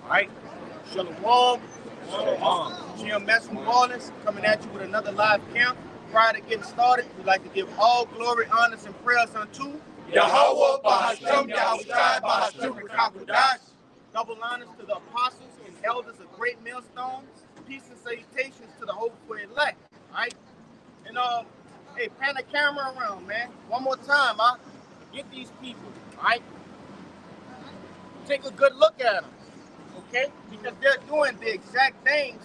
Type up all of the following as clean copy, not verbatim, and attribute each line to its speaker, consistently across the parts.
Speaker 1: Right? Shalom. Jim Mess New Orleans coming at you with another live camp. Prior to getting started, we'd like to give all glory, honors, and prayers unto
Speaker 2: Yahweh Bahashem Yahushai Bahashem Rekakudash.
Speaker 1: double honors to the apostles and elders of Great Millstone. Peace and salutations to the hopeful elect. Right? And hey, pan the camera around, man. One more time, get these people. Right? Take a good look at them. Okay? Because they're doing the exact things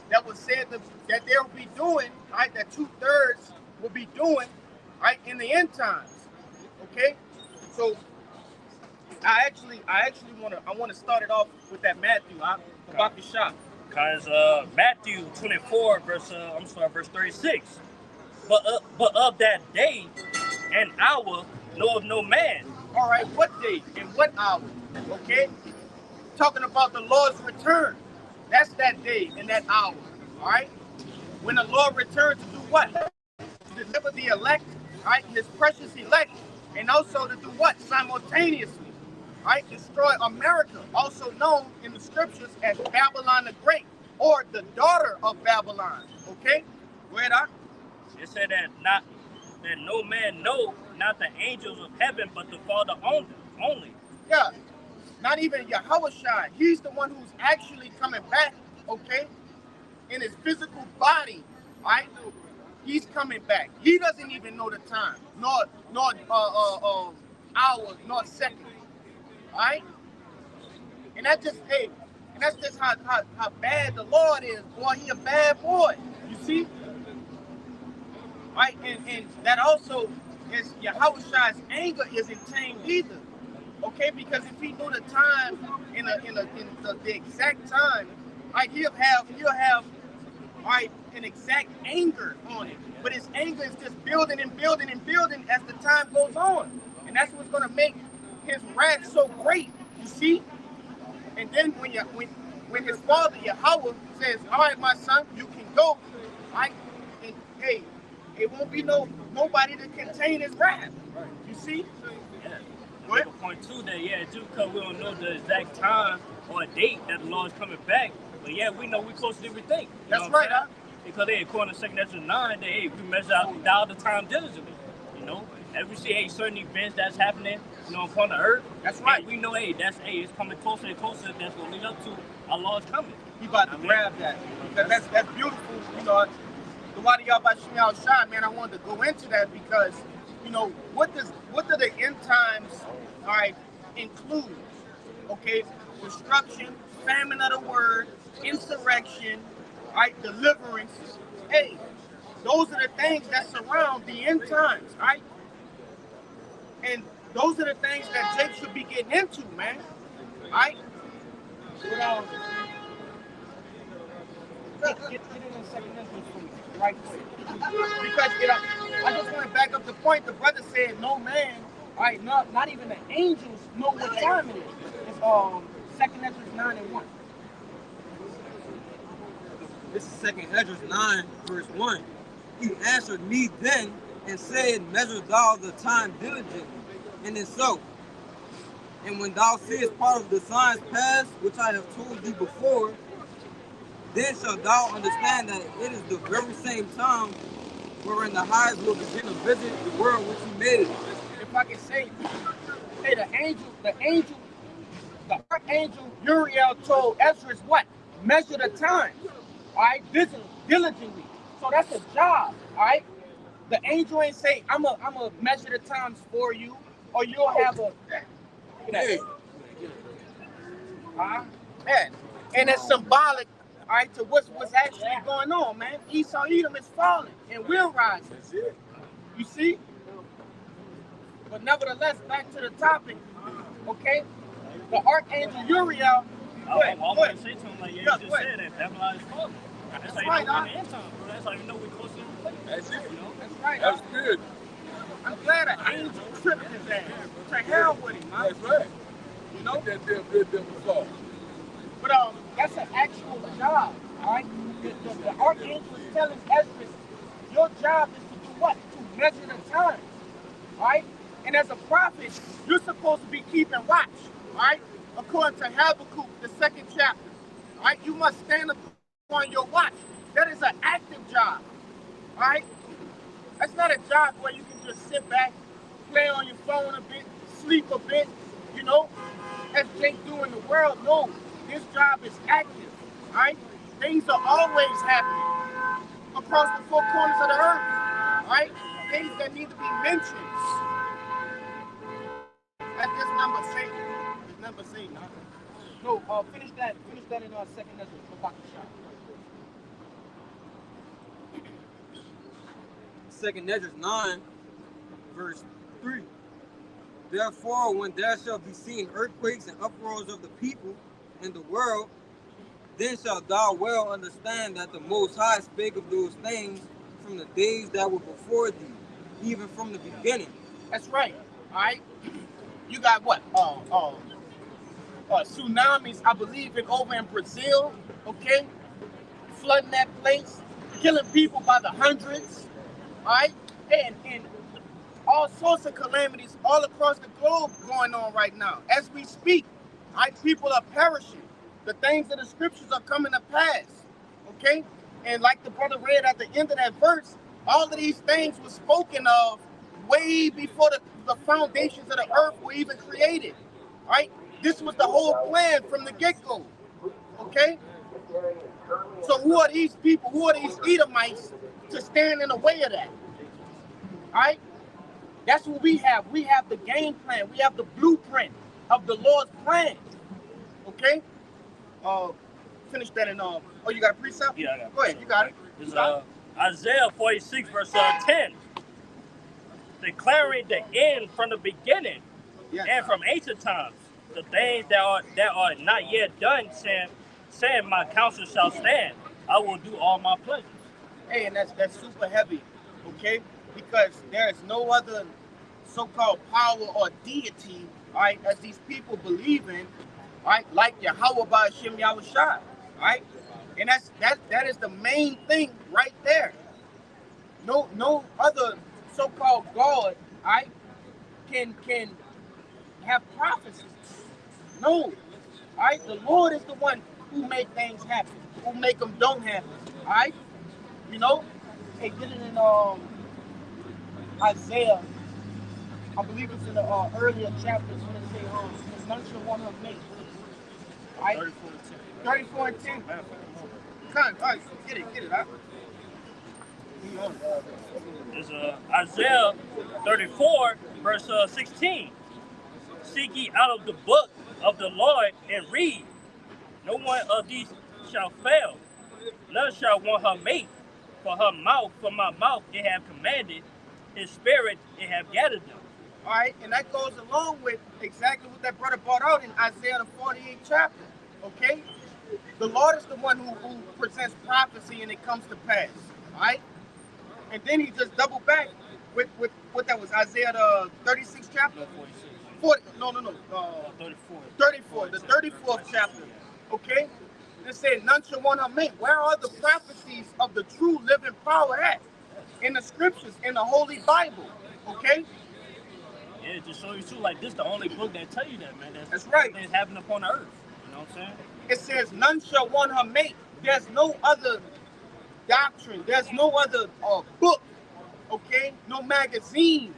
Speaker 1: that was said that they'll be doing, right? That 2/3 will be doing, right, in the end times. Okay? So I actually want to start it off with that Matthew, about the shop.
Speaker 3: Cause Matthew 24 verse 36. But of that day and hour knoweth no man.
Speaker 1: All right, what day and what hour? Okay? Talking about the Lord's return. That's that day and that hour. All right? When the Lord returns to do what? To deliver the elect, right? His precious elect. And also to do what? Simultaneously. Right? Destroy America, also known in the scriptures as Babylon the Great, or the daughter of Babylon. Okay? Go ahead,
Speaker 3: It said that no man know, not the angels of heaven, but the Father only.
Speaker 1: Yeah. Not even Yahushua. He's the one who's actually coming back, okay? In his physical body, right? He's coming back. He doesn't even know the time, nor hours, nor seconds. Right? And that's just how bad the Lord is, boy. He a bad boy. You see? Right? And that also is Yahushua's anger isn't tamed either. Okay, because if he knew the time in the exact time, right, he'll have right an exact anger on it. But his anger is just building and building and building as the time goes on. And that's what's gonna make his wrath so great, you see? And then when his father Yahweh says, all right, my son, you can go, right? And hey, it won't be nobody to contain his wrath. You see?
Speaker 3: Make a point too that because we don't know the exact time or date that the Lord's coming back, but we know we closer than we think.
Speaker 1: That's right, huh?
Speaker 3: Because according to 2 Ezra 9, we measure out dial the time diligently. You know, as we see certain events that's happening, upon the earth.
Speaker 1: That's right.
Speaker 3: We know it's coming closer and closer. That's gonna lead up to our Lord's coming.
Speaker 1: He about to grab that. Because that's beautiful. The Wadi Yahbashim Yahushua, man, I wanted to go into that because what do the end times, all right, include? Okay, destruction, famine of the word, insurrection, right, deliverance. Hey, those are the things that surround the end times, right? And those are the things that Jake should be getting into, man. Right? Get in a second for me, right quick. Because I just want to back up the point. The brother said no man, right? Not even the angels know what time it is. It's 2 Ezra 9:1.
Speaker 4: This is 2 Ezra 9, verse 1. He answered me then and said, measure thou the time diligently, and it so. And when thou seest part of the signs past, which I have told thee before, then shalt thou understand that it is the very same time wherein the highest will begin to visit the world which he made it.
Speaker 1: If I can say, hey, the archangel Uriel told Ezra what? Measure the time, all right, diligently. So that's a job, all right? The angel ain't say, I'm a measure the times for you, or you'll have a... Hey. Man. And it's symbolic, all right, to what's actually going on, man. Esau Edom is falling, and we're rising.
Speaker 2: That's it.
Speaker 1: You see? But nevertheless, back to the topic, okay? The archangel Uriel...
Speaker 3: I want to say something you just said that Babylon is falling. That's how
Speaker 1: right,
Speaker 3: you know we're in time, bro. That's how you know we're close to the place.
Speaker 2: That's it.
Speaker 1: That's right.
Speaker 2: That's good.
Speaker 1: I'm glad an angel tripped his ass. To hell with him, man.
Speaker 2: That's right. That devil fall.
Speaker 1: But that's an actual job, all right? The archangel is telling Ezra, your job is to do what? To measure the time, all right? And as a prophet, you're supposed to be keeping watch, all right? according to Habakkuk, the 2nd chapter. All right, you must stand upon your watch. That is an active job. All right, that's not a job where you can just sit back, play on your phone a bit, sleep a bit, you know, as they do in the world. No, this job is active. All right, things are always happening across the 4 corners of the earth. All right, things that need to be mentioned. At this number say, nah. No, finish that in our 2nd Ezra.
Speaker 4: 2nd Ezra 9, verse 3. Therefore, when there shall be seen earthquakes and uproars of the people in the world, then shalt thou well understand that the Most High spake of those things from the days that were before thee, even from the beginning.
Speaker 1: That's right. All right. You got what? Tsunamis, I believe, over in Brazil. Okay, flooding that place, killing people by the hundreds. All right, and all sorts of calamities all across the globe going on right now as we speak. All right, people are perishing. The things of the scriptures are coming to pass. Okay, and like the brother read at the end of that verse, all of these things were spoken of way before the foundations of the earth were even created. All right, this was the whole plan from the get-go. Okay, so who are these people? Who are these Edomites to stand in the way of that? All right, that's what we have. We have the game plan. We have the blueprint of the Lord's plan. Okay, finish that in oh, you got a precept?
Speaker 3: Yeah, I got it.
Speaker 1: Go ahead, you got it.
Speaker 3: It's Isaiah 46, verse 10. Declaring the end from the beginning,
Speaker 1: Yes.
Speaker 3: and from ancient times, the things that are not yet done, saying my counsel shall stand. I will do all my pleasures.
Speaker 1: Hey, and that's super heavy, okay? Because there is no other so-called power or deity, all right, as these people believe in, all right, like Yahweh Ba'Shem Yahushai, all right? And that is the main thing right there. No other so-called God, all right, can have prophecies. No, all right? The Lord is the one who make things happen, who make them don't happen, all right? You know, hey, get it in Isaiah. I believe it's in the earlier chapters when it say, none shall want her mate. All right? 34 and 10. All right, get it, huh?
Speaker 3: It's Isaiah 34, verse 16. Seek ye out of the book of the Lord and read. No one of these shall fail. None shall want her mate. For my mouth it have commanded, his spirit it have gathered them.
Speaker 1: All right, and that goes along with exactly what that brother brought out in Isaiah the 48th chapter. Okay? The Lord is the one who presents prophecy and it comes to pass. All right? And then he just doubled back with what that was, Isaiah the 36th chapter? 40, no. 34. The 34th chapter. Okay? It said, none shall want her mate. Where are the prophecies of the true living power at? In the scriptures, in the Holy Bible. Okay?
Speaker 3: Yeah, just show you too, like this the only book that tell you that, man.
Speaker 1: That's right.
Speaker 3: That's happening upon the earth. You know what I'm saying?
Speaker 1: It says, none shall want her mate. There's no other doctrine. There's no other book. Okay? No magazine.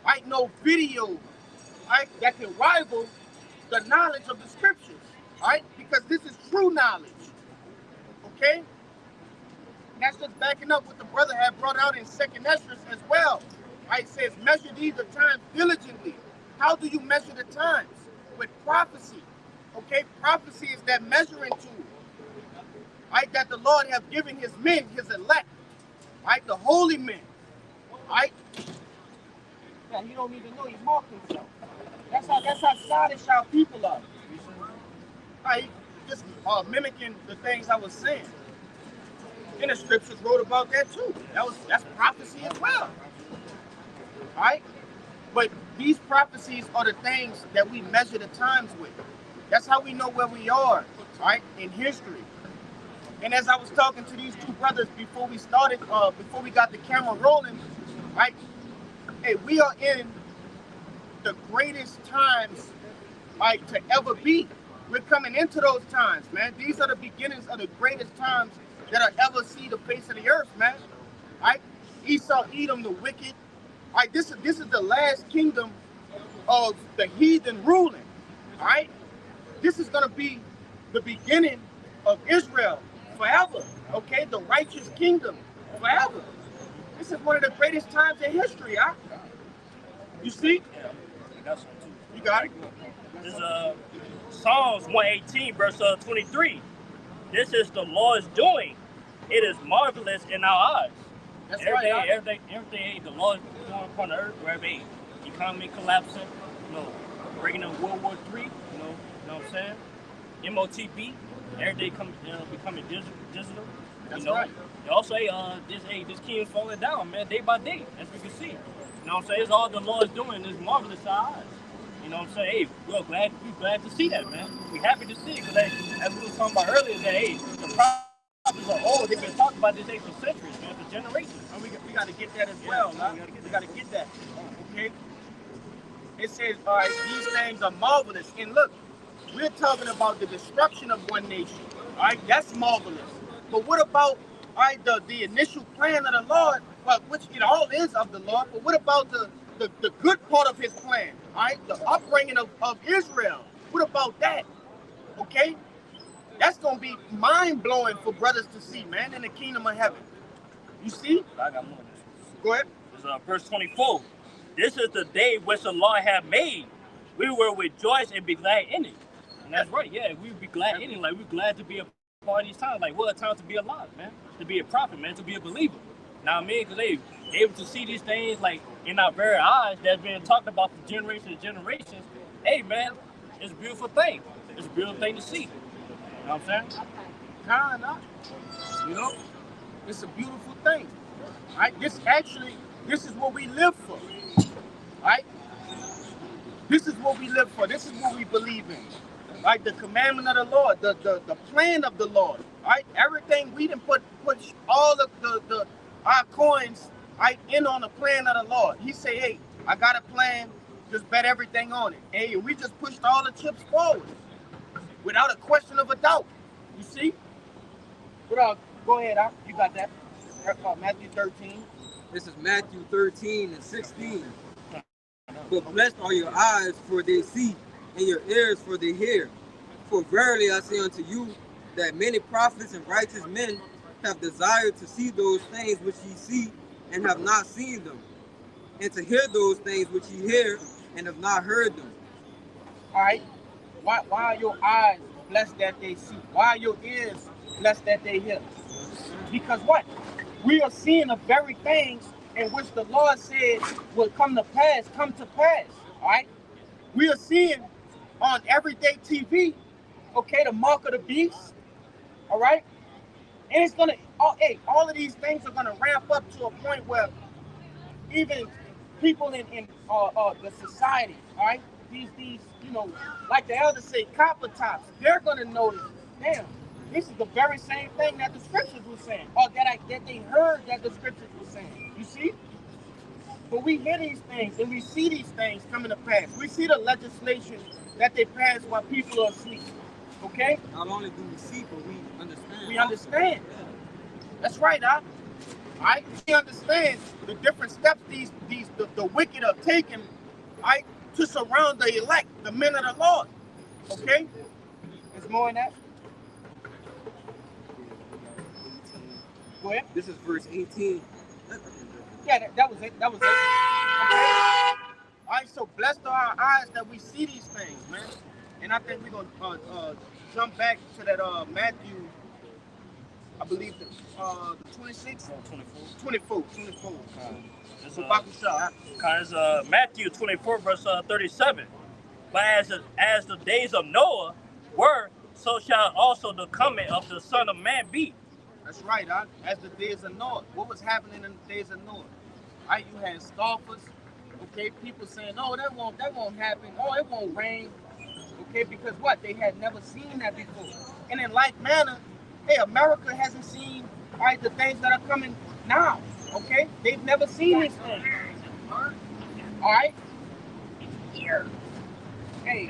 Speaker 1: Right? No video. Right? That can rival the knowledge of the scriptures. Right? Because this is true knowledge. Okay? And that's just backing up what the brother had brought out in 2nd Ezra as well. Right? It says, measure these the times diligently. How do you measure the times? With prophecy. Okay? Prophecy is that measuring tool. Right? That the Lord have given his men, his elect. Right? The holy men. Right? Yeah, he don't even know he marked himself. That's how childish our people are. Right? Just mimicking the things I was saying. And the scriptures wrote about that too. That's prophecy as well. Right? But these prophecies are the things that we measure the times with. That's how we know where we are, right, in history. And as I was talking to these two brothers before we started, before we got the camera rolling, right, hey, we are in the greatest times like to ever be. We're coming into those times, man. These are the beginnings of the greatest times that I ever see the face of the earth, man. Right? Esau, Edom, the wicked. Right? This is the last kingdom of the heathen ruling. All right? This is gonna be the beginning of Israel forever. Okay, the righteous kingdom forever. This is one of the greatest times in history, huh? You see?
Speaker 3: Yeah, that's one too.
Speaker 1: You got it.
Speaker 3: This is Psalms 118, verse 23. This is the Lord's doing. It is marvelous in our eyes.
Speaker 1: That's
Speaker 3: Everything the Lord is doing upon the earth, wherever the economy collapsing, bringing in World War III, you know what I'm saying? MOTB, every day becoming digital.
Speaker 1: That's right.
Speaker 3: They also this kingdom falling down, man, day by day, as we can see. You know what I'm saying? It's all the Lord's doing is marvelous to our eyes. You know what I'm saying? Hey, we're glad to see that, man. We're happy to see it, because as we were talking about earlier, that hey, the prophets are old. They've been talking about this day for centuries, man, for generations.
Speaker 1: And we got to get that as well, huh? We got to get that. Okay? It says, all right, these things are marvelous. And look, we're talking about the destruction of one nation. All right, that's marvelous. But what about, all right, the initial plan of the Lord, well, which it all is of the Lord, but what about the good part of his plan? All right, the upbringing of Israel. What about that? Okay? That's going to be mind-blowing for brothers to see, man, in the kingdom of heaven. You see?
Speaker 3: I got more.
Speaker 1: Go ahead.
Speaker 3: It's, verse 24. This is the day which the Lord hath made. We will rejoice and be glad in it. And that's right, yeah, we would be glad in it. Like, we're glad to be a part of these times. Like, what a time to be alive, man. To be a prophet, man, to be a believer. Now, I mean, because they able to see these things, like, in our very eyes that's been talked about for generations and generations. Hey, man, it's a beautiful thing. It's a beautiful thing to see. You know what I'm saying?
Speaker 1: Kinda. You know? It's a beautiful thing. Right? This is what we live for. Right? This is what we live for. This is what we believe in. Right? The commandment of the Lord, the plan of the Lord. Right? Everything we didn't put all of our coins right in on the plan of the Lord. He say, hey, I got a plan, just bet everything on it. Hey, we just pushed all the chips forward without a question of a doubt. You see? Go ahead, you got that. Matthew 13.
Speaker 4: This is Matthew 13 and 16. But blessed are your eyes, for they see, and your ears, for they hear. For verily I say unto you, that many prophets and righteous men have desired to see those things which ye see, and have not seen them, and to hear those things which ye hear, and have not heard them.
Speaker 1: All right? Why are your eyes blessed that they see? Why are your ears blessed that they hear? Because what? We are seeing the very things in which the Lord said will come to pass, all right? We are seeing on everyday TV, okay, the mark of the beast, all right? And it's gonna, all of these things are gonna ramp up to a point where even people in the society, all right, these, like the elders say, copper tops, they're gonna notice, damn, this is the very same thing that the scriptures were saying, or that they heard that the scriptures were saying. You see? But we hear these things and we see these things coming to pass. We see the legislation that they pass while people are asleep. Okay?
Speaker 4: Not only do we see, but we understand.
Speaker 1: We understand. That's right, All right? We understand the different steps the wicked are taking, right, to surround the elect, the men of the Lord. Okay? There's more in that. Go ahead.
Speaker 4: This is verse 18.
Speaker 1: Yeah, that was it. Okay. All right, so blessed are our eyes that we see these things, man. And I think we're going to jump back to that Matthew, I believe the 26th? 24.
Speaker 3: Because Matthew 24, verse 37. But as the days of Noah were, so shall also the coming of the Son of Man be.
Speaker 1: That's right, as the days of Noah. What was happening in the days of Noah? All right, you had scoffers, okay, people saying, oh, that won't happen, oh, it won't rain, okay, because what? They had never seen that before. And in like manner, hey, America hasn't seen, all right, the things that are coming now, okay? They've never seen these things, all right? Here. Hey,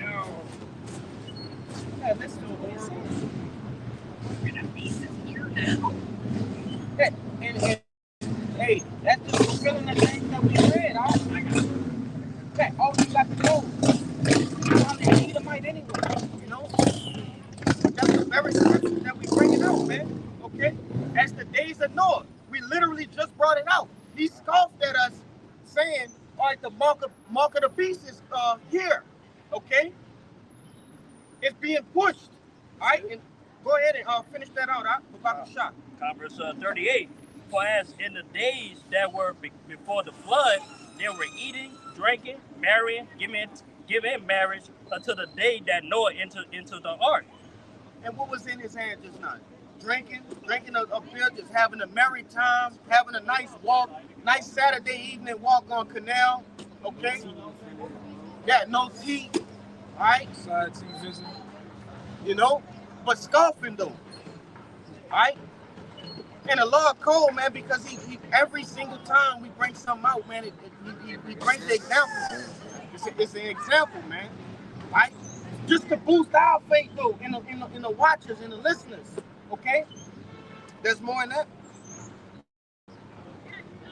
Speaker 1: yeah, listen to horrible. And hey, that's just fulfilling the things that we read. All you got to know, I'm an Edomite anyway. You know, that's the very scripture that we bring it out, man. Okay, as the days of Noah, we literally just brought it out. He scoffed at us, saying, "All right, the mark of the beast is here." Okay, it's being pushed. All right, and go ahead and finish that out. About the shot.
Speaker 3: Verse 38. For as in the days that were before the flood, they were eating, drinking, marrying, giving in marriage until the day that Noah entered into the ark.
Speaker 1: And what was in his hand just now? Drinking a beer, just having a merry time, having a nice walk, nice Saturday evening walk on Canal. Okay? Yeah, no tea. All right?
Speaker 2: Side tea visit.
Speaker 1: You know? But scoffing though. All right? And the Lord cold, man, because he every single time we bring something out, man, he brings the example. It's an example, man. Right? Just to boost our faith, though, in the watchers and the listeners. Okay? There's more in that.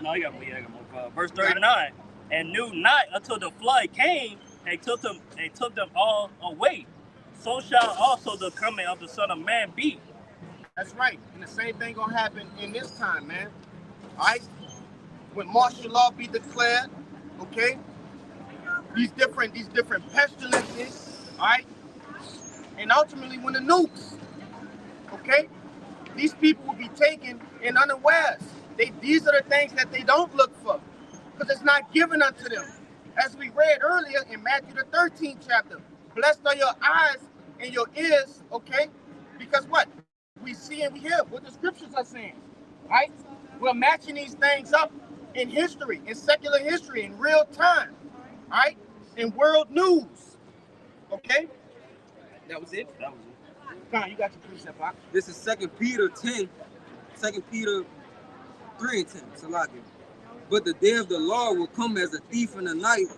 Speaker 3: No, you got more. Verse 39. And knew not until the flood came and took them all away. So shall also the coming of the Son of Man be.
Speaker 1: That's right. And the same thing gonna happen in this time, man. All right? When martial law be declared, okay? These different pestilences, all right? And ultimately when the nukes, okay? These people will be taken in unawares. These are the things that they don't look for, because it's not given unto them. As we read earlier in Matthew the 13th chapter, blessed are your eyes and your ears, okay? Because what? We see and we hear what the scriptures are saying, right? We're matching these things up in history, in secular history, in real time, right? In world news, okay? That was it. Come on, you got your precept box.
Speaker 4: This is 2 Peter 10, 2 Peter 3 and 10. Salaki. But the day of the Lord will come as a thief in the night,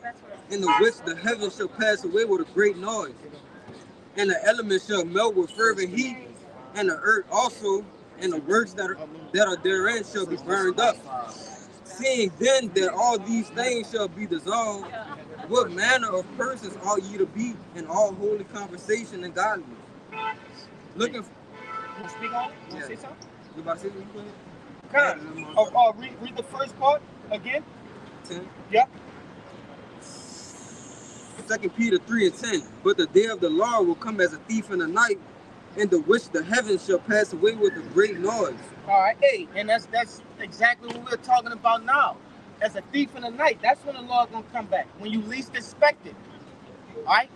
Speaker 4: in the which the heavens shall pass away with a great noise, and the elements shall melt with fervent heat, and the earth also, and the works that are therein shall be burned up. Seeing then that all these things shall be dissolved, what manner of persons ought ye to be in all holy conversation and godliness? Looking for...
Speaker 1: You speak on it? You want to say something?
Speaker 4: You about to say something?
Speaker 1: Read the first part again.
Speaker 4: 10.
Speaker 1: Yep.
Speaker 4: 2 Peter 3 and 10. But the day of the Lord will come as a thief in the night, in the which the heavens shall pass away with a great noise.
Speaker 1: All right, hey, and that's exactly what we're talking about now. As a thief in the night, that's when the Lord gonna come back, when you least expect it. All right?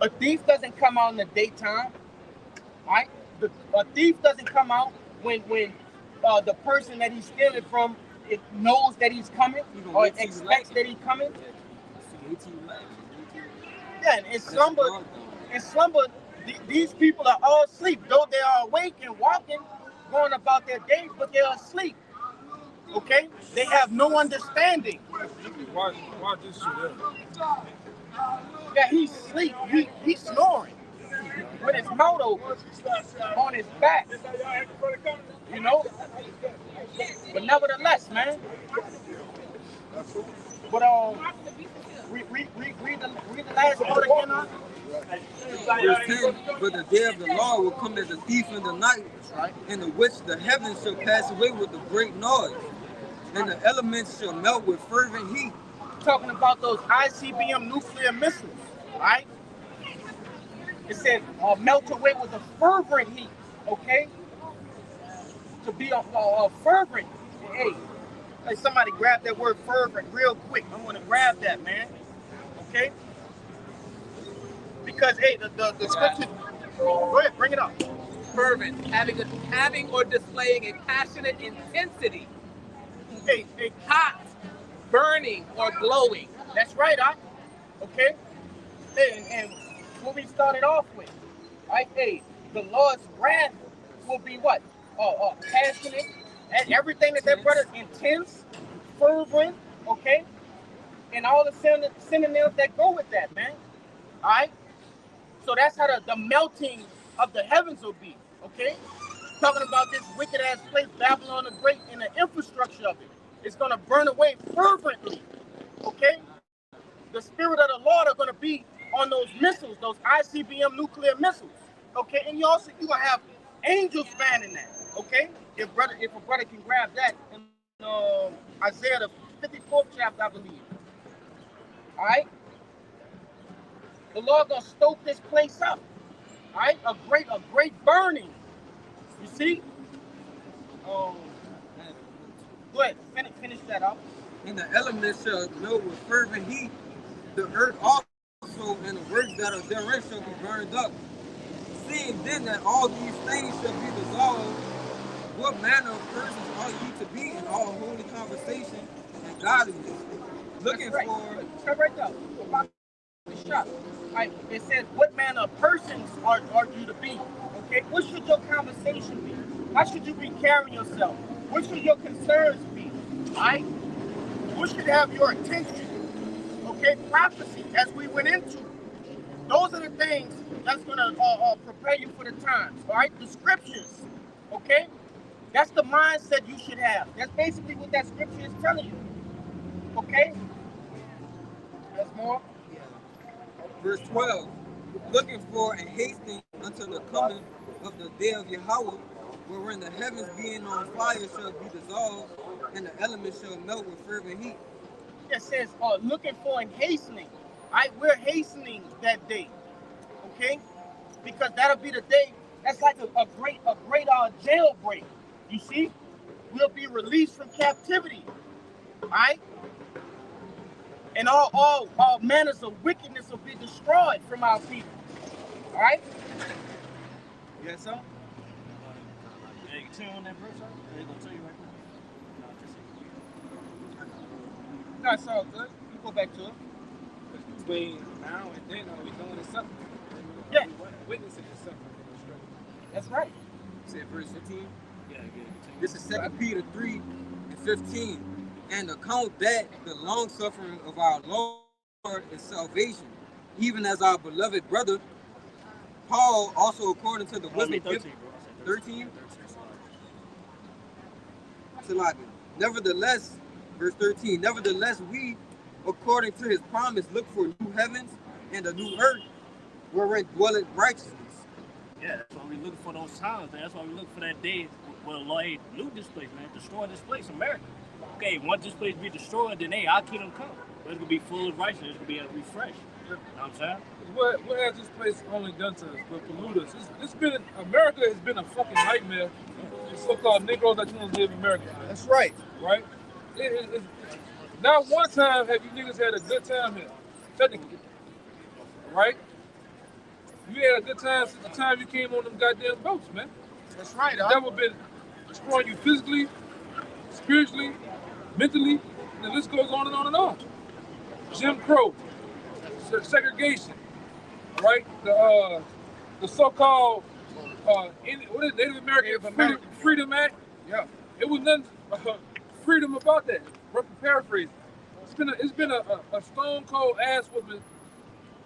Speaker 1: A thief doesn't come out in the daytime. All right? A thief doesn't come out when the person that he's stealing from knows that he's coming or expects that he's coming. Yeah, and in slumber, these people are all asleep. Though they are awake and walking, going about their day, but they are asleep. Okay? They have no understanding.
Speaker 2: Watch this shit up.
Speaker 1: Yeah, he's asleep. He's snoring with his mouth open on his back. You know? But nevertheless, man. But read the last part again, huh?
Speaker 4: Verse 10, but the day of the Lord will come as a thief in the night, in the which the heavens shall pass away with a great noise, and the elements shall melt with fervent heat.
Speaker 1: Talking about those ICBM nuclear missiles, right? It said melt away with a fervent heat, okay? To be a fervent. Hey, somebody grab that word fervent real quick. I want to grab that, man. Okay? Because, hey, the scripture... Go ahead, bring it up.
Speaker 5: Fervent, having or displaying a passionate intensity.
Speaker 1: Hey.
Speaker 5: Hot, burning, or glowing.
Speaker 1: That's right, okay? And what we started off with, right? Hey, the Lord's wrath will be what? Passionate, and everything that brother, intense, fervent, okay? And all the synonyms that go with that, man. All right. So that's how the melting of the heavens will be. Okay. Talking about this wicked ass place, Babylon the Great, and the infrastructure of it. It's gonna burn away fervently. Okay. The spirit of the Lord are gonna be on those missiles, those ICBM nuclear missiles. Okay. And you gonna have angels fanning that. Okay. If a brother can grab that in Isaiah the 54th chapter, I believe. All right. The Lord gonna stoke this place up. All right. A great burning. You see? Go ahead. Finish that up.
Speaker 4: And the elements shall melt with fervent heat. The earth also and the works that are therein shall be burned up. Seeing then that all these things shall be dissolved, what manner of persons are you to be in all holy conversation and godliness? Looking
Speaker 1: right.
Speaker 4: for.
Speaker 1: Stop right there. About the shop. Right. It says, what manner of persons are you to be? Okay. What should your conversation be? How should you be carrying yourself? What should your concerns be? Right? What should have your attention? Okay. Prophecy, as we went into. Those are the things that's gonna prepare you for the times. All right. The scriptures. Okay. That's the mindset you should have. That's basically what that scripture is telling you. Okay? There's more?
Speaker 4: Yeah. Verse 12. Looking for and hastening unto the coming of the day of Yahweh, wherein the heavens being on fire shall be dissolved, and the elements shall melt with fervent heat.
Speaker 1: It says, looking for and hastening. All right? We're hastening that day. Okay? Because that'll be the day. That's like a great jailbreak. You see, we'll be released from captivity, all right? And all manners of wickedness will be destroyed from our people, all right? Yes, sir?
Speaker 3: Yeah, you can tell on that verse, sir? They're going to tell you right now.
Speaker 1: No, it's all good. You go back to it.
Speaker 2: Between now and then, are we doing this something?
Speaker 1: Yeah.
Speaker 2: Witnessing this something.
Speaker 1: That's right.
Speaker 4: Say verse 15.
Speaker 3: Yeah,
Speaker 4: This is 2 Peter 3 and 15. And account that the long suffering of our Lord is salvation, even as our beloved brother Paul also according to the wisdom given. 13. Nevertheless, verse 13. Nevertheless, we, according to his promise, look for new heavens and a new earth, wherein dwelleth righteousness.
Speaker 3: Yeah, that's why we're looking for those times, man. That's why we're looking for that day where the Lord loot this place, man. Destroy this place, America. Okay, once this place be destroyed, then our kingdom come. It's gonna be full of righteousness. It's gonna be refreshed. You know what I'm saying?
Speaker 2: What has this place only done to us but pollute us? America has been a fucking nightmare for so-called Negroes that want to live in America.
Speaker 1: That's right.
Speaker 2: Right? Not one time have you niggas had a good time here, technically. Right? You had a good time since the time you came on them goddamn boats, man.
Speaker 1: That's right.
Speaker 2: The devil been destroying you physically, spiritually, mentally, and the list goes on and on and on. Jim Crow, segregation, right? The so-called Native American Freedom Act.
Speaker 1: Yeah.
Speaker 2: It was nothing freedom about that. Roughly paraphrasing. It's been a stone cold ass whooping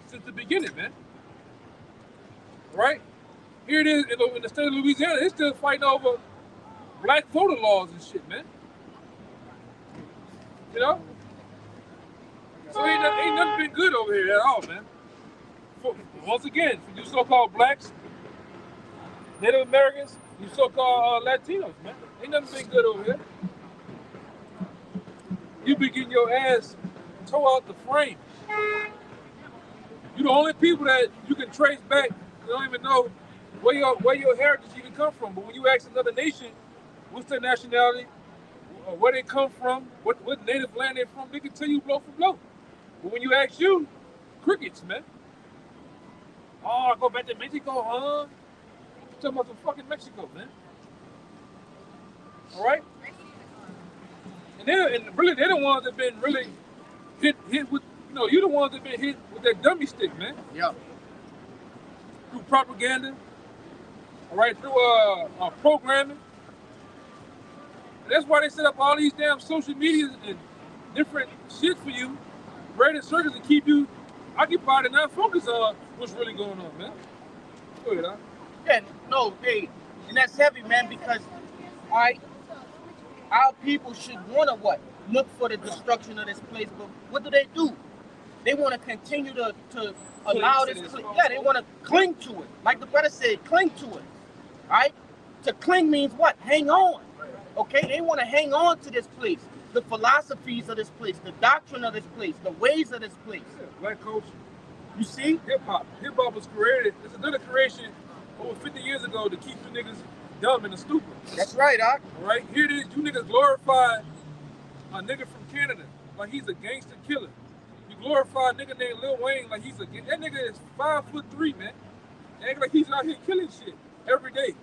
Speaker 2: since the beginning, man. Right? Here it is in the state of Louisiana. They're still fighting over black voter laws and shit, man. You know? So ain't nothing been good over here at all, man. Once again, for you so-called blacks, Native Americans, you so-called Latinos, man. Ain't nothing been good over here. You be getting your ass tore out the frame. You the only people that you can trace back. You don't even know where your heritage even come from. But when you ask another nation, what's their nationality, where they come from, what native land they're from, they can tell you blow for blow. But when you ask you, crickets, man. Oh, I go back to Mexico, huh? You're talking about some fucking Mexico, man. All right? And really, they're the ones that been really hit with, you're the ones that been hit with that dummy stick, man.
Speaker 1: Yeah.
Speaker 2: Through propaganda, all right, through programming. And that's why they set up all these damn social media and different shit for you, braided circles to keep you occupied and not focused on what's really going on, man. Go ahead, huh?
Speaker 1: Yeah, no, hey, and that's heavy, man, because all right, our people should want to what? Look for the destruction of this place, but what do? They want to continue to allow this place. Yeah, they want to cling to it. Like the brother said, cling to it. All right? To cling means what? Hang on. Okay? They want to hang on to this place. The philosophies of this place, the doctrine of this place, the ways of this place.
Speaker 2: Yeah, black culture.
Speaker 1: You see?
Speaker 2: Hip hop. Hip hop was created. It's another creation over 50 years ago to keep you niggas dumb and stupid.
Speaker 1: That's right, Doc.
Speaker 2: All right? Here it is. You niggas glorify a nigga from Canada like he's a gangster killer. You glorify a nigga named Lil Wayne like he's a... That nigga is 5'3", man. Act like he's out here killing shit every day.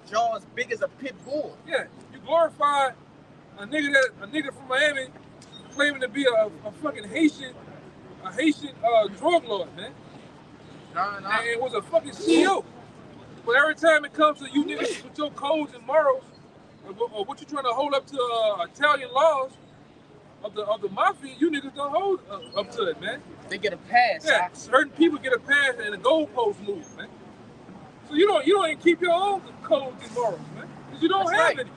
Speaker 1: Jaws big as a pit bull.
Speaker 2: Yeah. You glorify a nigga from Miami claiming to be a fucking Haitian drug lord, man. And it was a fucking CEO. But every time it comes to you niggas with your codes and morals, or what you trying to hold up to Italian laws of the mafia, you niggas don't hold up to it, man.
Speaker 1: They get a pass.
Speaker 2: Yeah, certain people get a pass and the goalpost move, man. So you don't even keep your own codes and morals, man, because you don't have any.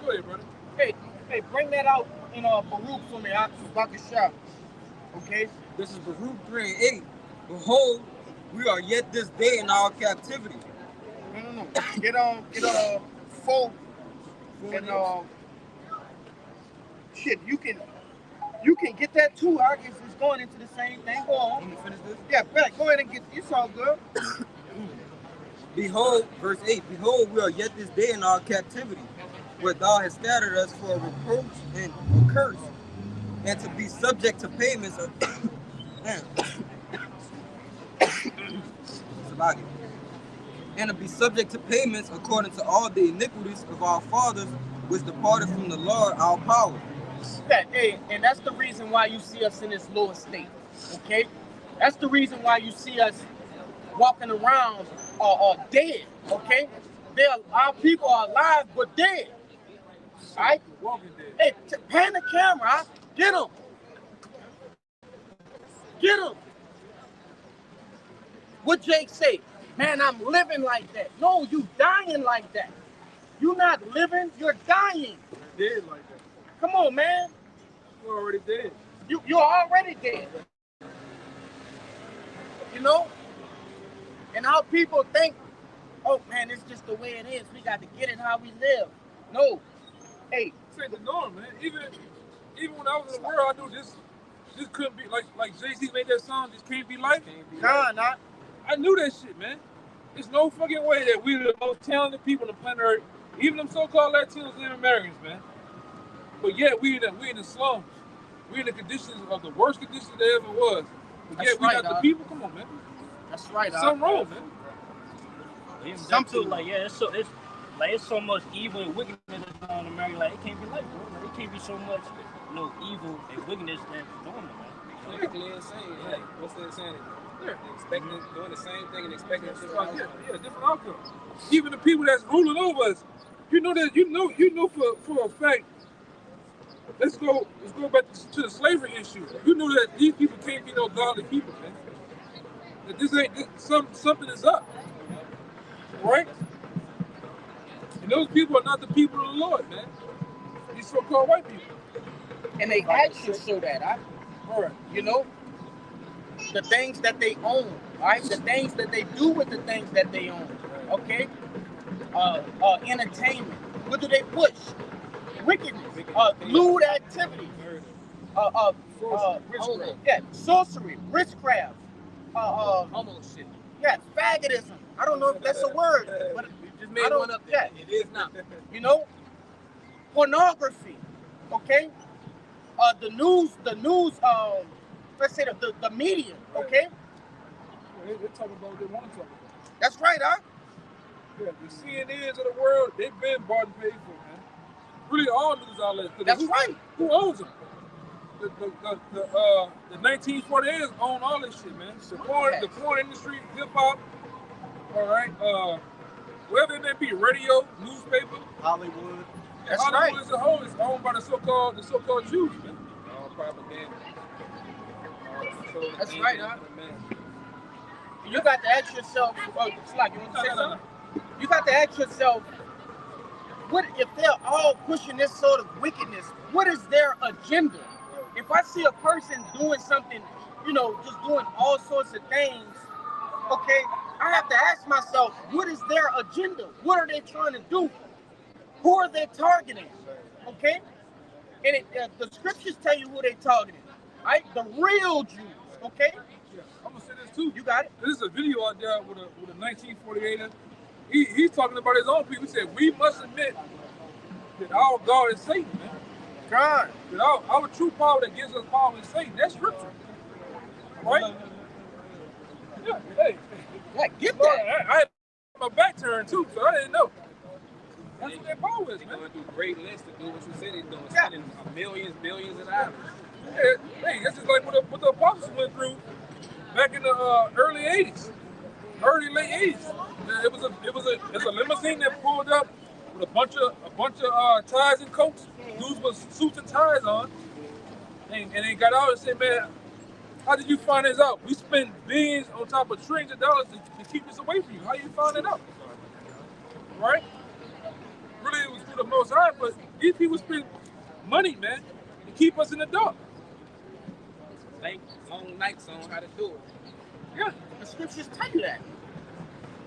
Speaker 2: Go ahead, brother.
Speaker 1: Hey, bring that out in Baruch for me. I'm about to shop. Okay.
Speaker 4: This is Baruch 3:8. Behold, we are yet this day in our captivity.
Speaker 1: No. Get on 4 and shit. You can get that too. I guess it's going into the same thing. Go on.
Speaker 4: Let me finish this.
Speaker 1: Yeah, back. Go ahead and get. It's all good.
Speaker 4: Behold, verse 8. Behold, we are yet this day in our captivity, where thou hast scattered us for a reproach and a curse, and to be subject to payments of and to be subject to payments according to all the iniquities of our fathers, which departed from the Lord our power.
Speaker 1: And that's the reason why you see us in this lower state. Okay, that's the reason why you see us walking around dead. Okay, our people are alive but dead. All right, hey, pan the camera. Get them. Get them. What Jake say? Man, I'm living like that. No, you dying like that. You're not living, you're dying.
Speaker 2: You're dead like that.
Speaker 1: Come on, man.
Speaker 2: You're already dead.
Speaker 1: You're already dead. You know? And our people think, oh man, it's just the way it is. We got to get it how we live. No. Hey.
Speaker 2: This ain't the norm, man. Even when I was in the world, I knew this couldn't be like Jay-Z made that song, this can't be life.
Speaker 1: Nah.
Speaker 2: I knew that shit, man. There's no fucking way that we're the most talented people on the planet Earth, even them so-called Latinos and Americans, man. But yet we in the slums. We in the conditions of the worst conditions there ever was. But yet we got the people. Come on, man.
Speaker 1: That's right.
Speaker 2: Something wrong, man.
Speaker 3: Something like it's so much evil and wickedness that's going on in America. Like it can't be like, bro. It can't be so much, evil and wickedness that's going on, man.
Speaker 6: Politically insane. Like, what's the insanity? Yeah. Doing the same thing and expecting a different outcome.
Speaker 2: Yeah, different outcome. Even the people that's ruling over us, you know for a fact. Let's go back to the slavery issue. You know that these people can't be no godly people, man. That something is up, right? And those people are not the people of the Lord, man. These so-called white people.
Speaker 1: And they actions show that,
Speaker 2: All right.
Speaker 1: You know, the things that they own, right? The things that they do with the things that they own, okay? Entertainment. What do they push? Wickedness. Lewd activity. Sorcery. Witchcraft.
Speaker 5: Almost shit.
Speaker 1: Yeah, faggotism. I don't know if that's a word, but
Speaker 5: You just made one up there. It is now.
Speaker 1: You know, pornography. Okay, the news. Let's say the media. Okay,
Speaker 2: They're talking about what they want to talk about.
Speaker 1: that's right, huh?
Speaker 2: Yeah, the CNNs of the world, they've been bought and paid for, man. Really, all news outlets.
Speaker 1: That's right.
Speaker 2: Who owns them? The 1948ers own all this shit, man. The porn industry, hip hop, all right. Wherever it may be, radio, newspaper,
Speaker 6: Hollywood.
Speaker 1: That's
Speaker 2: Hollywood
Speaker 1: right.
Speaker 2: as a whole is owned by the so-called Jews, man.
Speaker 6: All propaganda. control the
Speaker 1: That's
Speaker 6: things
Speaker 1: right,
Speaker 6: and
Speaker 1: huh?
Speaker 6: the man.
Speaker 1: You got to ask yourself, it's like you want to say something? You got to ask yourself, what if they're all pushing this sort of wickedness? What is their agenda? If I see a person doing something, just doing all sorts of things, okay, I have to ask myself, what is their agenda? What are they trying to do? Who are they targeting? Okay, and the scriptures tell you who they targeting, right? The real Jews. Okay,
Speaker 2: Yeah, I'm gonna say this too.
Speaker 1: you got it.
Speaker 2: There's a video out there with a 1948er. He's talking about his own people. He said, we must admit that our God is Satan, man.
Speaker 1: God.
Speaker 2: That our true power that gives us power is Satan. That's scripture. Right? Yeah, hey.
Speaker 1: Yeah, get
Speaker 2: Lord,
Speaker 1: that.
Speaker 2: I had my back turned too, so I didn't know. That's what that power is,
Speaker 6: They're
Speaker 2: man.
Speaker 6: going through great lengths to do what you said they're doing,
Speaker 1: Yeah.
Speaker 6: spending millions, billions of dollars.
Speaker 2: Hey, this is like what the apostles went through back in the early 80s, late 80s. It's a limousine that pulled up with a bunch of ties and coats. Dudes with suits and ties on, and they got out and said, "Man, how did you find this out? We spend billions on top of trillions of dollars to keep this away from you. How you find it out?" Right? Really, it was through the Most High, but these people spend money, man, to keep us in the dark.
Speaker 6: Like long nights on how to do it.
Speaker 2: Yeah.
Speaker 1: The scriptures tell you that.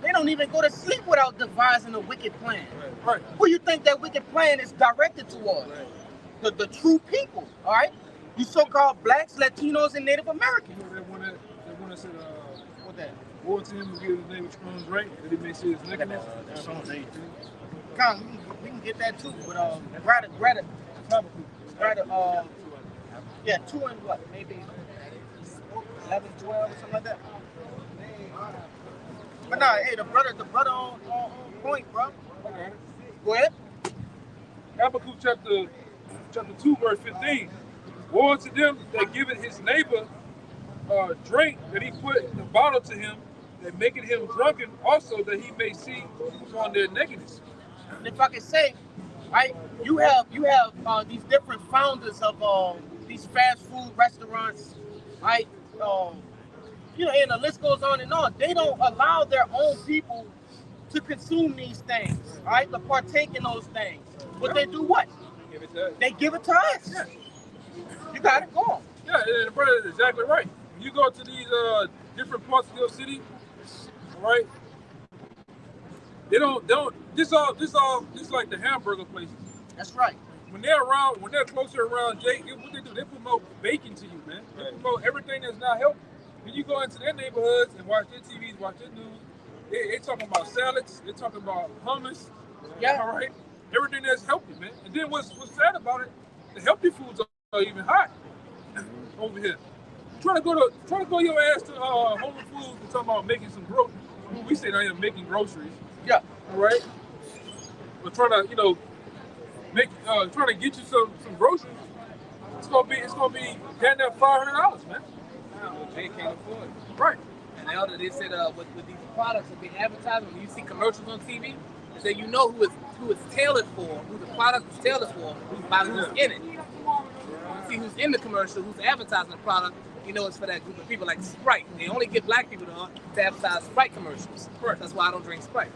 Speaker 1: They don't even go to sleep without devising a wicked plan.
Speaker 2: Right.
Speaker 1: Who you think that wicked plan is directed towards?
Speaker 6: Right.
Speaker 1: The true people, all right? You so-called blacks, Latinos, and Native Americans.
Speaker 2: You know that one that said,
Speaker 1: What that?
Speaker 2: war to him was give his name Strong's right, that he may see his nakedness.
Speaker 1: Psalms 82. Come, we can get that too, but Greta, yeah, 2 and what? Maybe 11, 12, or something like that. But nah, hey, the brother on point, bro.
Speaker 2: Okay.
Speaker 1: Go ahead.
Speaker 2: Habakkuk chapter 2, verse 15. Woe to them that giveth his neighbor drink, that he put in the bottle to him, that maketh him drunken, also that he may see on their nakedness.
Speaker 1: And if I can say, right, you have these different founders of these fast food restaurants, right? And the list goes on and on. They don't allow their own people to consume these things, right? To partake in those things. But they do what?
Speaker 6: Give it to us.
Speaker 1: They give it to us.
Speaker 2: Yeah.
Speaker 1: You got it. Go on.
Speaker 2: Yeah, and the brother is exactly right. When you go to these different parts of your city, all right, they don't this like the hamburger places.
Speaker 1: That's right.
Speaker 2: When they're closer around Jake, what they do, they promote bacon to you, man. They promote everything that's not healthy. When you go into their neighborhoods and watch their TVs, watch their news, they talking about salads, they're talking about hummus,
Speaker 1: Yeah.
Speaker 2: all right, everything that's healthy, man. And then what's sad about it, the healthy foods are even hot over here. Try to go your ass to Whole Foods and talk about making some groceries. We say not even making groceries,
Speaker 1: Yeah.
Speaker 2: all right? But trying to trying to get you some groceries. It's gonna be down there $500, man.
Speaker 6: They can't afford it.
Speaker 2: Right.
Speaker 5: And they said with these products that they advertise, when you see commercials on TV, they say you know who it's tailored for, who the product is tailored for, by who's in it. You see who's in the commercial, who's advertising the product, you know it's for that group of people. Like Sprite, they only get black people to advertise Sprite commercials.
Speaker 2: Right.
Speaker 5: That's why I don't drink Sprite.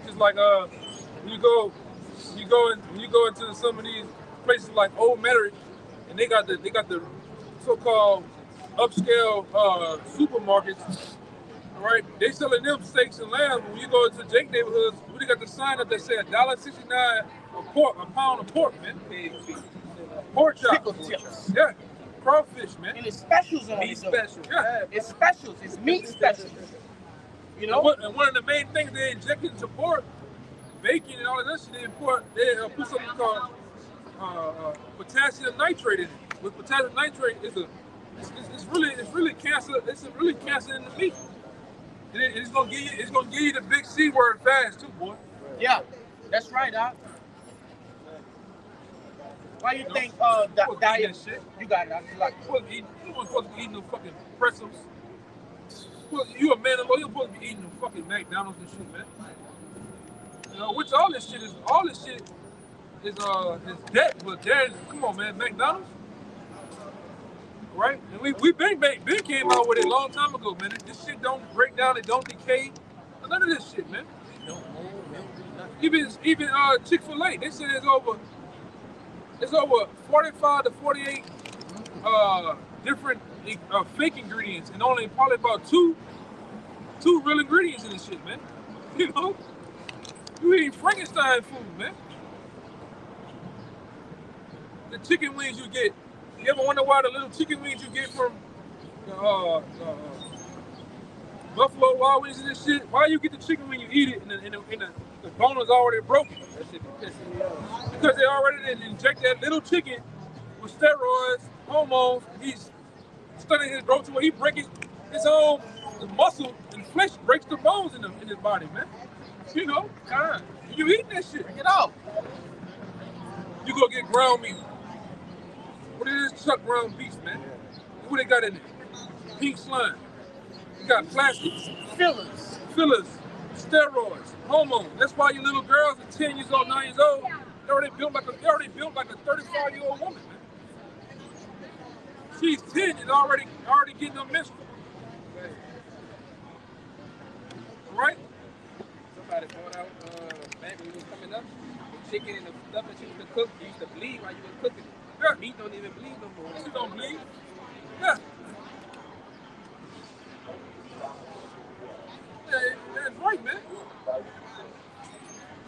Speaker 2: Just like when you go into some of these places like Old Metairie, and they got the so-called upscale supermarkets, right? They selling them steaks and lambs. When you go into Jake neighborhoods, we got the sign up that said $1.69 a pound of pork, man. Pork chop.
Speaker 1: Pickle tips.
Speaker 2: Yeah. Crawfish, man.
Speaker 1: And it's specials on
Speaker 6: Meat
Speaker 1: it. though.
Speaker 6: special.
Speaker 2: Yeah.
Speaker 1: It's specials. It's meat specials. You know?
Speaker 2: And one of the main things they inject into pork, bacon and all of that shit, they put something called potassium nitrate in it. With potassium nitrate, it's really cancer. It's really cancer in the meat. And it's gonna give you the big C word fast too, boy.
Speaker 1: Yeah. That's right, Doc. Why you think
Speaker 2: Supposed to eat
Speaker 1: diet?
Speaker 2: that shit.
Speaker 1: You got it. Doc. You like it.
Speaker 2: You weren't supposed to be eating no fucking pretzels. You a man, you're supposed to be eating no fucking McDonald's and shit, man. You know, which all this shit is debt. But then, come on, man, McDonald's. right? And we been came out with it a long time ago, man. This shit don't break down, it don't decay. None of this shit, man. Even Chick-fil-A, they said it's over 45 to 48 different fake ingredients, and only probably about two real ingredients in this shit, man. You know, you eating Frankenstein food, man. The chicken wings you get. You ever wonder why the little chicken wings you get from Buffalo Wild Wings and this shit? Why you get the chicken when you eat it and the bone is already broken?
Speaker 6: That shit be pissing me off.
Speaker 2: Because they already inject that little chicken with steroids, hormones. He's studying his growth to where he breaks his own muscle and flesh breaks the bones in his body, man. You know, God, you eating that shit. Get out. You go get ground meat. What is this Chuck ground beef, man? What they got in there? Pink slime. You got plastics, fillers, steroids, hormones. That's why your little girls are 10 years old, 9 years old. They already built like a 35-year-old woman, man. She's 10 and already getting her menstrual. Right?
Speaker 6: Somebody brought out back when you was coming up, the chicken and the stuff that you used to cook, you used to bleed while you was cooking it.
Speaker 2: Yeah.
Speaker 6: Meat don't even bleed no more.
Speaker 2: She don't bleed. Yeah. Yeah, that's right, man.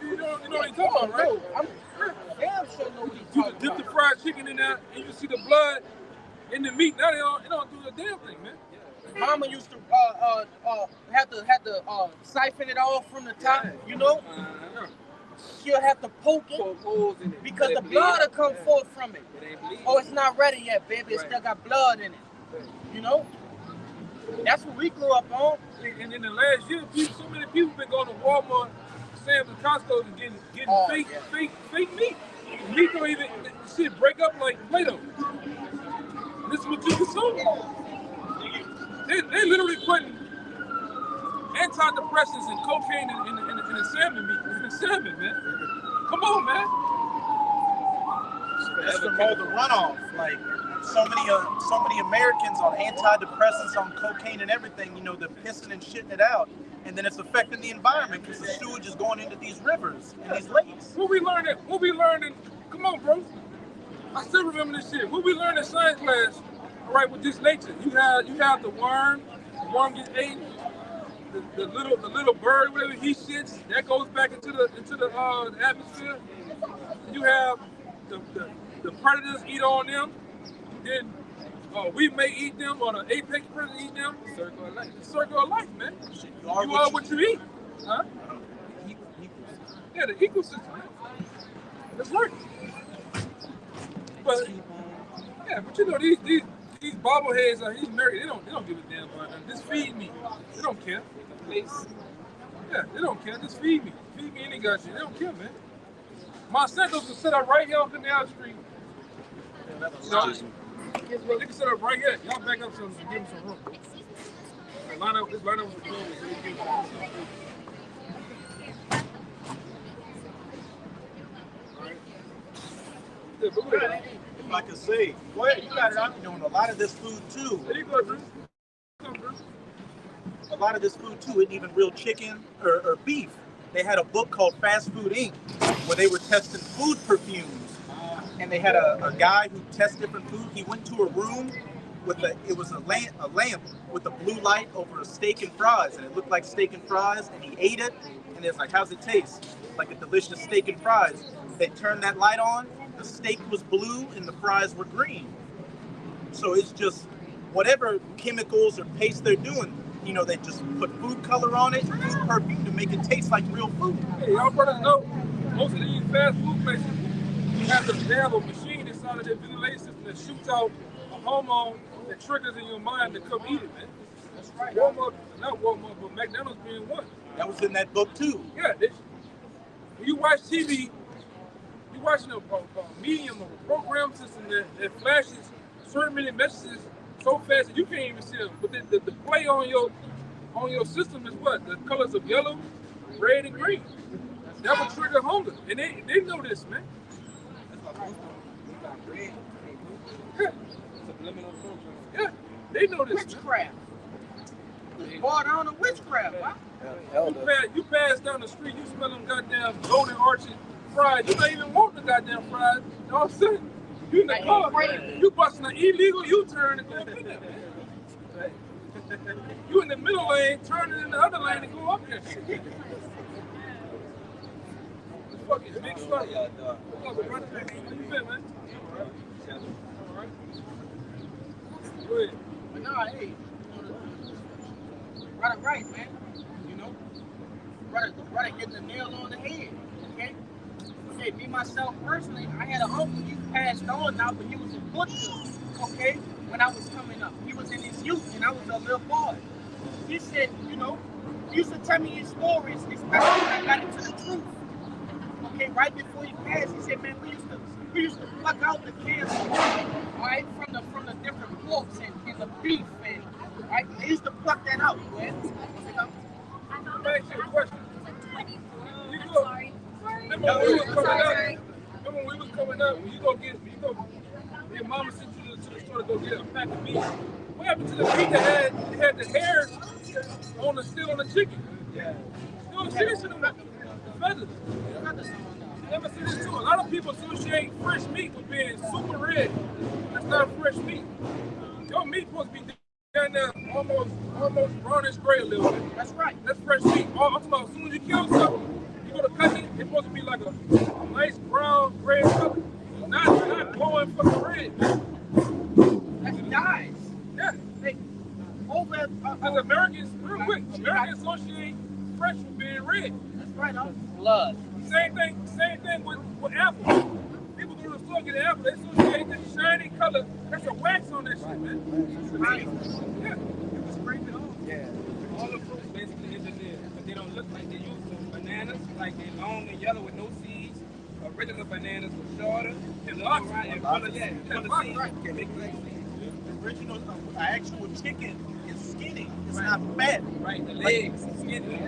Speaker 2: You know what he's talking about, right?
Speaker 1: I'm damn sure know what he's
Speaker 2: You
Speaker 1: talking
Speaker 2: can dip
Speaker 1: about.
Speaker 2: the fried chicken in there and you see the blood in the meat. Now they don't do a damn thing, man.
Speaker 1: Mama used to had to siphon it off from the top, you know. She'll have to poke it
Speaker 6: Poke holes in it.
Speaker 1: because
Speaker 6: Let
Speaker 1: the
Speaker 6: it bleed
Speaker 1: blood will
Speaker 6: out.
Speaker 1: come forth from it.
Speaker 6: It ain't bleeding.
Speaker 1: Oh, it's not ready yet, baby. It's
Speaker 6: Right.
Speaker 1: still got blood in it. You know. That's what we grew up on.
Speaker 2: And in the last year, so many people been going to Walmart, Sam's, and Costco and getting
Speaker 1: Oh,
Speaker 2: fake
Speaker 1: yeah.
Speaker 2: fake meat. Meat don't even shit break up like Play-Doh. This is what you consume. They literally putting antidepressants and cocaine in the salmon meat. In the salmon, man. Come on, man.
Speaker 7: That's from all the runoff. Like so many Americans on antidepressants, on cocaine and everything. You know, they're pissing and shitting it out, and then it's affecting the environment because the sewage is going into these rivers and these lakes.
Speaker 2: What we learning? Come on, bro. I still remember this shit. What we learned in science class, all right, with this nature. You have the worm gets eaten. The little bird, whatever he shits, that goes back into the atmosphere. You have the predators eat on them. Then we may eat them, or the apex predators eat them.
Speaker 6: Circle of life.
Speaker 2: The circle of life, man.
Speaker 7: You are
Speaker 2: You are what you eat. Huh? Yeah, the ecosystem. That's right. But yeah, but you know these bobbleheads are he's married. They don't give a damn about nothing. Just feed me. They don't care. Yeah, they don't care. Just feed me. Feed me any goddamn. They don't care, man. Monsanto's can set up right here on Canal Street. So, they can set up right here. Y'all back up some and give them some room. Line up with the room so they can give them some room. Yeah, but look at that.
Speaker 7: If I could say, well, you got it. I'm doing a lot of this food too.
Speaker 2: There you go, Drew. Come, Drew.
Speaker 7: A lot of this food too isn't even real chicken or beef. They had a book called Fast Food Inc. where they were testing food perfumes. And they had a guy who tested different food. He went to a room with a lamp with a blue light over a steak and fries, and it looked like steak and fries, and he ate it, and it's like, how's it taste? Like a delicious steak and fries. They turned that light on, the steak was blue and the fries were green. So it's just whatever chemicals or paste they're doing, you know, they just put food color on it, food perfume to make it taste like real food.
Speaker 2: Hey, y'all brothers know most of these fast food places they have a machine inside of their ventilation system that shoots out a hormone that triggers in your mind to come eat it, man. That's right. Not Walmart, but McDonald's being one.
Speaker 7: That was in that book too.
Speaker 2: Yeah, when you watch TV, you're watching a medium of a program system that flashes certain many messages so fast that you can't even see them. But the play on your system is what? The colors of yellow, red, and green. That would trigger hunger. And they know this, man. Yeah.
Speaker 6: subliminal program.
Speaker 2: Yeah, they know this.
Speaker 1: Witchcraft. Brought on a witchcraft. Huh?
Speaker 2: You pass down the street, you smell them goddamn golden arches fries. You don't even want the goddamn fries. You know what I'm saying? You in the car, you busting an illegal U-turn and going in there, man. You in the middle lane, turning in the other lane and go up there. It's fucking big stuff. What's up, brother? How you been, man? All right. Go ahead.
Speaker 1: But nah, hey, brother, right, man. You know, brother getting the nail on the head. Okay. Okay, me myself personally, I had an uncle. He passed on now, but he was a butcher. Okay, when I was coming up, he was in his youth, and I was a little boy. He said, you know, he used to tell me his stories, especially when I got into the truth. Okay, right before he passed, he said, man, we used to pluck out the cancer, all right, from the different porks and the beef, and right, they used to pluck that out, man.
Speaker 2: Let me ask you a question. Remember when we was coming up, your mama sent you to the store to go get a pack of meat. What happened to the meat that had the hairs still on the chicken? Yeah. Still on the chicken, the feathers. Never seen this too. A lot of people associate fresh meat with being super red. That's not fresh meat. Your meat supposed to be down there almost brownish gray a little bit.
Speaker 1: That's right.
Speaker 2: That's fresh meat. I'm talking about as soon as you kill something, you go to cut it, it's supposed to be like a nice brown, gray color. Not glowing fucking red.
Speaker 1: That dies.
Speaker 2: Yeah. Because Americans, real quick, Americans associate fresh with being red.
Speaker 1: That's right, huh?
Speaker 5: Blood.
Speaker 2: Same thing with apples. People go to the store and get an apple, they associate the shiny color. There's a wax on that shit, man.
Speaker 1: Right.
Speaker 2: Yeah. You can scrape it off.
Speaker 6: Yeah. All the fruits basically engineered, but they don't look like they used to. Bananas, like they long and yellow with no seeds. Regular bananas with shorter and long right and full of seeds.
Speaker 7: Right. The original actual chicken is skinny. It's not fat.
Speaker 6: Right, the legs, skinny.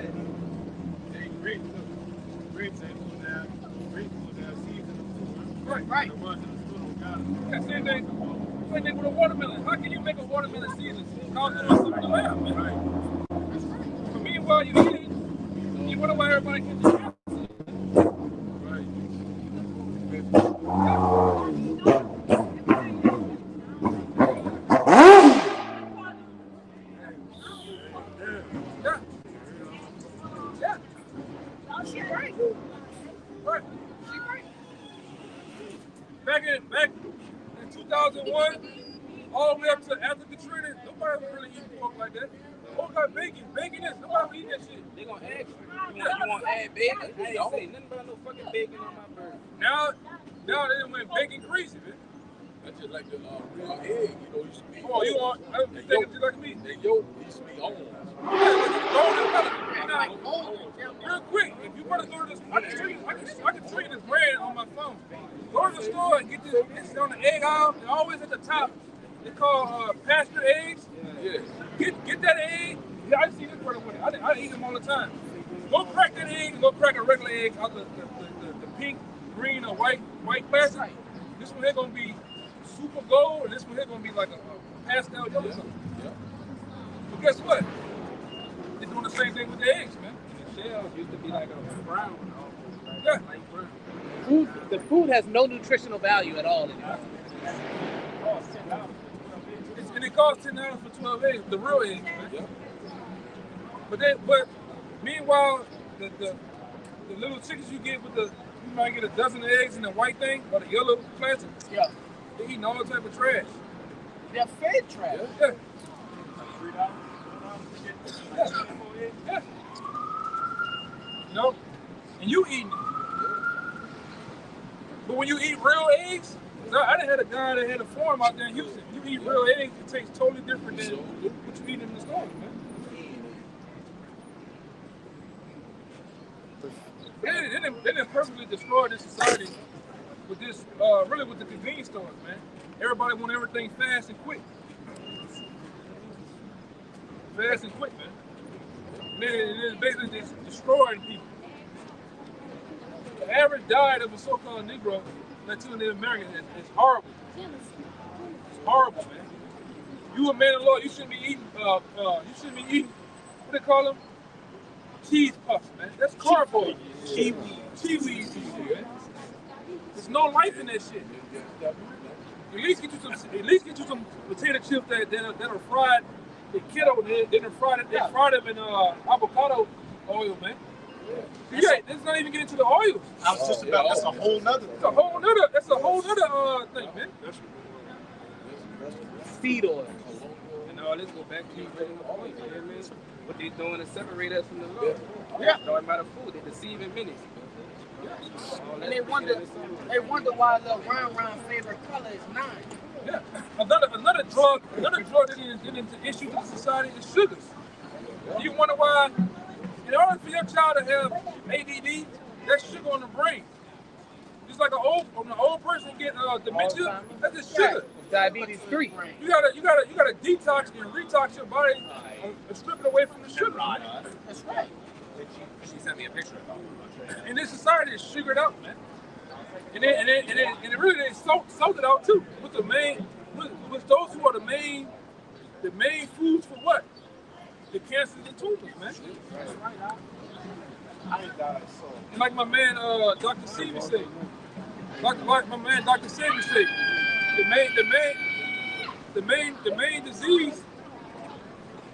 Speaker 2: Grapes ain't now. Grapes now seeds in the food.
Speaker 1: Right.
Speaker 2: The ones in the food got it. Yeah, same thing with a watermelon. How can you make a watermelon season? Cause it on some of the lab, man. Right. So meanwhile you eat it, you wonder why everybody gets the apple. Right. Back in 2001, all the way up to after Katrina, nobody was really eating pork like that. Pork got bacon. Bacon is, nobody was eating that shit.
Speaker 6: They gonna ask you want to add bacon? I ain't say nothing about no fucking bacon on my burger.
Speaker 2: Now they went bacon crazy, man.
Speaker 8: That's just like the real egg, you know, you speak.
Speaker 2: Oh, you want, you think it's just like me?
Speaker 8: The yolk, you speak on.
Speaker 2: Real quick, if you want to go to this, I can show you this brand on my phone. Go to the store and get this. It's on the egg aisle. They're always at the top. They call pasture eggs.
Speaker 8: Yeah.
Speaker 2: Get that egg. Yeah, I see this brother with it. I eat them all the time. Go crack that egg and go crack a regular egg out the pink, green, or white plastic. This one here gonna be super gold, and this one here gonna be like a pastel yellow something.
Speaker 8: Yeah.
Speaker 2: But guess what? They're doing the same thing with the eggs, man.
Speaker 6: The shell used to be like a brown.
Speaker 2: Yeah.
Speaker 6: Like brown.
Speaker 5: The food has no nutritional value at all anymore.
Speaker 2: And it costs $10 for 12 eggs, the real eggs, man.
Speaker 8: Yeah.
Speaker 2: But meanwhile, the little chickens you get you might get a dozen of eggs in the white thing or the yellow plastic.
Speaker 1: Yeah.
Speaker 2: They eating all type of trash.
Speaker 1: They're fed trash.
Speaker 2: Yeah. Yeah. You know? And you eating it. But when you eat real eggs, I done had a guy that had a farm out there in Houston. You eat real eggs, it tastes totally different than what you eat in the store, man. They done perfectly destroyed this society with this, really with the convenience stores, man. Everybody want everything fast and quick. Fast and quick, man. And then it's basically just destroying people. The average diet of a so-called Negro, Latino Native American, is horrible. horrible, man. You a man of law, you shouldn't be eating, what they call them? Cheese puffs, man. That's cardboard. Cheeweed, man. There's no life in that shit. At least get you some potato chips that are fried. They keto, they fried them in avocado oil, man. Yeah, let's not even get into the oils.
Speaker 7: I was just about. That's a whole nother.
Speaker 2: That's a whole nother thing, man.
Speaker 5: Seed oil. And all this go back to what they doing to separate us from the Lord.
Speaker 1: Yeah.
Speaker 5: Talking about the food, they deceiving many.
Speaker 1: And they wonder why the round favorite color is 9.
Speaker 2: Yeah. Another drug that is getting into issues in society is sugars. You wonder why, in order for your child to have ADD, that's sugar on the brain. Just like when an old person get dementia, that's just sugar.
Speaker 5: Diabetes 3.
Speaker 2: You gotta detox and retox your body and strip it away from the sugar.
Speaker 1: That's right.
Speaker 5: She sent me a picture of it.
Speaker 2: And this society is sugared out, man. And it really they sold it out too. With those who are the main foods for what? The cancers and tumors, man. And like my man Dr. Seaman said, the main disease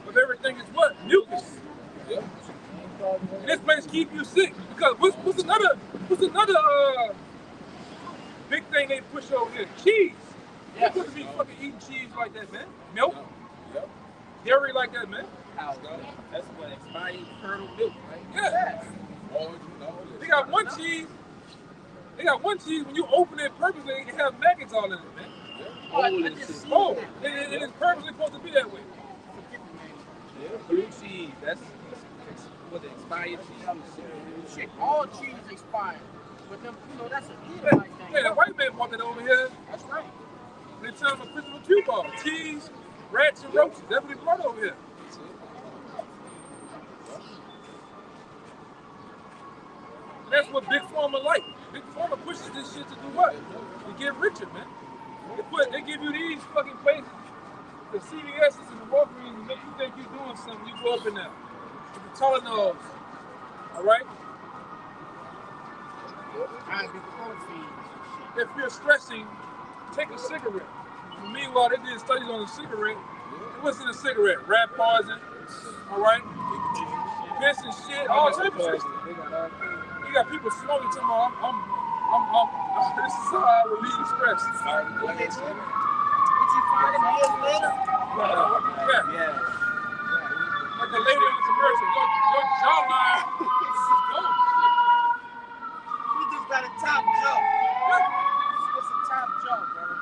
Speaker 2: of everything is what? Mucus. And this place keep you sick because what's another big thing they push over here? Cheese. You couldn't be fucking eating cheese like that, man. Milk. Dairy like that, man.
Speaker 5: That's what expired curdled milk, right?
Speaker 2: Yeah. They got one cheese. When you open it purposely, it have maggots all in it, man. It is purposely supposed to be that way.
Speaker 5: Blue cheese, that's what the expired cheese.
Speaker 1: Shit, all cheese expired. But them, that's a Edomite thing.
Speaker 2: Yeah, the white man bought that over here.
Speaker 1: That's right.
Speaker 2: They tell him a Christopher Q ball. Cheese, rats, and roaches. That's what he brought over here. And that's what Big Pharma like. Big Pharma pushes this shit to do what? To get richer, man. They give you these fucking places, the CVS's and the Walgreens, and make you think you're doing something. You go up in there. With the Tylenols. All right? If you're stressing, take a cigarette. Meanwhile, they did studies on the cigarette. What's in a cigarette? Rat poison. All right? Piss and shit. All types of shit. You got people smoking to me. This is how I relieve stress.
Speaker 1: What did you find him years later?
Speaker 2: Yeah. Like the lady on the commercial, your jawline is gone.
Speaker 1: He just got a top joke. It's a top joke, brother.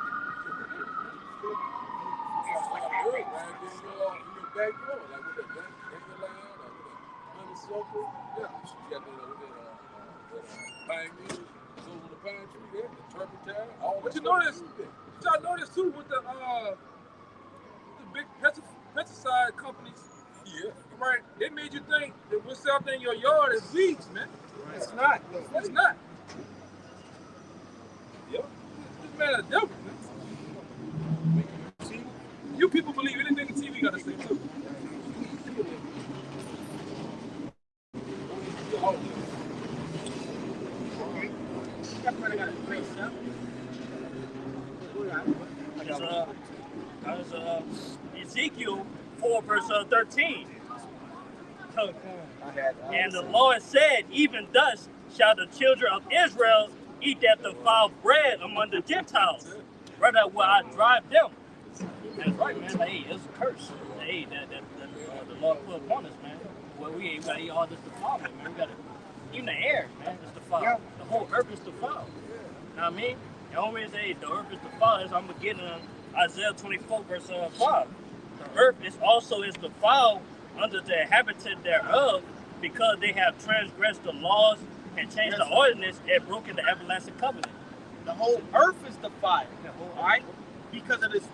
Speaker 2: But you notice too with the big pesticide companies. Yeah. Right? They made you think that what's out there in your yard is weeds, man.
Speaker 1: It's not.
Speaker 2: It's not. Yep. This man a devil, man. You people believe anything the TV got to say too.
Speaker 3: Ezekiel 4 verse 13. And the Lord said, even thus shall the children of Israel eat that defiled bread among the Gentiles. Rather will I drive them. That's right, man. Hey, it's a curse. Hey, that the Lord put upon us, man. Well, we gotta eat all this defiled, man. We gotta, even the air, man, is defiled. Yeah. The whole earth is defiled. You know what I mean? The only reason say the earth is defiled is I'm beginning on Isaiah 24 verse 5. The earth is also defiled under the inhabitant thereof, because they have transgressed the laws and changed the ordinance and broken the everlasting covenant.
Speaker 1: The whole earth is defiled, all right? Because of this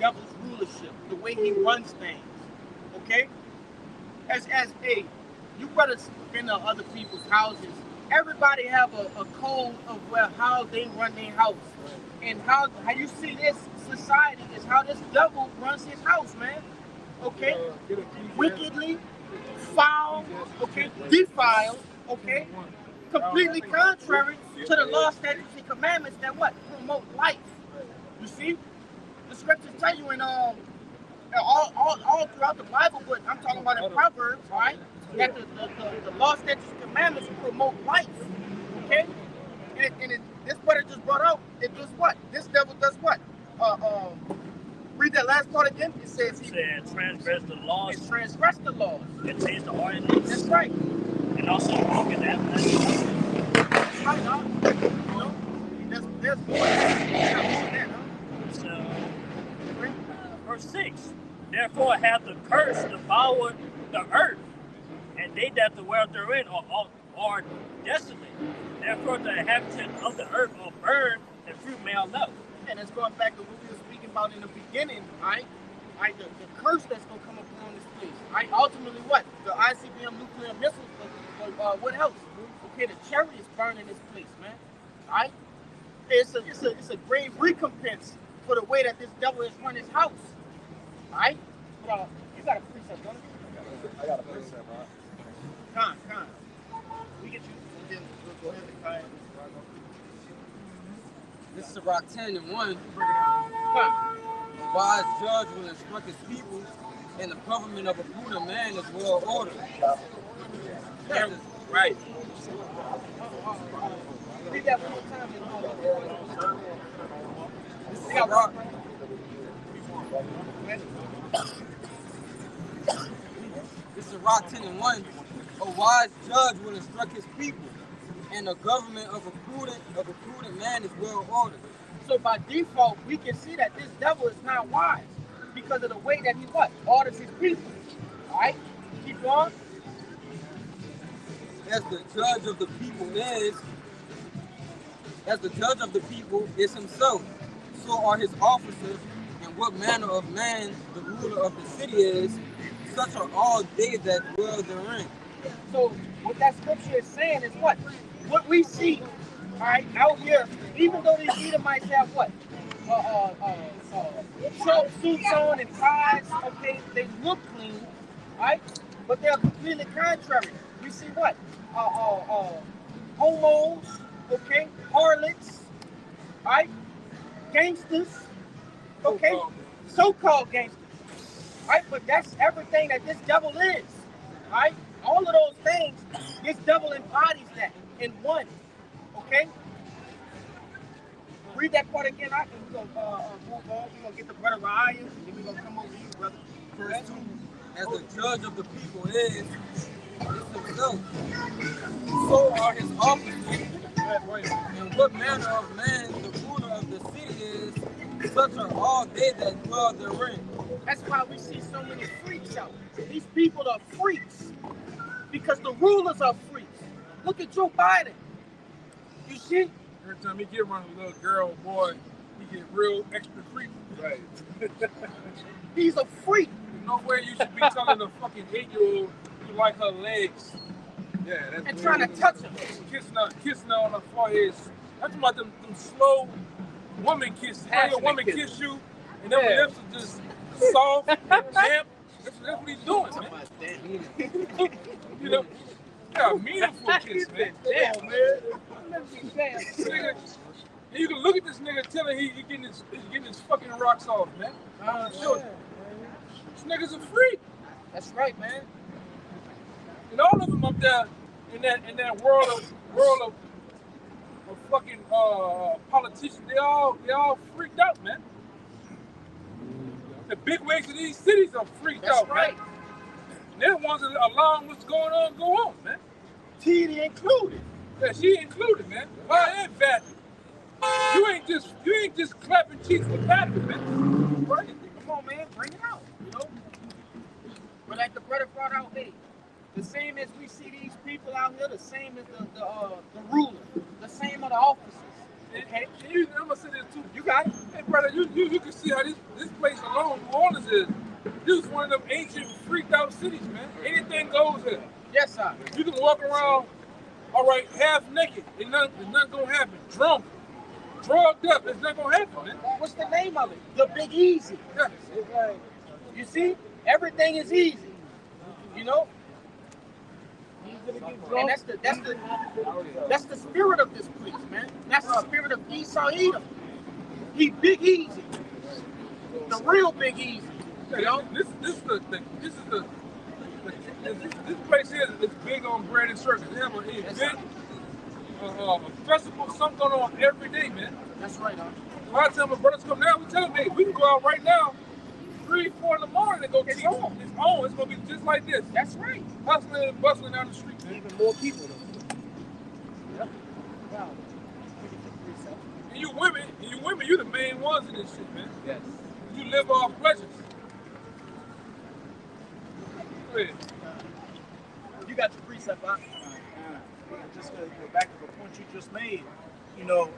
Speaker 1: devil's rulership, the way he runs things, okay? As you brothers been to other people's houses, everybody have a code of how they run their house, and how you see this society is how this devil runs his house, man. Okay, wickedly, foul, okay, defiled, okay, completely contrary to the law, statutes, and commandments that what promote life. You see, the scriptures tell you in all throughout the Bible, but I'm talking about in Proverbs, right? That the law, statutes, and commandments promote life. Okay, and this brother just brought out. It does what? This devil does what? Read that last part again. It says he
Speaker 3: transgress the laws.
Speaker 1: It transgress the laws.
Speaker 3: It takes the ordinance.
Speaker 1: That's right.
Speaker 3: And also walking after.
Speaker 1: That's right, huh? You know, there's more than huh?
Speaker 3: So, verse 6. Therefore hath the curse devoured the earth, and they that dwell therein are desolate. Therefore the inhabitants of the earth are burned, and fruit may not.
Speaker 1: And it's going back to what we were speaking about in the beginning, right? Right, the curse that's going to come upon this place. Right, ultimately what? The ICBM nuclear missiles, what else? Okay, the chariots burning this place, man. Right? It's a great recompense for the way that this devil has run his house. Right? You got a precept, don't you?
Speaker 7: I got a precept, right?
Speaker 1: Con. We get you. Then we'll go ahead and tie it.
Speaker 4: This is Rock 10 and 1. A wise judge will instruct his people, and the government of a prudent man is well ordered.
Speaker 1: Yeah.
Speaker 6: Right.
Speaker 1: Read that one more time.
Speaker 4: This is Rock. This is Rock 10 and 1. A wise judge will instruct his people, and the government of a prudent man is well ordered.
Speaker 1: So by default, we can see that this devil is not wise because of the way that he what? Orders his people. All right? Keep going.
Speaker 4: As the judge of the people is himself, so are his officers, and what manner of man the ruler of the city is, such are all they that dwell therein.
Speaker 1: So what that scripture is saying is what? What we see, all right, out here, even though these Edomites have what? Short suits on and ties, okay, they look clean, right? But they're completely contrary. We see what? Homos, okay, harlots, right? Gangsters, okay, so-called gangsters, right? But that's everything that this devil is, right? All of those things, this devil embodies that in one, okay? Read that part again. We're going to move on. We're going to get the brother Ryan, and then we're going to come over to you, brother.
Speaker 4: Verse 2, as the judge of the people is himself, so are his officers, and what manner of man the ruler of the city is, such are all they that dwell therein.
Speaker 1: That's why we see so many freaks out. These people are freaks because the rulers are freaks. Look at Joe Biden. You see?
Speaker 2: Every time he get around a little girl or boy, he get real extra creepy. Right.
Speaker 1: He's a freak.
Speaker 2: There's no way you should be telling a fucking 8-year-old you like her legs. Yeah, that's
Speaker 1: and trying to touch her.
Speaker 2: Kissing her on her forehead. I'm talking about them slow woman kisses. A woman kiss you, and then her lips are just soft and damp. That's what he's doing, man. You know, yeah, meaningful kiss, man. Come on, man. Nigga, you can look at this nigga telling he's getting his fucking rocks off, man. Sure. This nigga's a freak.
Speaker 1: That's right, man.
Speaker 2: And all of them up there in that world of fucking politicians, they all freaked out, man. The big wigs of these cities are freaked out, right? Man. They're the ones that are allowing what's going on go on, man.
Speaker 1: TD included.
Speaker 2: Yeah, she included, man. Why ain't that? You ain't just clapping cheeks for clapping, man.
Speaker 1: Bring it. Come on, man. Bring it out. You know. But like the brother brought out, hey, the same as we see these people out here, the same as the ruler, the same as the officers. Okay.
Speaker 2: I'm gonna say this too. You got it. Hey, brother, you can see how this place alone, New Orleans is. This is one of them ancient, freaked out cities, man. Anything goes here.
Speaker 1: Yes, sir.
Speaker 2: You can walk around all right, half naked, it's not gonna happen. Drunk, drugged up, it's not gonna happen, man.
Speaker 1: What's the name of it? The Big Easy.
Speaker 2: Yeah.
Speaker 1: You see, everything is easy. You know. And that's the spirit of this place, man. That's the spirit of Esau Edom. He Big Easy, the real Big Easy. You know,
Speaker 2: this place here is big on bread and circus. They have a big festival, something going on every day, man.
Speaker 1: That's right, huh?
Speaker 2: A lot of times my brothers come down, we tell them, hey, we can go out right now, 3, 4 in the morning and go get home. It's on. It's gonna be just like this.
Speaker 1: That's right.
Speaker 2: Hustling and bustling down the street, man.
Speaker 1: Even more people, though. Yep. Wow.
Speaker 2: And you women, you the main ones in this shit, man.
Speaker 1: Yes.
Speaker 2: You live off pleasures. Go ahead.
Speaker 1: You got your precept, huh?
Speaker 7: Just to go back to the point you just made, you know,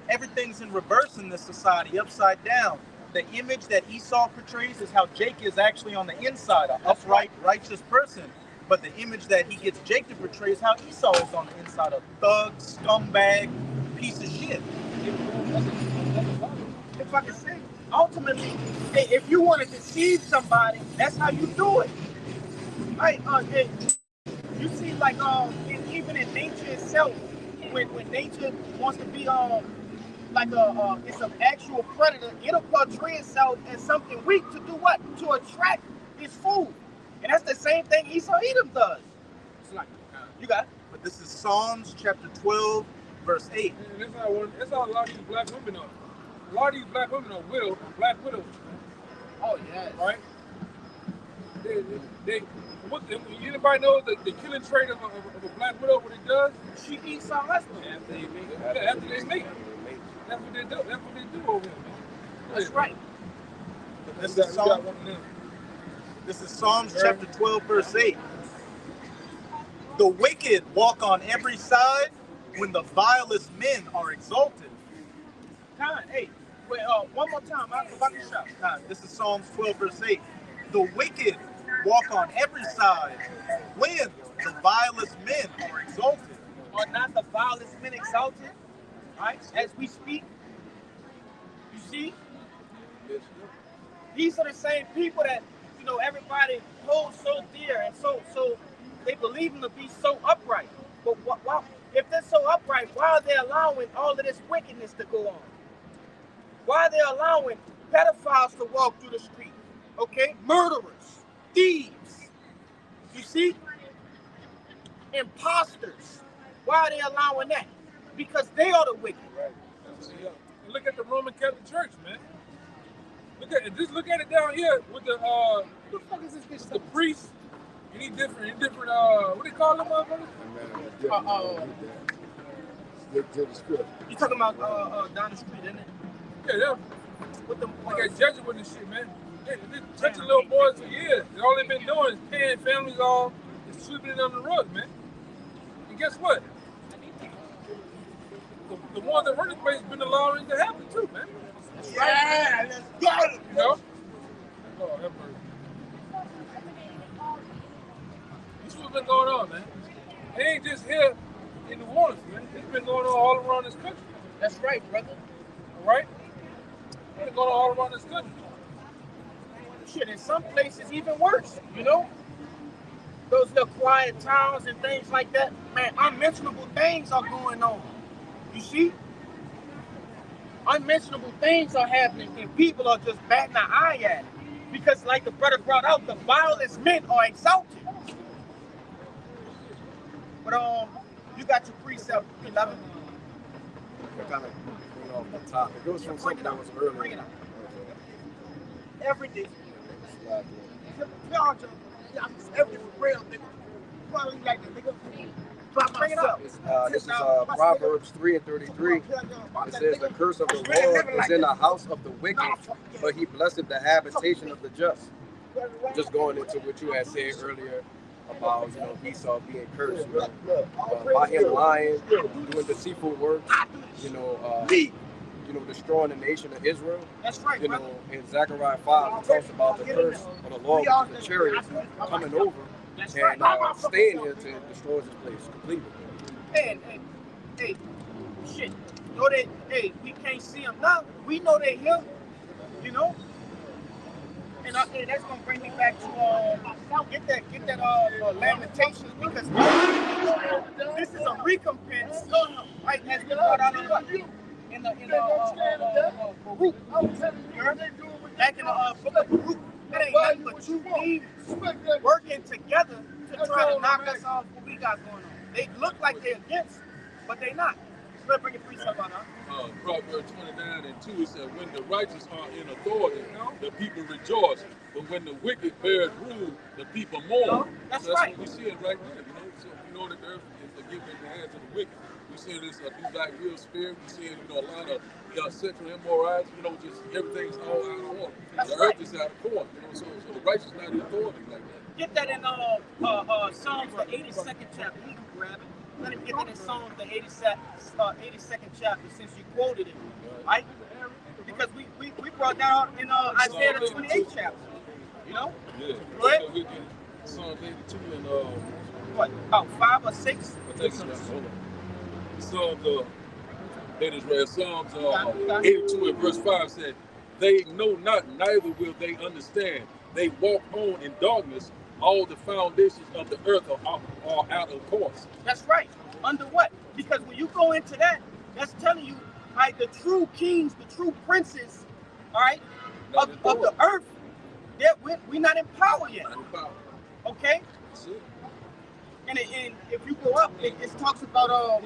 Speaker 7: everything's in reverse in this society, upside down. The image that Esau portrays is how Jacob is actually on the inside, an upright, righteous person. But the image that he gets Jacob to portray is how Esau is on the inside, a thug, scumbag, piece of shit.
Speaker 1: If I can say, ultimately, if you want to deceive somebody, that's how you do it. Right? You see, like, even in nature itself, when nature wants to be like it's an actual predator, it'll portray itself as something weak to do what? To attract its food. And that's the same thing Esau Edom does. It's like, you got it.
Speaker 7: But this is Psalms chapter 12, verse 8.
Speaker 2: And that's how a lot of these black women are. A lot of these black women are black widows.
Speaker 1: Oh, yes.
Speaker 2: Right? Anybody knows the killing trait of a black widow, what it does?
Speaker 1: She eats her husband.
Speaker 2: After they make. That's what they do. That's what they do over here, man.
Speaker 1: That's right.
Speaker 7: This is Psalms chapter 12, verse 8. The wicked walk on every side when the vilest men are exalted.
Speaker 1: Hey, wait, one more time. I'm about to shout.
Speaker 7: This is Psalms 12, verse 8. The wicked walk on every side when the vilest men are exalted.
Speaker 1: Are not the vilest men exalted? Right? As we speak. You see? These are the same people that, you know, everybody holds so dear and so they believe them to be so upright. But if they're so upright, why are they allowing all of this wickedness to go on? Why are they allowing pedophiles to walk through the street? Okay? Murderers, thieves. You see? Imposters. Why are they allowing that? Because they are the wicked.
Speaker 2: Right. Look at the Roman Catholic Church, man. Look at it down here with the
Speaker 1: fuck is this
Speaker 2: the priests. Any different what do they call them, motherfuckers?
Speaker 1: You talking about down the street, isn't it?
Speaker 2: Yeah, yeah. With them, they got Jesuits and shit, man. They've been touching little boys for years. And all they've been doing is paying families off and sweeping it under the rug, man. And guess what? The ones that run this place been allowing it to happen too, man.
Speaker 1: Yeah, let's go.
Speaker 2: You know? Oh, that bird. This is what's been going on, man. It ain't just here in New Orleans, man. It's been going on all around this country.
Speaker 1: That's right, brother.
Speaker 2: All right? It's been going on all around this country.
Speaker 1: Shit, in some places even worse, you know? Those little quiet towns and things like that, man, unmentionable things are going on. You see? Unmentionable things are happening and people are just batting an eye at it. Because like the brother brought out, the vilest men are exalted. But you got your precept, 11.
Speaker 9: Kind of going off the top. It goes from something that was earlier.
Speaker 1: Bring it up. Every day. Every real nigga. Probably like the nigga. Bring it up.
Speaker 9: This is Proverbs 3:33. It says, the curse of the Lord is in the house of the wicked, but he blesseth the habitation of the just. Just going into what you had said earlier about, you know, Esau being cursed by him lying, doing deceitful work, destroying the nation of Israel.
Speaker 1: That's right.
Speaker 9: You know, in Zechariah 5, it talks about the curse of the Lord, which is the chariots coming over and staying here to destroy this place completely.
Speaker 1: Hey, shit. Know that, hey, we can't see them now. We know they here, you know? And that's gonna bring me back to get that Lamentations, because this is a recompense, right? As we brought out in what? In the Baruch. Back in the book of Baruch, that ain't nothing but two demons working together to try to knock us off what we got going on. They look like they're against, but they not. Let's bring a precept on that.
Speaker 8: Proverbs 29:2, it said, when the righteous are in authority, the people rejoice. But when the wicked bears rule, the people mourn.
Speaker 1: That's
Speaker 8: so
Speaker 1: right.
Speaker 8: What we see it right there, you know. So you know that the earth is given in the hands of the wicked. We see this do black real spirit. We see, a lot of sexual immorality. Just everything's all out of order.
Speaker 1: That's
Speaker 8: the
Speaker 1: right.
Speaker 8: earth is out of order. So the righteous not in authority like that.
Speaker 1: Get that in Psalms the 82nd chapter. You can grab it. Let him get that in Psalms the 82nd chapter, since you quoted it, right? Because we brought that out in Isaiah the 28th chapter. You know?
Speaker 8: Yeah.
Speaker 1: Go ahead.
Speaker 8: So we get Psalms 82 and
Speaker 1: what? About 5 or 6?
Speaker 8: I think it's right. Hold on. Psalms 82 and verse 5 said, they know not, neither will they understand. They walk on in darkness. All the foundations of the earth are out of course.
Speaker 1: That's right. Under what? Because when you go into that, that's telling you, right, the true kings, the true princes, all right, of the earth, we're not in power yet.
Speaker 8: Not in power.
Speaker 1: Okay?
Speaker 8: That's it.
Speaker 1: And if you go up, it talks about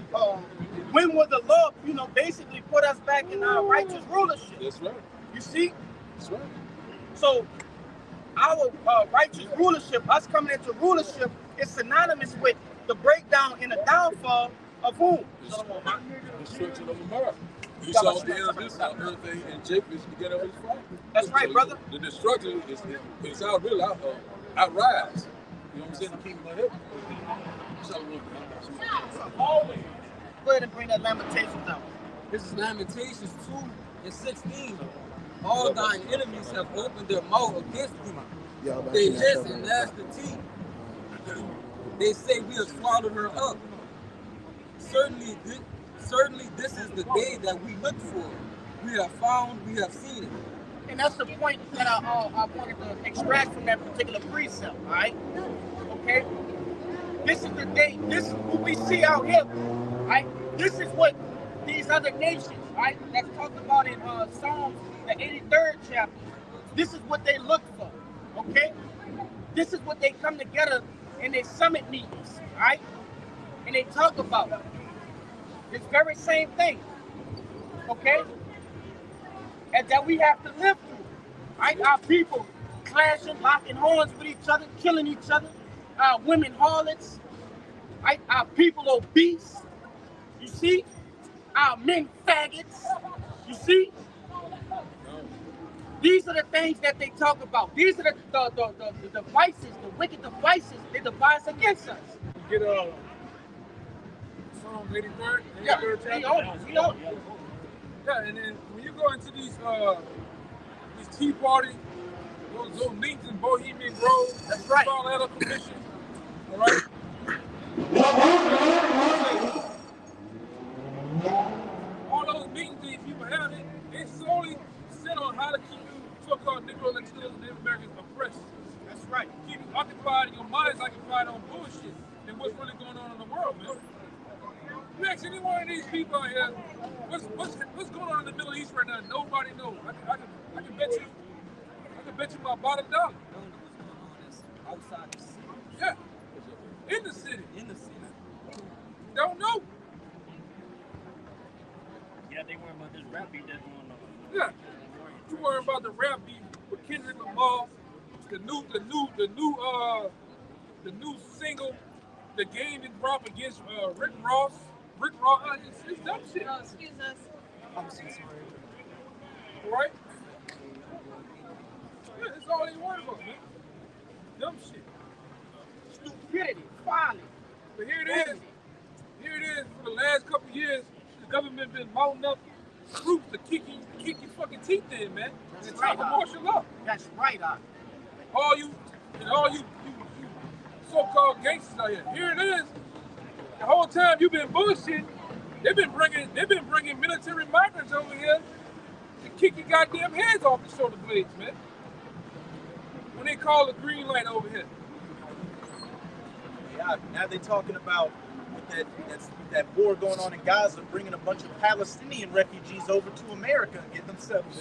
Speaker 1: when will the Lord, basically put us back in our righteous rulership.
Speaker 8: That's right.
Speaker 1: You see?
Speaker 8: That's right.
Speaker 1: So our righteous rulership, us coming into rulership, is synonymous with the breakdown and the downfall of whom?
Speaker 8: Destruction of America. We saw the end of this earth and Jacob is the beginning of his fall.
Speaker 1: That's right, brother.
Speaker 8: The destruction is out really outrise. You know what I'm saying? The kingdom of heaven.
Speaker 1: Always. Go ahead and bring that Lamentations out.
Speaker 4: This is Lamentations 2:16. All thine enemies have opened their mouth against thee. They hiss and gnash the teeth. They say we have swallowed her up. Certainly this is the day that we looked for. We have found, we have seen it.
Speaker 1: And that's the point that I wanted to extract from that particular precept, all right? Okay? This is the day, this is what we see out here, right? This is what these other nations, right, that's talked about in Psalms, the 83rd chapter. This is what they look for, okay? This is what they come together in their summit meetings, right? And they talk about this very same thing, okay? And that we have to live through, right? Our people clashing, locking horns with each other, killing each other, our women harlots, right? Our people obese, you see? Our men faggots, you see? These are the things that they talk about. These are the devices, the wicked devices they devise against us.
Speaker 2: You get Psalms 83rd,
Speaker 1: Yeah,
Speaker 2: chapter.
Speaker 1: we own it.
Speaker 2: Yeah, and then when you go into these Tea Party, those meetings in Bohemian Grove,
Speaker 1: That's right.
Speaker 2: all that other commission, all right? All those meetings these people have, they solely sit on how to keep you so-called Negro Latinos and Native Americans oppressed.
Speaker 1: That's right.
Speaker 2: Keep you occupied and your mind's occupied on bullshit and what's really going on in the world, man. You ask any one of these people out here, what's going on in the Middle East right now? Nobody knows. I can bet you my bottom dollar.
Speaker 4: Outside the city.
Speaker 2: Yeah. In the city.
Speaker 4: In the city.
Speaker 2: Don't know.
Speaker 3: Yeah, they worry about this rap beat that's going on.
Speaker 2: Yeah. You worry about the rap beat with Kendrick Lamar, the new single, The Game that dropped against Rick Ross. Rick Ross, it's dumb shit.
Speaker 10: Excuse us.
Speaker 4: I'm so sorry.
Speaker 2: Right? Yeah, that's all they worry about, man. Dumb shit.
Speaker 1: Stupidity, folly.
Speaker 2: But here it is. Here it is. For the last couple of years, the government been mounting up troops to kick your fucking teeth in, man.
Speaker 1: That's
Speaker 2: And
Speaker 1: right,
Speaker 2: try to martial law.
Speaker 1: That's right,
Speaker 2: All you so-called gangsters out here. Here it is. the whole time you've been bullshit, they've been bringing military migrants over here to kick your goddamn heads off the shoulder blades, man. When they call the green light over here.
Speaker 7: Yeah, now they're talking about with that war going on in Gaza, bringing a bunch of Palestinian refugees over to America and get them settled.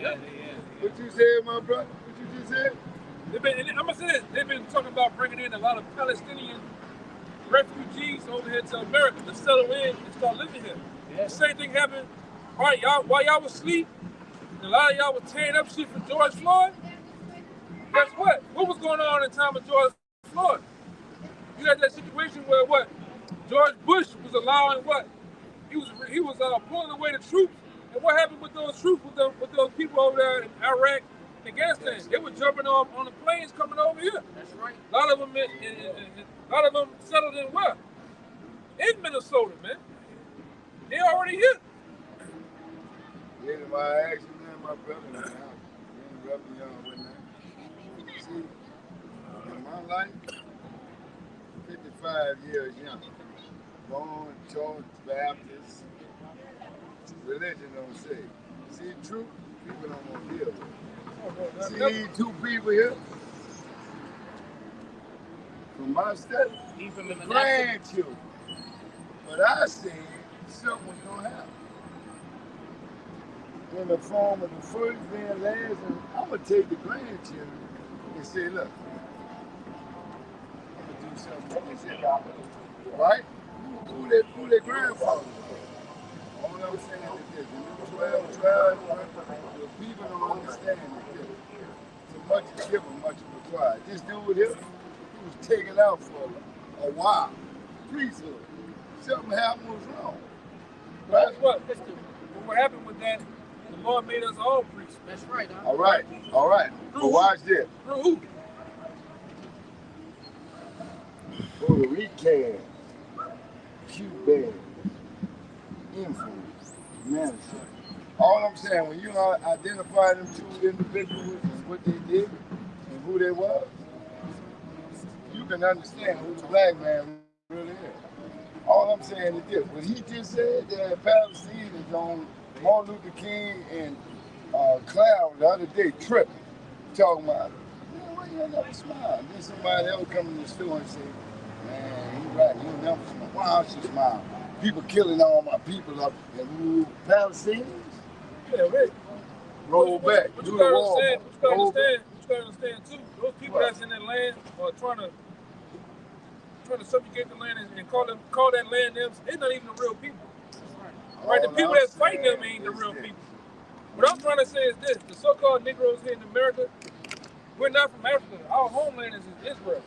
Speaker 2: Yeah.
Speaker 10: What you said, my brother? What you just said?
Speaker 2: I'm gonna say this. They've been talking about bringing in a lot of Palestinian refugees over here to America to settle in and start living here. Yeah. The same thing happened. All right, y'all, while y'all was asleep, a lot of y'all was tearing up shit for George Floyd. Guess what? What was going on in the time of George Floyd? You had that situation where what? George Bush was allowing what? He was pulling away the troops. And what happened with those troops, with those people over there in Iraq and Afghanistan? They were jumping on the planes coming over here. That's right. A lot of them settled in where? In Minnesota, man. They already here.
Speaker 10: Yeah, my action, man, my brother, man. Interrupting y'all with that. See, in my life, 55 years young, born, taught, Baptist, religion don't say. See, truth, people don't want to deal with. See these two people here? From my study, grandchildren. But I said something was going to happen. In the form of the first and last, and I'm going to take the grandchildren and say, look, I'm going to do something with this here. Right? Who their grandfather? All I'm saying is this, in the 12 tribes, the people don't understand this. So much is given, much is required. This dude here, he was taken out for a while. Priesthood. Something happened was wrong.
Speaker 2: Right? What happened with that, the Lord made us all priests.
Speaker 5: That's right, huh?
Speaker 10: All right. But watch this.
Speaker 2: Through who?
Speaker 10: Puerto Rican, Cuban, influence, medicine. All I'm saying, when you identify them two individuals and what they did and who they was, you can understand who the black man really is. All I'm saying is this, what he just said, that Palestine is on Martin Luther King and Cloud the other day tripping, talking about, man, why you never smile? Then somebody else come in the store and say, man, he right, you never smile. Why don't you smile? People killing all my people up and Palestinians?
Speaker 2: Yeah, right.
Speaker 10: Roll back.
Speaker 2: But you gotta understand too, those people that's in that land are trying to subjugate the land and call that land them, they're not even the real people. Right? The people that's fighting them ain't the real people. What I'm trying to say is this, the so-called Negroes here in America, we're not from Africa. Our homeland is Israel.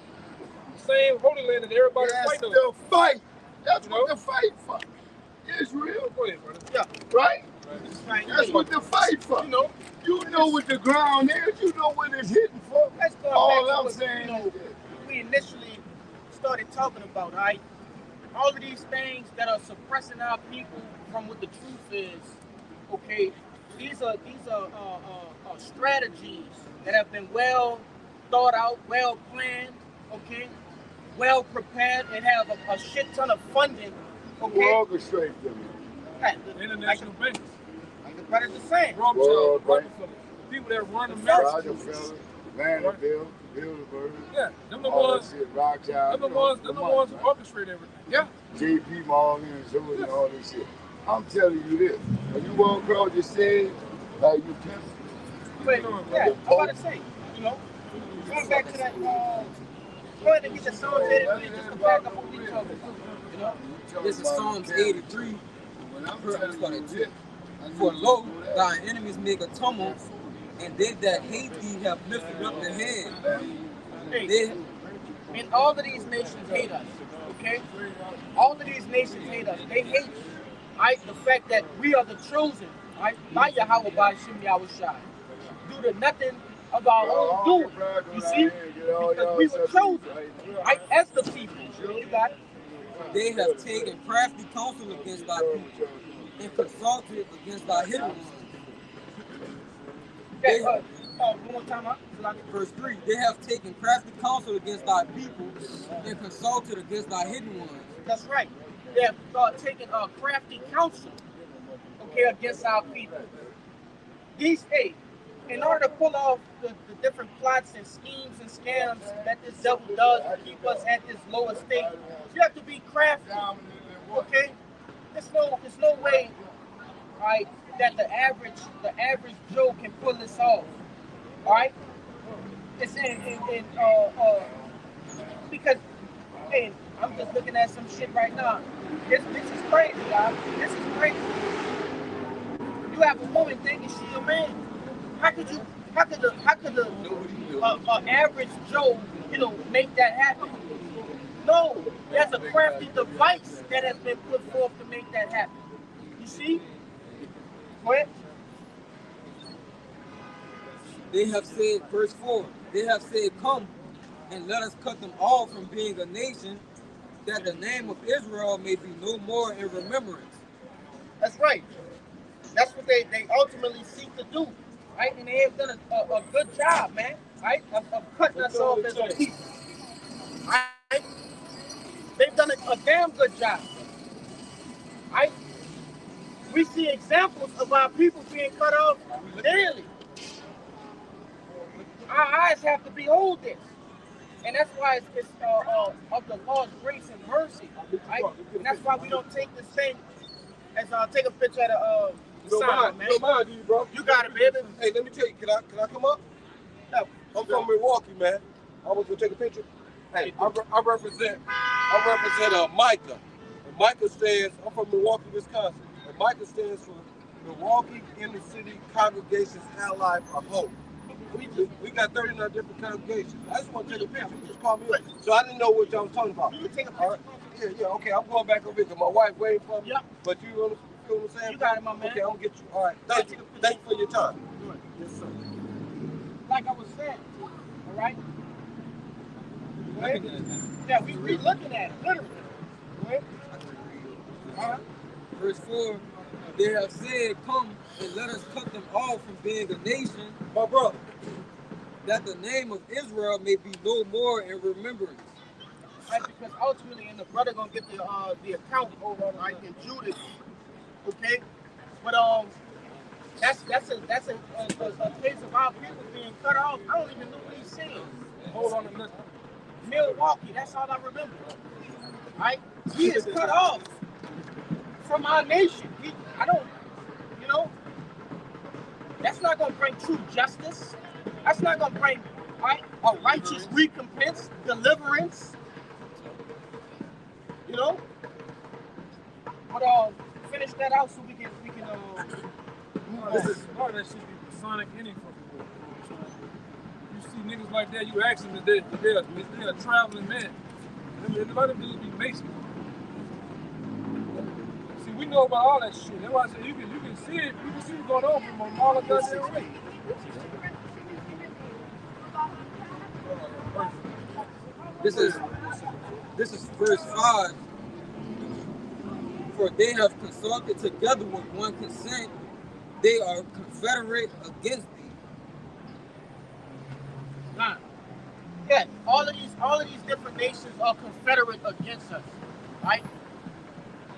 Speaker 2: The same holy land that everybody's fighting over.
Speaker 10: That's the fight. That's what the fight for. Israel.
Speaker 2: Go ahead, brother.
Speaker 10: Yeah. Right? That's what the fight for. You know what the ground is. You know what it's hitting for.
Speaker 1: Let's go
Speaker 10: all
Speaker 1: back to
Speaker 10: I'm
Speaker 1: what,
Speaker 10: saying
Speaker 1: we initially started talking about, right? All of these things that are suppressing our people from what the truth is, okay? These are strategies that have been well thought out, well planned, okay? Well prepared, and have a shit ton of funding, okay?
Speaker 10: Who orchestrates them?
Speaker 2: International banks.
Speaker 1: Like the brother just saying.
Speaker 2: Rothschild, Rockefeller, people that run America.
Speaker 10: Rockefeller, Vanderbilt, Bilderberg.
Speaker 2: Yeah, them the ones.
Speaker 10: Rothschild.
Speaker 2: Them the ones who orchestrate everything. Yeah.
Speaker 10: J.P. Morgan and so and all this shit. I'm telling you this. When you walk across the stage, like you pimp.
Speaker 1: But, yeah, I'm about to say, going back to that, go ahead and get the songs edited just to back up on each other.
Speaker 4: This is Psalms 83. For lo, thy enemies make a tumult, and they that hate thee have lifted up their head.
Speaker 1: And all of these nations hate us, okay? All of these nations hate us. They hate, right, the fact that we are the chosen, right, by Yahweh, by Shem Yahushai, due to nothing of our own doing. You see? Because we were chosen, right, as the people. You got it?
Speaker 4: They have taken crafty counsel against thy people and consulted against thy hidden ones.
Speaker 1: One more time, huh?
Speaker 4: Verse 3, they have taken crafty counsel against thy people and consulted against thy hidden ones.
Speaker 1: That's right. They have taken crafty counsel, okay, against our people. These eight, in order to pull off the different plots and schemes and scams that this devil does to keep us at this lower state, you have to be crafty, okay? There's no way, right, that the average Joe can pull this off, all right? It's because, hey, I'm just looking at some shit right now. This is crazy, y'all. This is crazy. You have a woman thinking she a man. How could the average Joe, make that happen? No, there's a crafty device that has been put forth to make that happen. You see? Go ahead.
Speaker 4: They have said, verse 4, they have said, come and let us cut them off from being a nation, that the name of Israel may be no more in remembrance.
Speaker 1: That's right. That's what they ultimately seek to do, right? And they have done a good job, man, right? Of cutting us off as a people, right? They've done a damn good job, right? We see examples of our people being cut off daily. Our eyes have to behold this. And that's why it's of the Lord's grace and mercy, right? And that's why we don't take this thing as take a picture of the sign, man.
Speaker 11: Don't mind, do you, bro?
Speaker 1: You got it, baby.
Speaker 11: Hey, let me tell you, can I come up?
Speaker 1: No.
Speaker 11: I'm from Milwaukee, man. I want to take a picture. Hey, I represent Micah. And Micah stands, I'm from Milwaukee, Wisconsin. And Micah stands for Milwaukee Inner City Congregations Allied for Hope. We got 39 different congregations. I just want to take a picture. You just called me up. So I didn't know what y'all was talking about.
Speaker 1: You can take a picture.
Speaker 11: All right. Yeah, okay. I'm going back over here because my wife waiting for me.
Speaker 1: Yep.
Speaker 11: But you know what I'm saying?
Speaker 1: You got it, my man.
Speaker 11: Okay, I'm going to get you. All right. Thank you. Thank you for your time.
Speaker 1: Yes, sir. Like I was saying, all right? Right? Yeah, we looking at it, literally. Right? All right.
Speaker 4: Verse 4, they have said, come and let us cut them off from being a nation,
Speaker 11: my brother,
Speaker 4: that the name of Israel may be no more in remembrance.
Speaker 1: Right, because ultimately, and the brother gonna get the account over like in Judas, okay? But that's a case of our people being cut off. I don't even know what he's saying.
Speaker 2: Hold on a minute.
Speaker 1: Milwaukee, that's all I remember. Right? He is cut off from our nation. That's not gonna bring true justice. That's not gonna bring a righteous recompense, deliverance. But finish that out so we can
Speaker 2: This is part of that should be Masonic any fucking way. You see niggas like that, you ask them if they're a traveling man. A lot of them dudes be Masons. See, we know about all that shit. That's why I say you can see it. You can see what's going on from all of that way.
Speaker 4: This is verse 5. For they have consulted together with one consent, they are confederate against thee.
Speaker 1: Nah. Yeah, all of these different nations are confederate against us, right?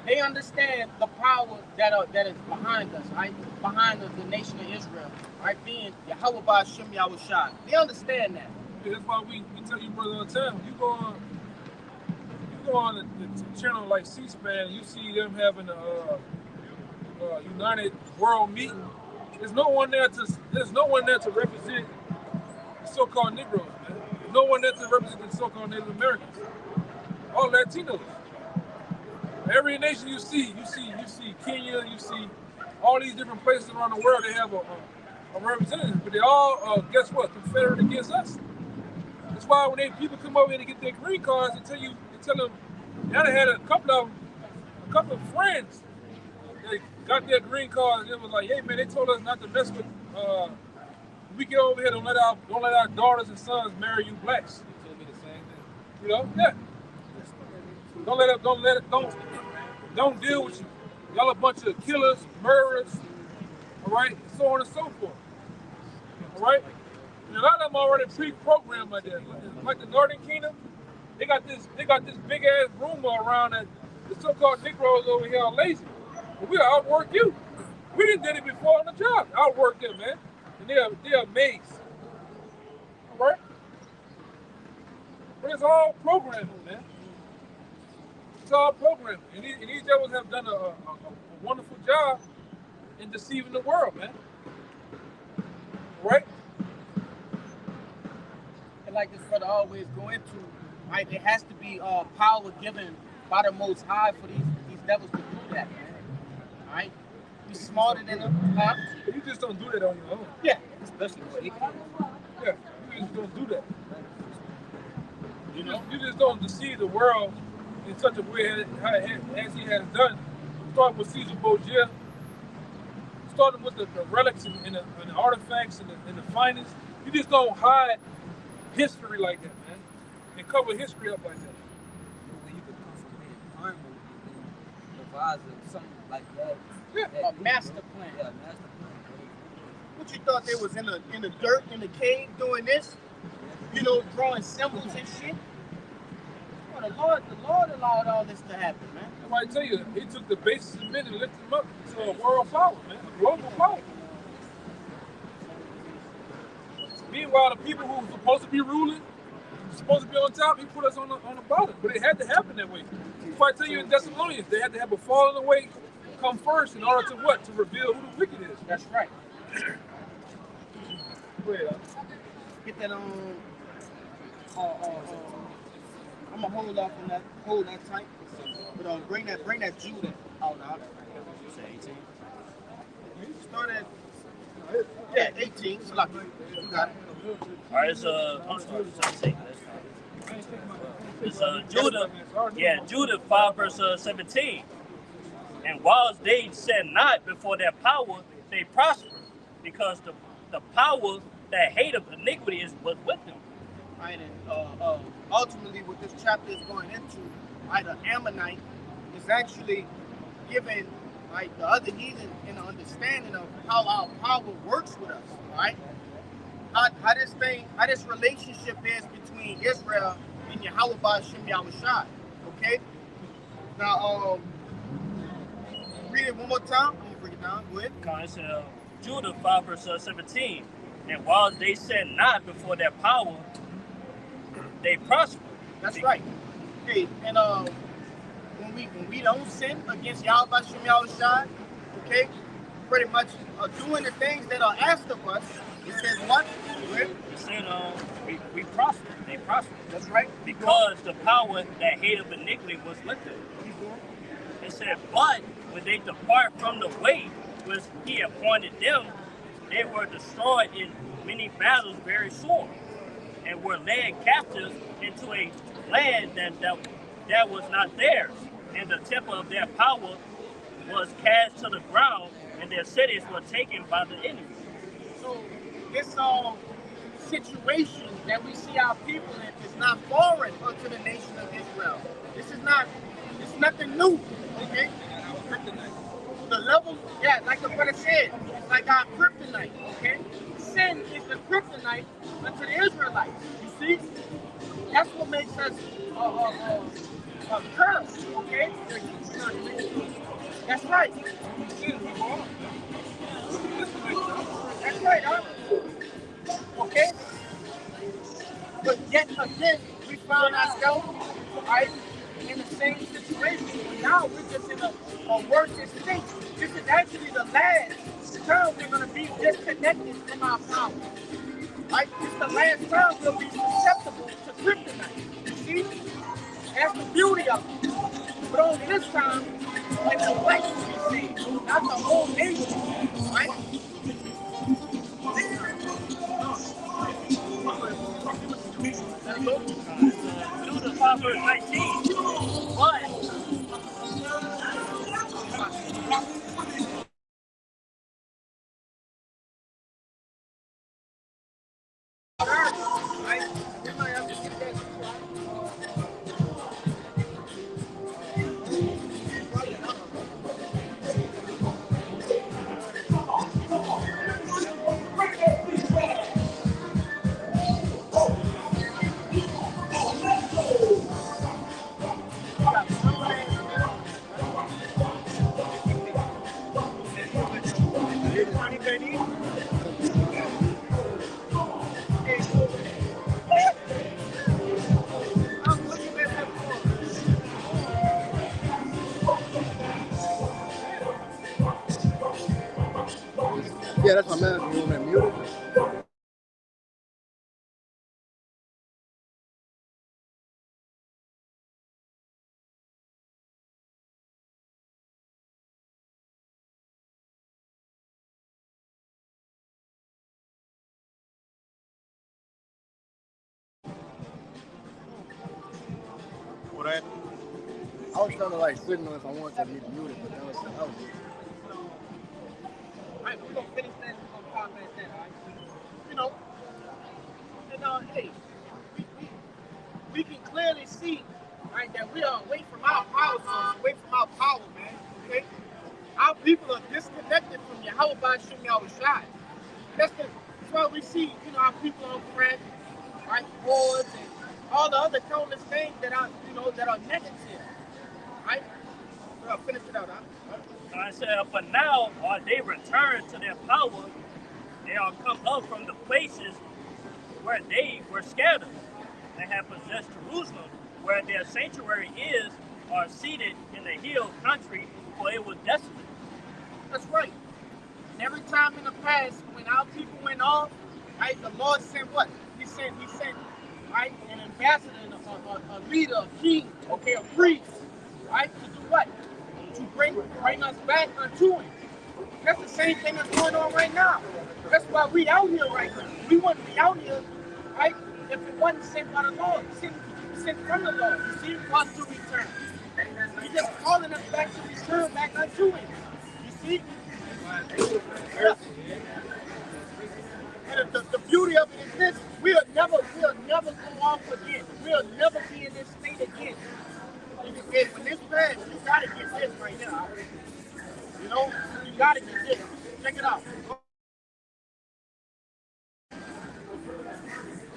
Speaker 1: They understand the power that is behind us, right? Behind the nation of Israel, right? Being Yahweh Ba'Shem Yahushua. They understand that.
Speaker 2: Yeah, that's why we tell you, brother, all the time. You go on the channel like C-SPAN, you see them having a United World meeting. There's no one there to represent the so-called Negroes, man. There's no one there to represent the so-called Native Americans. All Latinos. Every nation you see Kenya, you see all these different places around the world, they have a representative, but they all, guess what, confederate against us. That's why when people come over here to get their green cards, they tell them, I had a couple of friends that got their green cards, and it was like, hey man, they told us not to mess with, we get over here, don't let our daughters and sons marry you blacks. They told me the same thing. Yeah. Don't deal with you. Y'all a bunch of killers, murderers, all right, so on and so forth. All right? And a lot of them already pre-programmed like that. Like the Northern Kingdom, They got this big ass rumor around that the so-called Negroes over here are lazy. But we'll outwork you. We didn't did it before on the job. Outwork them, man. And they're amazed. All right? But it's all programming, man. It's all programming. And these devils have done a wonderful job in deceiving the world, man. Right?
Speaker 1: And like this brother always go into, right, there has to be power given by the Most High for these devils to do that, man. All right? Be smarter than them, huh?
Speaker 2: But you just don't do that on your own.
Speaker 1: Yeah, especially with it.
Speaker 2: Yeah, you just don't do that. You know, you just don't deceive the world in such a way as he has done. Starting with Caesar Borgia, starting with the relics and the artifacts and the findings. You just don't hide history like that, man, and cover history up like that.
Speaker 4: When you could come from being primal and devise something like that.
Speaker 1: Yeah, a master plan.
Speaker 4: Yeah, a master plan.
Speaker 1: What you thought they was in the dirt in the cave doing this? You know, drawing symbols and shit. Well, the Lord allowed all this to happen, man.
Speaker 2: I tell you, he took the basis of men and lifted them up to a world power, man, a global power. Meanwhile, the people who were supposed to be ruling, supposed to be on top, he put us on the bottom. But it had to happen that way. If I tell you in Thessalonians, they had to have a falling away come first in order to what? To reveal who the wicked is.
Speaker 1: That's right.
Speaker 2: Go ahead,
Speaker 1: get that on. I'm gonna hold off on that. Hold that tight. But bring that Judah out. You say 18. Start at 18. It's lucky. You got it.
Speaker 3: All right, it's I'm sorry, 17. It's Judah. Yeah, Judah 5 verse 17. And whilst they said not before their power, they prospered, because the power that hate of iniquity was with them.
Speaker 1: Right, and ultimately, what this chapter is going into, right, the Ammonite is actually giving, like, the other heathen an understanding of how our power works with us, right? How this relationship is between Israel and Yahweh Ba'ashem Yahushua, okay? Now, read it one more time. I'm gonna break it down. Go ahead.
Speaker 3: It's Judah 5 verse 17. And while they said not before their power, they prospered.
Speaker 1: That's right. Hey, and when we don't sin against Yahweh Ba'ashem Yahushua, okay, pretty much doing the things that are asked of us, it says what?
Speaker 3: It said we prospered. They prospered.
Speaker 1: That's right.
Speaker 3: Because the power that hate of iniquity was with them. It said, but when they depart from the way which he appointed them, they were destroyed in many battles very sore, and were led captives into a land that was not theirs, and the temple of their power was cast to the ground, and their cities were taken by the enemy.
Speaker 1: So this situation that we see our people in is not foreign unto the nation of Israel. It's nothing new, okay? The level, yeah, like the brother said, it's like our kryptonite, okay? Sin is the kryptonite unto the Israelites, you see? That's what makes us cursed, okay? That's right. That's right, huh? Okay? But yet again, we found ourselves, right, in the same situation. But now we're just in a worse state. This is actually the last time we're going to be disconnected from our power. Right? This is the last time we'll be susceptible to kryptonite. You see? That's the beauty of it. But only this time, like the white will be saved, not the whole nation. Right?
Speaker 3: Judah 5 verse 19. But
Speaker 1: JD.
Speaker 9: Yeah, that's my manager room and muted.
Speaker 1: What happened?
Speaker 9: I was trying to like signal if I wanted to be muted, but that was
Speaker 1: Alright, we're gonna finish that. We're gonna comment that, alright? You know, and hey, we can clearly see, right, that we are away from our power source, away from our power, man. Okay? Our people are disconnected from Yahweh Bashim Yahushai. That's why we see, you know, our people on crack, right, wars, and all the other countless things that are, you know, that are negative, right? Well, finish it out, huh?
Speaker 3: I said, but now are they returned to their power, they are come up from the places where they were scattered, and have possessed Jerusalem, where their sanctuary is, are seated in the hill country, for it was desolate.
Speaker 1: That's right. And every time in the past, when our people went off, right, the Lord sent what? He sent, right, an ambassador, a leader, a king, okay, a priest, right, to do what? To bring us back unto Him. That's the same thing that's going on right now. That's why we out here right now. We wouldn't be out here, right, if it wasn't sent by the Lord, sent from the Lord. You see, for us to return. He's just calling us back to return back unto Him. You see? Yeah. And the beauty of it is this: we'll never go off again. We'll never be in this state again. When this passes, you gotta get this right now. You know, you gotta get this. Check it out.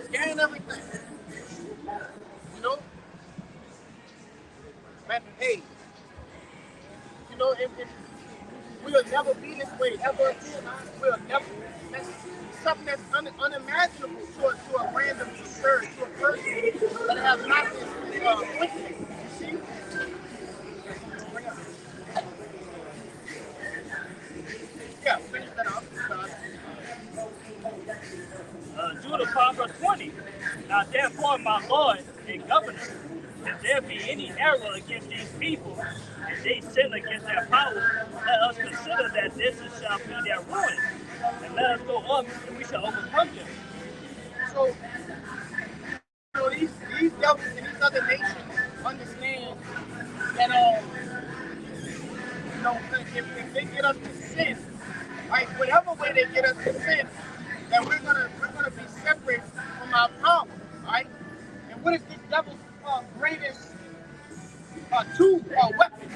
Speaker 1: Scan everything. You know? Man, hey. You know, if we'll never be this way ever again. We'll never. That's something that's unimaginable to a random church, to a person that has not been witnessed. You see? Yeah, finish that off.
Speaker 3: Judah Proverbs 20. Now therefore, my Lord and Governor, if there be any error against these people, and they sin against their power, let us consider that this shall be their ruin, and let us go up, and we shall overcome them.
Speaker 1: So, you know, these devils and these other nations understand that, you know, if they get us to sin, right, whatever way they get us to sin, that we're gonna be separate from our power, right? And what is this devil's greatest tool or weapon?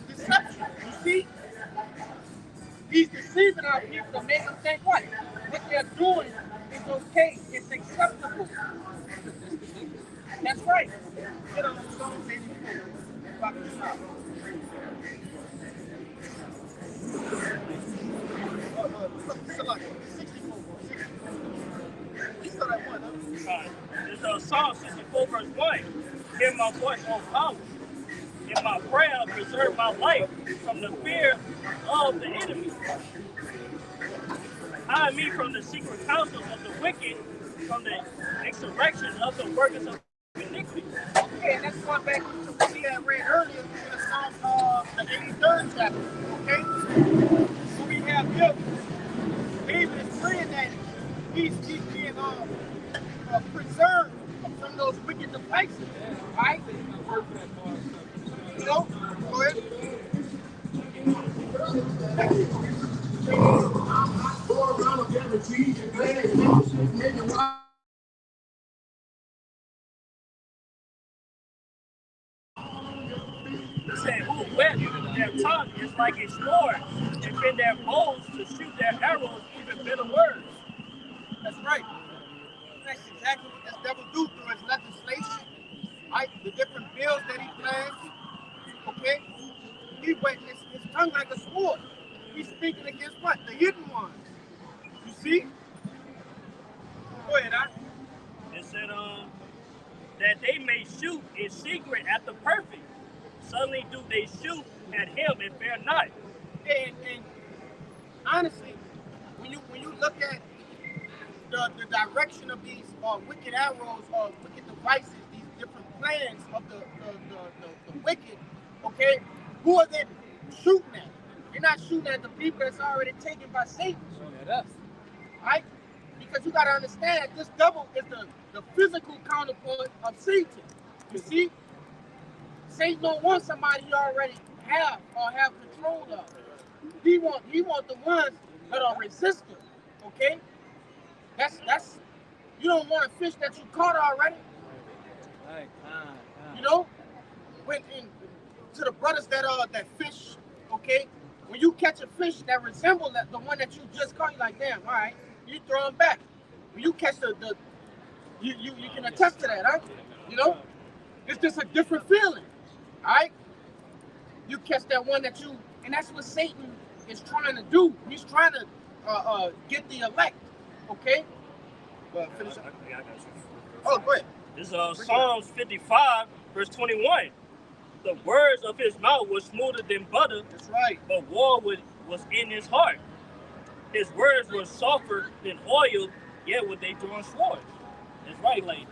Speaker 1: Deception. You see, he's deceiving our people to make them think what they're doing is okay, it's acceptable. That's right. Get on the phone, baby. Fuck this up.
Speaker 3: This is Psalm 64 verse 1. Hear my voice, O power. In my prayer, preserve my life from the fear of the enemy. Hide me from the secret counsels of the wicked, from the insurrection of the workers of iniquity.
Speaker 1: Okay, let's go back to what we had read earlier in the Psalm, the 83rd chapter. Okay? So we have here, David is praying that he's being preserved from those wicked devices. Right? You know? Go ahead.
Speaker 3: Say, who wet their tongue is like a sword, and bend their bows to shoot their arrows, even bitter words.
Speaker 1: That's right. That's exactly what this devil do through his legislation. Right? The different bills that he plans. Okay? He wet his tongue like a sword. He's speaking against what? The hidden ones. see? Go ahead, Doc.
Speaker 3: It said, that they may shoot in secret at the perfect. Suddenly do they shoot at him and fear not.
Speaker 1: And honestly, when you look at the direction of these wicked arrows or wicked devices, these different plans of the wicked, okay, who are they shooting at? They're not shooting at the people that's already taken by Satan.
Speaker 5: Shooting at us.
Speaker 1: Right? Because you got to understand, this devil is the physical counterpart of Satan. You see? Satan don't want somebody you already have or have control of. He want the ones that are resistant. Okay? That's you don't want a fish that you caught already.
Speaker 5: Right.
Speaker 1: You know? To the brothers that fish, okay? When you catch a fish that resembles the one that you just caught, you're like, damn, all right, you throw them back. When you catch you can attest to that, huh? You know? It's just a different feeling, all right? You catch that one and that's what Satan is trying to do. He's trying to get the elect, okay? Finish up.
Speaker 3: I got you.
Speaker 1: Oh, go ahead.
Speaker 3: This is Psalms 55, verse 21. The words of his mouth were smoother than butter.
Speaker 1: That's right.
Speaker 3: But war was in his heart. His words were softer than oil, yet would they draw swords. That's right, like,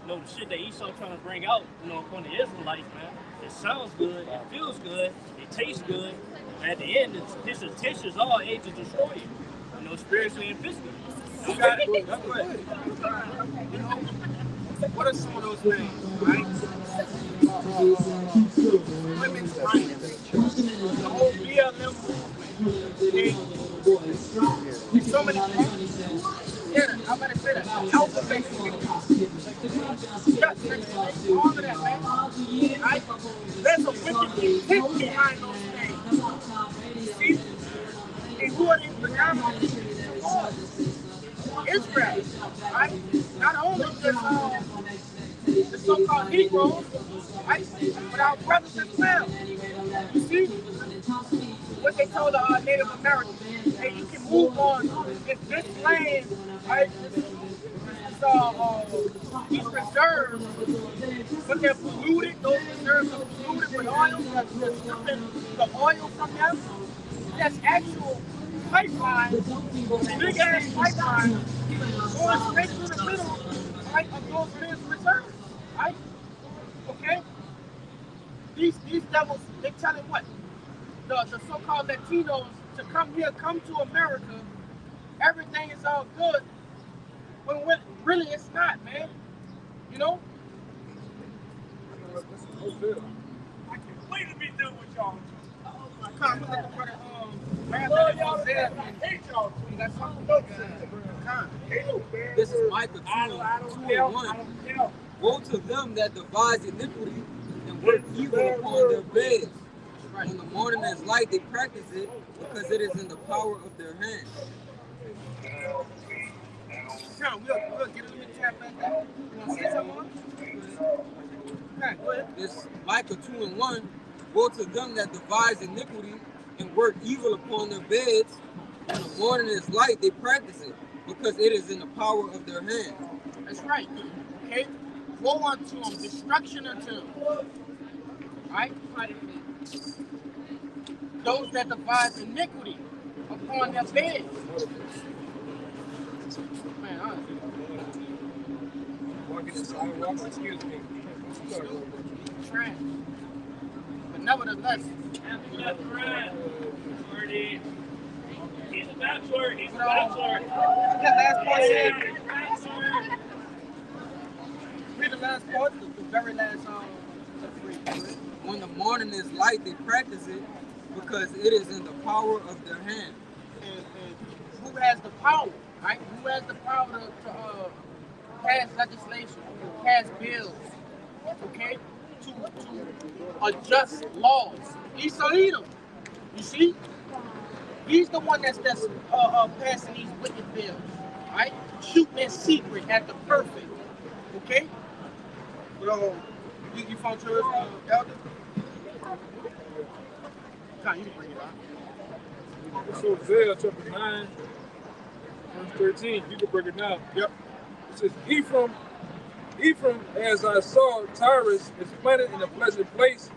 Speaker 3: the shit that Esau trying to bring out, upon the Israelites, man. It sounds good, it feels good, it tastes good. But at the end, his intentions are aimed to destroy you, spiritually and physically.
Speaker 1: You got it. That's right. What are some of those things, right? Women's rights, the whole BLM movement. There's so many things. Yeah, I'm going to say that. Alpha basically. All of that, man. Right? There's a wicked intent behind those things. See? And who are these predominantly? Israel, right? Not only just the so-called Negroes, right? But our brothers as well. You see what they told the Native Americans? Hey, you can move on. If this land, right? These reserves, but they're polluted. Those reserves are polluted with oil. They're stripping the oil from them. That's actual pipelines, big ass pipelines, going straight through the middle, right, of those reserves, right? Okay? These devils, they telling what? The so-called Latinos to come here, come to America, everything is all good, when really it's not, man. You know?
Speaker 6: I can't wait to be done with y'all.
Speaker 1: I'm looking for the
Speaker 4: This is Micah 2:1. Woe to them that devise iniquity and work evil upon their beds. In the morning as light, they practice it because it is in the power of their hand.
Speaker 1: We'll get a little chat back there. You want to say something more? Okay, go ahead.
Speaker 4: This Micah 2:1. Woe to them that devise iniquity and work evil upon their beds. When the morning is light, they practice it because it is in the power of their hand.
Speaker 1: That's right. Okay? Woe unto them, destruction unto them. Right? Those that devise iniquity upon their beds. Man, honestly.
Speaker 6: Walking the sidewalk, excuse me.
Speaker 1: Trash. But nevertheless,
Speaker 3: He's a bachelor. He's a
Speaker 1: bachelor. Read the last part, the very last
Speaker 4: When the morning is light, they practice it because it is in the power of their hand.
Speaker 1: And who has the power, right? Who has the power to pass legislation, pass bills, okay? To adjust laws. Esau Edom, you see? He's the one that's passing these wicked bills, right? Shooting in secret at the perfect, okay? You found yours, Elder? John, you can bring it out.
Speaker 2: So Isaiah chapter 9, Verse 13, you can break it down. Yep. It says, Ephraim, as I saw, Tyrus is planted in a pleasant place,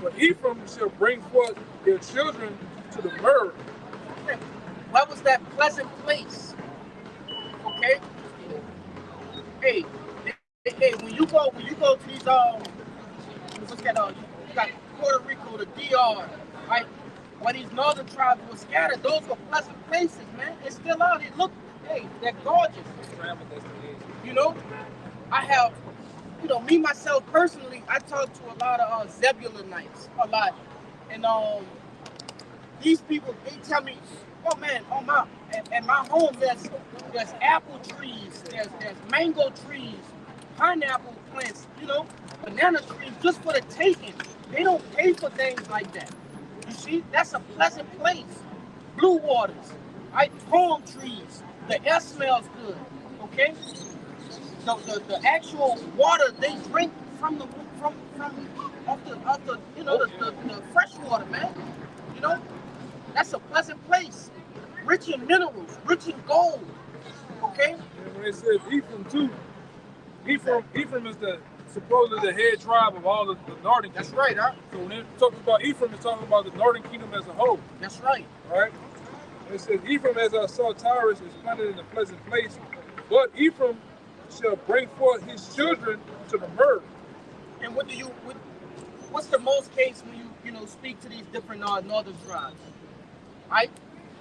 Speaker 2: but Ephraim shall bring forth their children to the myrrh.
Speaker 1: What was that pleasant place? Okay. Hey, when you go to these what's that? You got Puerto Rico, the DR, right? Where these northern tribes were scattered, those were pleasant places, man. They still are. They look, hey, they're gorgeous. You know, I have, me myself personally, I talk to a lot of Zebulonites a lot, and these people, they tell me, oh man, at my home there's apple trees, there's mango trees, pineapple plants, banana trees just for the taking. They don't pay for things like that. You see, that's a pleasant place. Blue waters, right? Palm trees. The air smells good. Okay. The actual water they drink from the fresh water, man. That's a pleasant place. Rich in minerals, rich in gold. Okay.
Speaker 2: And when they said Ephraim too, Ephraim is supposedly the head tribe of all the northern kingdom.
Speaker 1: That's right, huh?
Speaker 2: So when they're talking about Ephraim, it's talking about the northern kingdom as a whole.
Speaker 1: That's right.
Speaker 2: Right? And it says, Ephraim, as I saw, Tyrus is planted in a pleasant place, but Ephraim shall bring forth his children to the myrrh.
Speaker 1: And what's the most case when you speak to these different northern tribes? Right?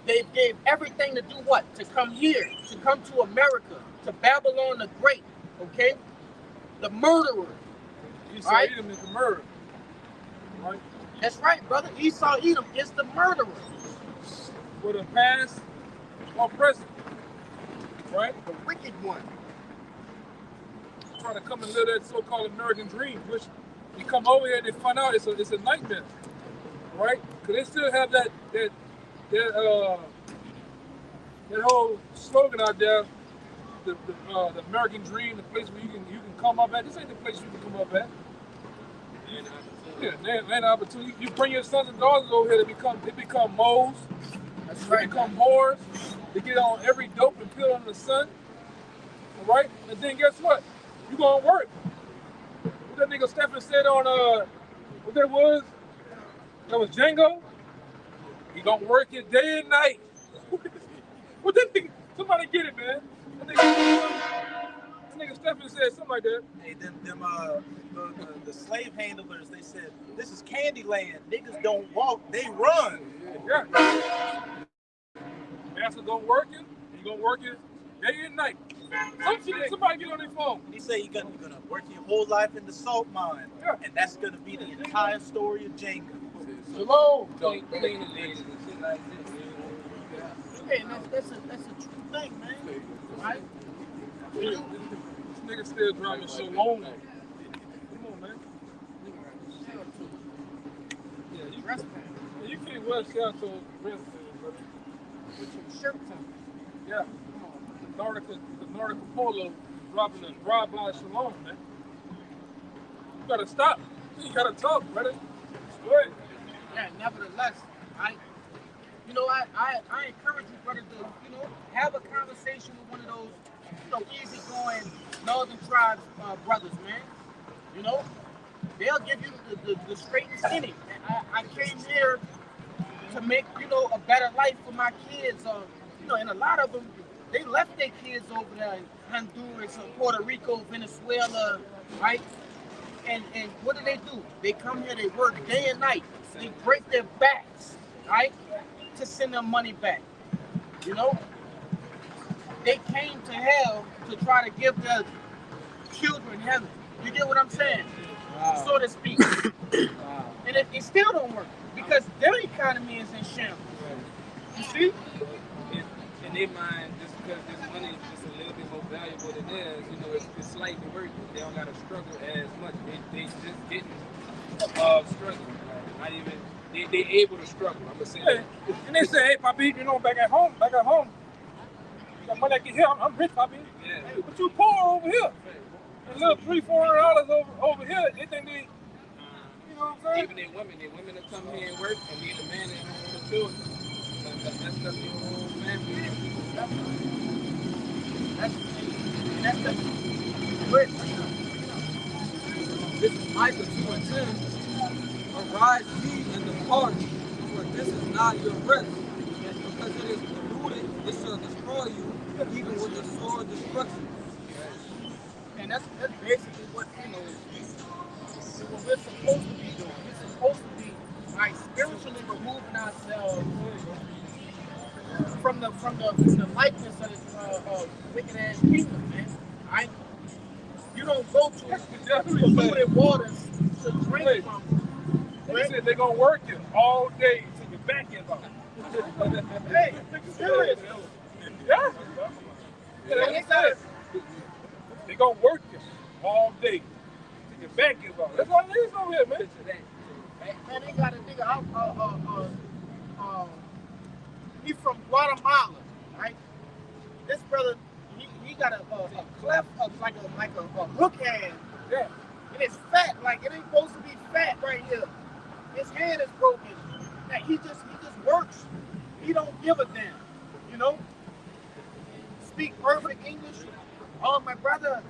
Speaker 1: They gave everything to do what? To come here, to come to America, to Babylon the Great. Okay? The murderer.
Speaker 2: Esau Edom is the murderer. Right?
Speaker 1: That's right, brother. Esau Edom is the murderer.
Speaker 2: For the past or present. Right?
Speaker 1: The wicked one.
Speaker 2: Trying to come and live that so-called American dream, which you come over here and they find out it's a nightmare. Right? Because they still have that whole slogan out there. The American dream, the place where you can come up at. This ain't the place you can come up at. Yeah, land opportunity. You bring your sons and daughters over here, they become moles.
Speaker 1: That's
Speaker 2: they
Speaker 1: right.
Speaker 2: become whores. They get on every dope and pill under the sun. All right? And then guess what? You gonna work. What that nigga Stephen said on what that was? That was Django. He gonna work it day and night. What that nigga? Somebody get it, man. That nigga Stephen said something like that.
Speaker 7: Hey, the slave handlers, they said, this is Candyland. Niggas don't walk, they run.
Speaker 2: Yeah. Master gonna work it. He gonna work it day and night. Somebody get on their phone.
Speaker 7: He said you're gonna work your whole life in the salt mine.
Speaker 2: Yeah.
Speaker 7: And that's gonna be the entire story of Jenga.
Speaker 2: Hello.
Speaker 6: Clean the ladies and shit like this.
Speaker 1: Hey, that's a true thing, man. Right?
Speaker 2: This nigga still driving so long. Come on, man. Yeah, you can't wear Seattle dress, brother.
Speaker 1: With some shirts on.
Speaker 2: Yeah. The Nordica Polo dropping a drive-by Shalom, man. You gotta stop. You gotta talk, brother. Go ahead.
Speaker 1: Yeah, nevertheless, I encourage you, brother, to, have a conversation with one of those, easygoing northern tribes brothers, man. They'll give you the straight and skinny. I came here to make, a better life for my kids. And a lot of them, they left their kids over there in Honduras, Puerto Rico, Venezuela, right? And what do? They come here, they work day and night. They break their backs, right? To send them money back. They came to hell to try to give their children heaven. You get what I'm saying? Wow. So to speak. Wow. And it still don't work because their economy is in shambles. Right. You see?
Speaker 6: In their mind, just because this money is just a little bit more valuable than theirs, it's slightly worth it. They don't got to struggle as much. They just didn't struggle. Not even, they able to struggle. I'm gonna say that.
Speaker 2: And they say, hey, Papi, back at home, you got money I can here. I'm rich, Papi.
Speaker 6: Yeah.
Speaker 2: Hey, but you poor over here. A little $300-$400 over here. They think they, you know what I'm saying?
Speaker 6: Even they women that come here and work and be the man at home with the children.
Speaker 5: That's the old man.
Speaker 1: That's the great.
Speaker 4: This is Micah 2:10. Arise ye and depart, for this is not your rest. Because it is polluted, it shall destroy you, even with the sword of destruction.
Speaker 1: And that's basically what what we're supposed to be doing. We're supposed to be like spiritually removing ourselves from the likeness of this wicked ass kingdom, man. Right? You don't go to polluted waters to drink from.
Speaker 2: They said they're gonna work you all day to your back is off.
Speaker 1: Hey, serious.
Speaker 2: Yeah. They're gonna work you all day to your back is off. That's what it is over here, man.
Speaker 1: Man, they got a nigga out. He from Guatemala, right? This brother, he got a cleft, like a hook hand.
Speaker 2: Yeah.
Speaker 1: And it's fat, like it ain't supposed to be fat right here. His hand is broken. Like he just works. He don't give a damn, you know? Speak perfect English. Oh, my brother,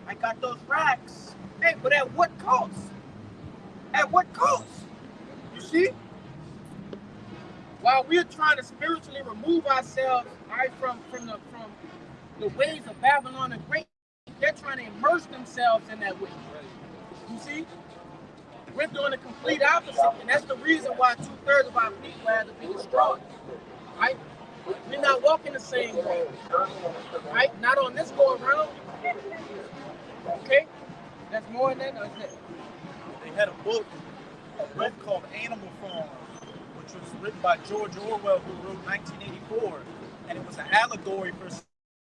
Speaker 1: I got those racks. Hey, but at what cost? At what cost? You see? While we're trying to spiritually remove ourselves, right, from the ways of Babylon and Great, they're trying to immerse themselves in that way. You see? We're doing the complete opposite, and that's the reason why 2/3 of our people had to be destroyed. Right? We're not walking the same way. Right? Not on this go around. Okay? That's more than that.
Speaker 7: They had a book called Animal Farm, which was written by George Orwell, who wrote 1984, and it was an allegory for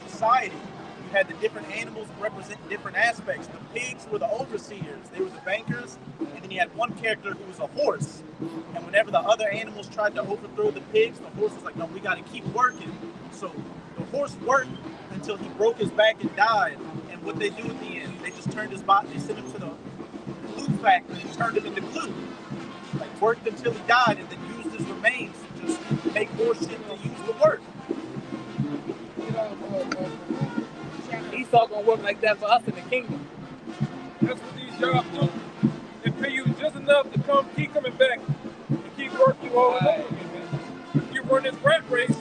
Speaker 7: society. You had the different animals represent different aspects. The pigs were the overseers, they were the bankers, and then you had one character who was a horse. And whenever the other animals tried to overthrow the pigs, the horse was like, no, we got to keep working. So the horse worked until he broke his back and died. And what they do at the end, they just turned his body, they sent him to the glue factory and turned him into glue. Like worked until he died and then used his remains to just make more shit to use to work.
Speaker 5: Esau gonna work like that for us in the kingdom.
Speaker 2: That's what these jobs do. They pay you just enough to keep coming back and keep working all over again, man. You run this rat race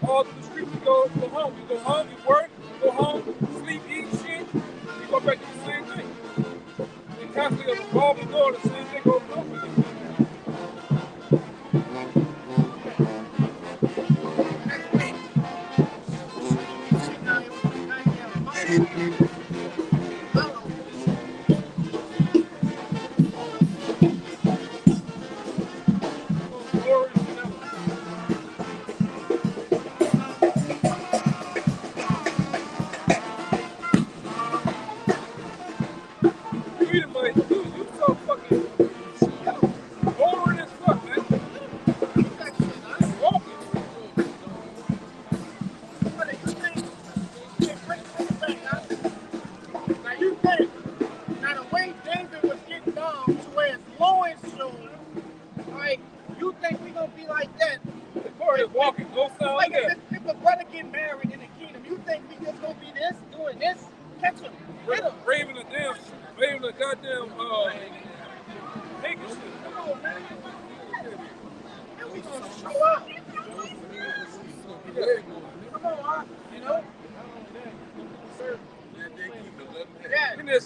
Speaker 2: all through the streets. You go home. You go home, you work, you go home, sleep, eat shit, you go back to the same thing. And constantly evolving doing the same thing over and over again.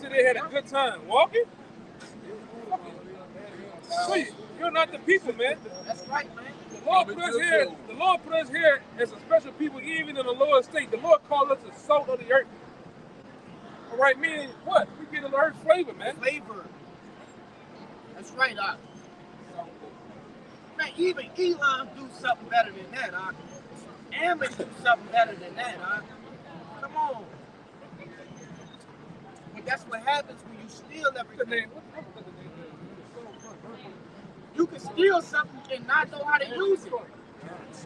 Speaker 2: They had a good time walking. Sweet. You're not the people, man.
Speaker 1: That's right, man.
Speaker 2: The Lord put us here. The Lord put us here as a special people, even in the lower state. The Lord called us the salt of the earth. All right, meaning what? We get the earth flavor, man.
Speaker 1: Flavor. That's right, man, even Elon do something better than that, Amos do something better than that, Come on. But that's what happens when you steal everything. You can steal something and not know how to use it.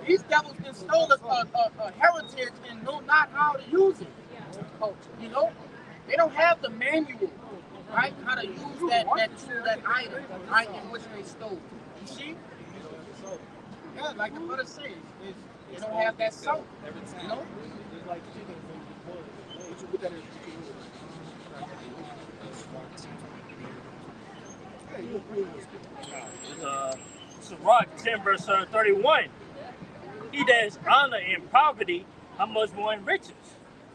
Speaker 1: These devils can stole a heritage and know not how to use it. You know? They don't have the manual, right? How to use that item, right, in which they stole. You see? Yeah. blood, like the brother says. They don't have that salt.
Speaker 5: Every time.
Speaker 1: You know?
Speaker 5: It's like chicken. What you put that in?
Speaker 3: Sirach 10 verse 31. He that is honored in poverty, how much more in riches?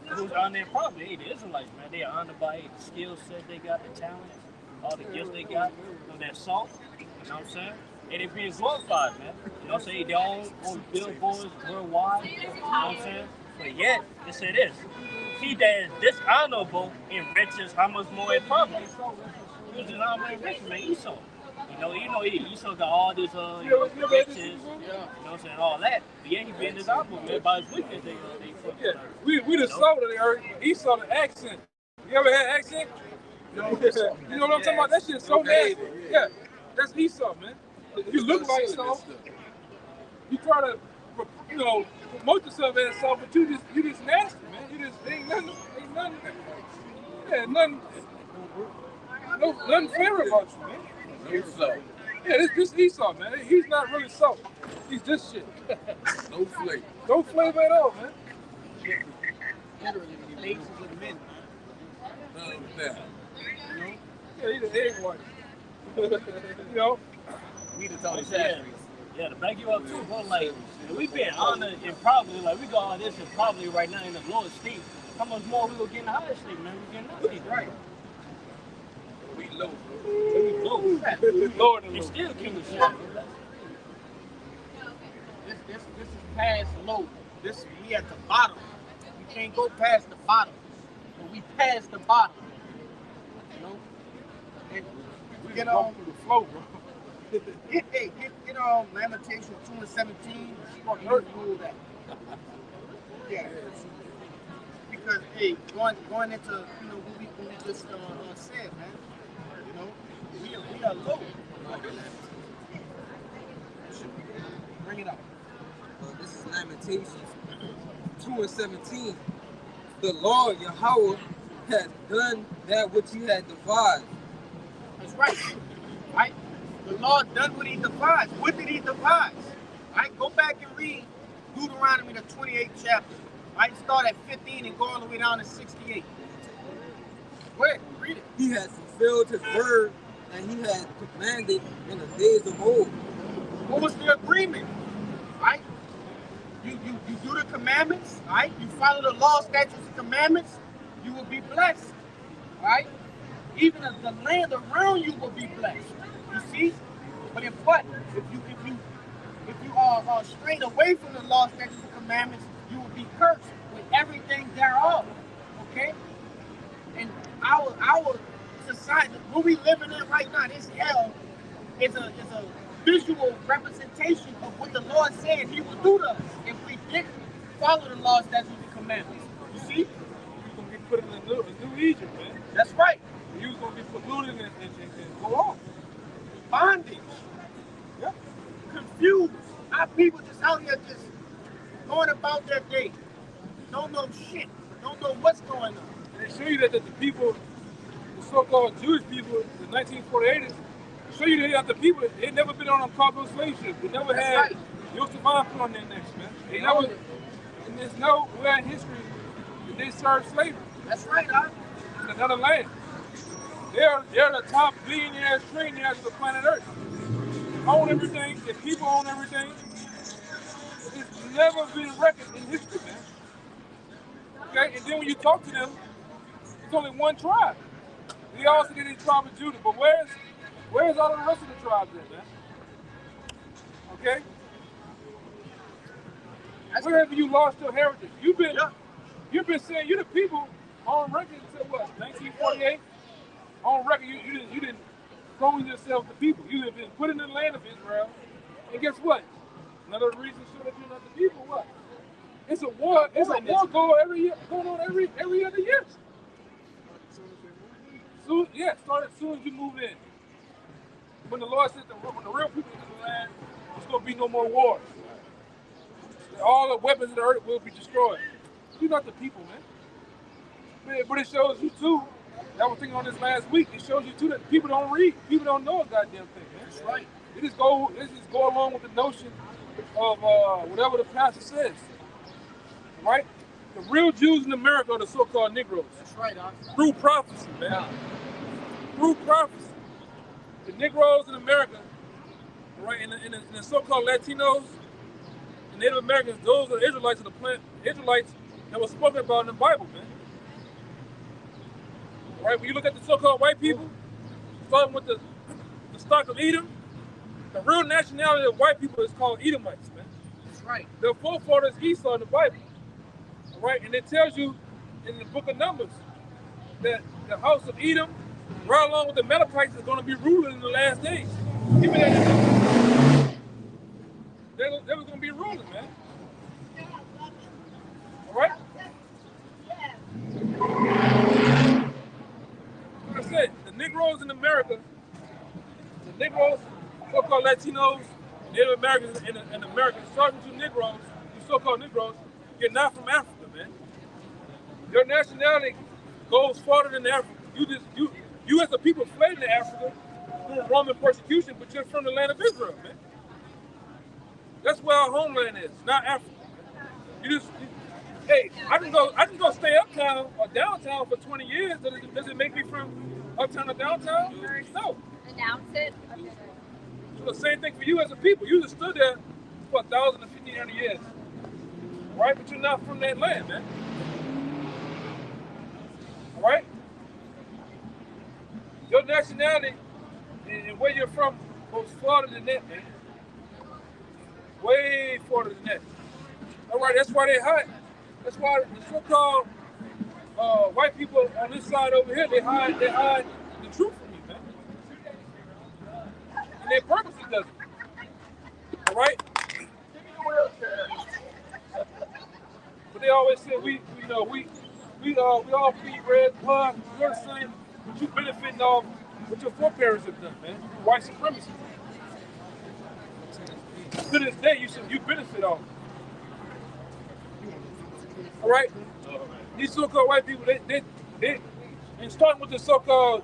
Speaker 3: Who's honored in poverty? Hey, the Israelites, man, they are honored by the skill set they got, the talent, all the gifts they got, you know, that salt, you know what I'm saying? And they're being glorified, man. You know what I'm saying? They're on billboards worldwide, you know what I'm saying? But yet, they say this. He that is dishonorable in riches, how much more in poverty? Who's dishonorable in riches, man? Esau. You know, Esau got all this, riches, you know what I'm saying, all that. But yeah, he being dishonorable, man, by his wickedness,
Speaker 2: Yeah, we the salt of the earth. Esau the accent. You ever had accent? You know what I'm talking about? That shit's so nasty. Yeah, that's Esau, man. You look like salt. You try to, you know, promote yourself as salt, but you just nasty, man. You just ain't nothing. Yeah, nothing fair about you, man. Yeah, this Esau, man. He's not really salt. He's just shit.
Speaker 8: No flavor.
Speaker 2: No flavor at all, man.
Speaker 1: Literally, the basis of men.
Speaker 8: None of that.
Speaker 2: Yeah, he's an egg white. You know?
Speaker 5: We the Tony
Speaker 3: Yeah. Yeah, to back you up too, bro, like, we been honored in poverty, like, we got all this in poverty right now in the lowest state. How much more we gonna get in the higher state, man? We getting that state, right?
Speaker 8: We low.
Speaker 3: We low.
Speaker 2: We lower than
Speaker 3: We
Speaker 2: low.
Speaker 3: still king of shit.
Speaker 1: This is past low. We at the bottom. We can't go past the bottom. But we past the bottom. You know? And we get on
Speaker 2: through the flow, bro.
Speaker 1: Get on Lamentations 2:17. Rule that. Yeah. Because going into what we just said, man. You know, we are low. Bring it up.
Speaker 4: This is Lamentations 2:17. The Lord Yahweh has done that which he had devised.
Speaker 1: That's right. Right? The Lord done what he devised. What did he devise? Right? Go back and read Deuteronomy, the 28th chapter. Right? Start at 15 and go all the way down to 68. Go ahead, read it.
Speaker 4: He has fulfilled his word that he had commanded in the days of old.
Speaker 1: What was the agreement? Right? You do the commandments, right? You follow the law, statutes, and commandments, you will be blessed. Right? Even the land around you will be blessed. You see? But if what? If you are strayed away from the law, statutes, and commandments, you will be cursed with everything thereof. Okay? And our society, what we living in right now, this hell is a visual representation of what the Lord said he would do to us if we didn't follow the law, statutes, and commandments. You see?
Speaker 2: You're going to be put in a new Egypt, man.
Speaker 1: That's right.
Speaker 2: You're going to be polluted and go off.
Speaker 1: Bondage.
Speaker 2: Yep.
Speaker 1: Confused. Our people just out here just going about their day. Don't know shit. Don't know what's going on.
Speaker 2: And they show you that the people, the so-called Jewish people, the 1948ers, show you that the people, they never been on a cargo slave ship. They never
Speaker 1: That's
Speaker 2: had
Speaker 1: right.
Speaker 2: Yosef put on their necks, man. They never, and there's nowhere in history that they served slavery.
Speaker 1: That's right, huh?
Speaker 2: In another land. They're the top billionaires, trillionaires of the planet Earth. Own everything, the people own everything. It's never been reckoned in history, man. Okay, and then when you talk to them, it's only one tribe. They all say they're the tribe of Judah, but where's all the rest of the tribes at, man? Okay? Where have you lost your heritage? You've been saying you're the people on record until what? 1948? On record, you didn't clone yourself to people. You have been put in the land of Israel, and guess what? Another reason to show that you're not the people. What? It's a war. It's a war going on every other year. So yeah, started as soon as you move in. When the Lord said when the real people in the land, there's gonna be no more wars. All the weapons of the earth will be destroyed. You're not the people, man. But it shows you too. I was thinking on this last week. It shows you too that people don't read. People don't know a goddamn thing, man.
Speaker 1: That's right.
Speaker 2: They just go along with the notion whatever the pastor says. Right? The real Jews in America are the so-called Negroes.
Speaker 5: That's right, Doc.
Speaker 2: Through prophecy, man. Through prophecy. The Negroes in America, right, and the so-called Latinos and Native Americans, those are Israelites of the planet, Israelites that were spoken about in the Bible, man. Right? When you look at the so-called white people, starting with the stock of Edom, the real nationality of white people is called Edomites, man.
Speaker 5: That's right.
Speaker 2: Their forefathers Esau in the Bible. Right? And it tells you in the book of Numbers that the house of Edom, right along with the Amalekites, is going to be ruling in the last days. Even they was going to be ruling, man. All right? Like I said, the Negroes in America, the Negroes, so-called Latinos, Native Americans, and Americans, starting to Negroes, the so-called Negroes, you're not from Africa, man. Your nationality goes farther than Africa. You as a people fled to Africa through Roman persecution, but you're from the land of Israel, man. That's where our homeland is, not Africa. Hey, I can go stay uptown or downtown for 20 years. Does it make me from uptown or downtown? No.
Speaker 12: Announce it.
Speaker 2: So the same thing for you as a people. You just stood there for 1,000 to 1,500 years. Right? But you're not from that land, man. All right? Your nationality and where you're from goes farther than that, man. Way farther than that. All right, that's why they hide. That's why the so-called white people on this side over here, they hide the truth from you, man. And they purposely does it. All right? But they always say we all feed red blood. We're the same, but you benefiting off what your foreparents have done, man. White supremacy. To this day, you benefit off. All right. These so-called white people, they and starting with the so-called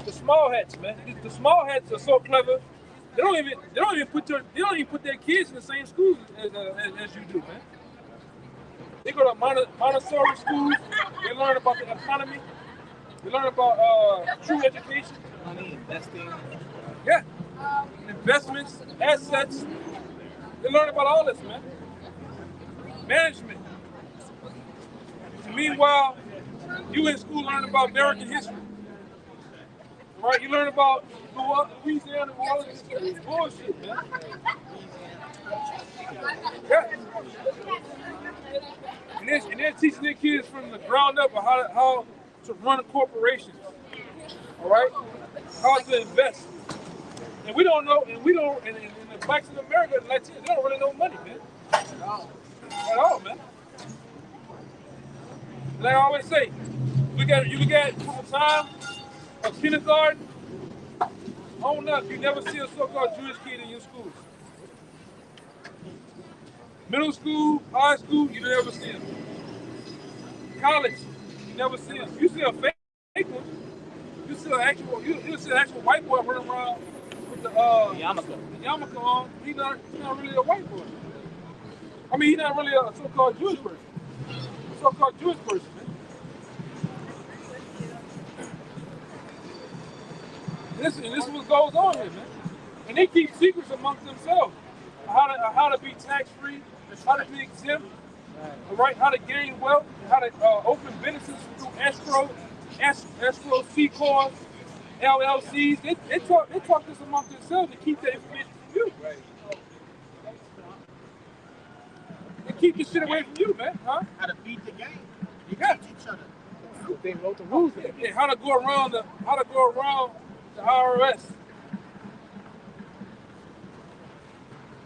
Speaker 2: the small hats, man. The small hats are so clever. They don't even put their kids in the same schools as you do, man. They go to Montessori schools. They learn about the economy. They learn about true education.
Speaker 5: Money, investing.
Speaker 2: Yeah. Investments, assets. They learn about all this, man. Management. And meanwhile, you in school learn about American history. Right? You learn about Louisiana, New Orleans. It's bullshit, man. Yeah. And they're teaching their kids from the ground up how to run corporations. All right? How to invest. And we don't know, and the blacks in America and Latinos, they don't really know money, man. At all, man. Like I always say, you look at from the time of kindergarten on up, you never see a so-called Jewish kid in your schools. Middle school, high school, you never see them. College, you never see them. You see a fake one. You see an actual white boy running around with the yarmulke on. He's not really a white boy. I mean, he's not really a so-called Jewish person. So-called Jewish person, man. This is what goes on here, man. And they keep secrets amongst themselves. How to be tax-free, how to be exempt, all right, how to gain wealth, how to open businesses through escrow, C-corps, LLCs. They talk this amongst themselves to keep that information from you. They keep this shit away from you, man. Huh?
Speaker 1: How to beat the game. You
Speaker 2: Yeah.
Speaker 1: teach each other.
Speaker 5: They wrote the rules there.
Speaker 2: Yeah, how to go around the IRS.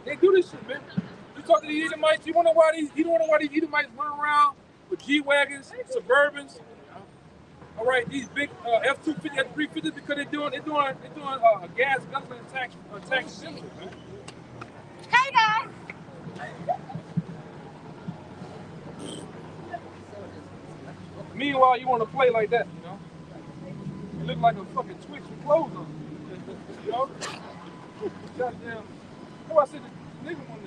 Speaker 2: They do this shit, man. You talk to the Edomites, you don't know why these Edomites run around with G-Wagons, Suburbans. All right, these big F-250, F-350s because they're doing a gas guzzling tax system, man.
Speaker 12: Hey guys.
Speaker 2: Meanwhile, you want to play like that, you know? You look like a fucking Twix with clothes on. You know? Goddamn. What I said, the nigga want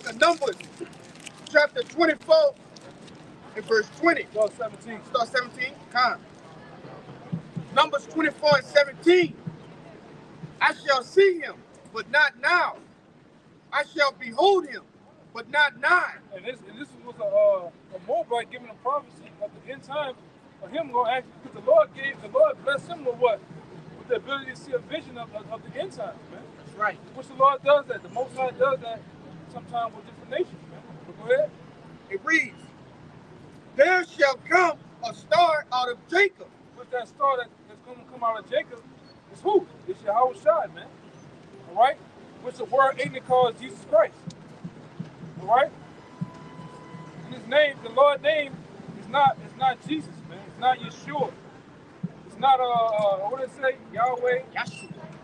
Speaker 1: book of Numbers, chapter 24 and verse 20.
Speaker 2: Start 17.
Speaker 1: Start 17. Come. Numbers 24 and 17. I shall see him, but not now. I shall behold him, but not nigh.
Speaker 2: And this was a Moabite giving a prophecy of the end time of him going to actually, because the Lord blessed him with what? With the ability to see a vision of the end times, man.
Speaker 1: That's right.
Speaker 2: Which the Lord does that. The Most High does that sometimes with different nations, man. But go ahead.
Speaker 1: It reads, there shall come a star out of Jacob.
Speaker 2: What's that star that's going to come out of Jacob? It's who? It's Yahweh Shai, man. All right? Which the word ignorant calls Jesus Christ. All right? And his name, the Lord's name, is not Jesus, man. It's not Yeshua. It's not what did it say? Yahweh.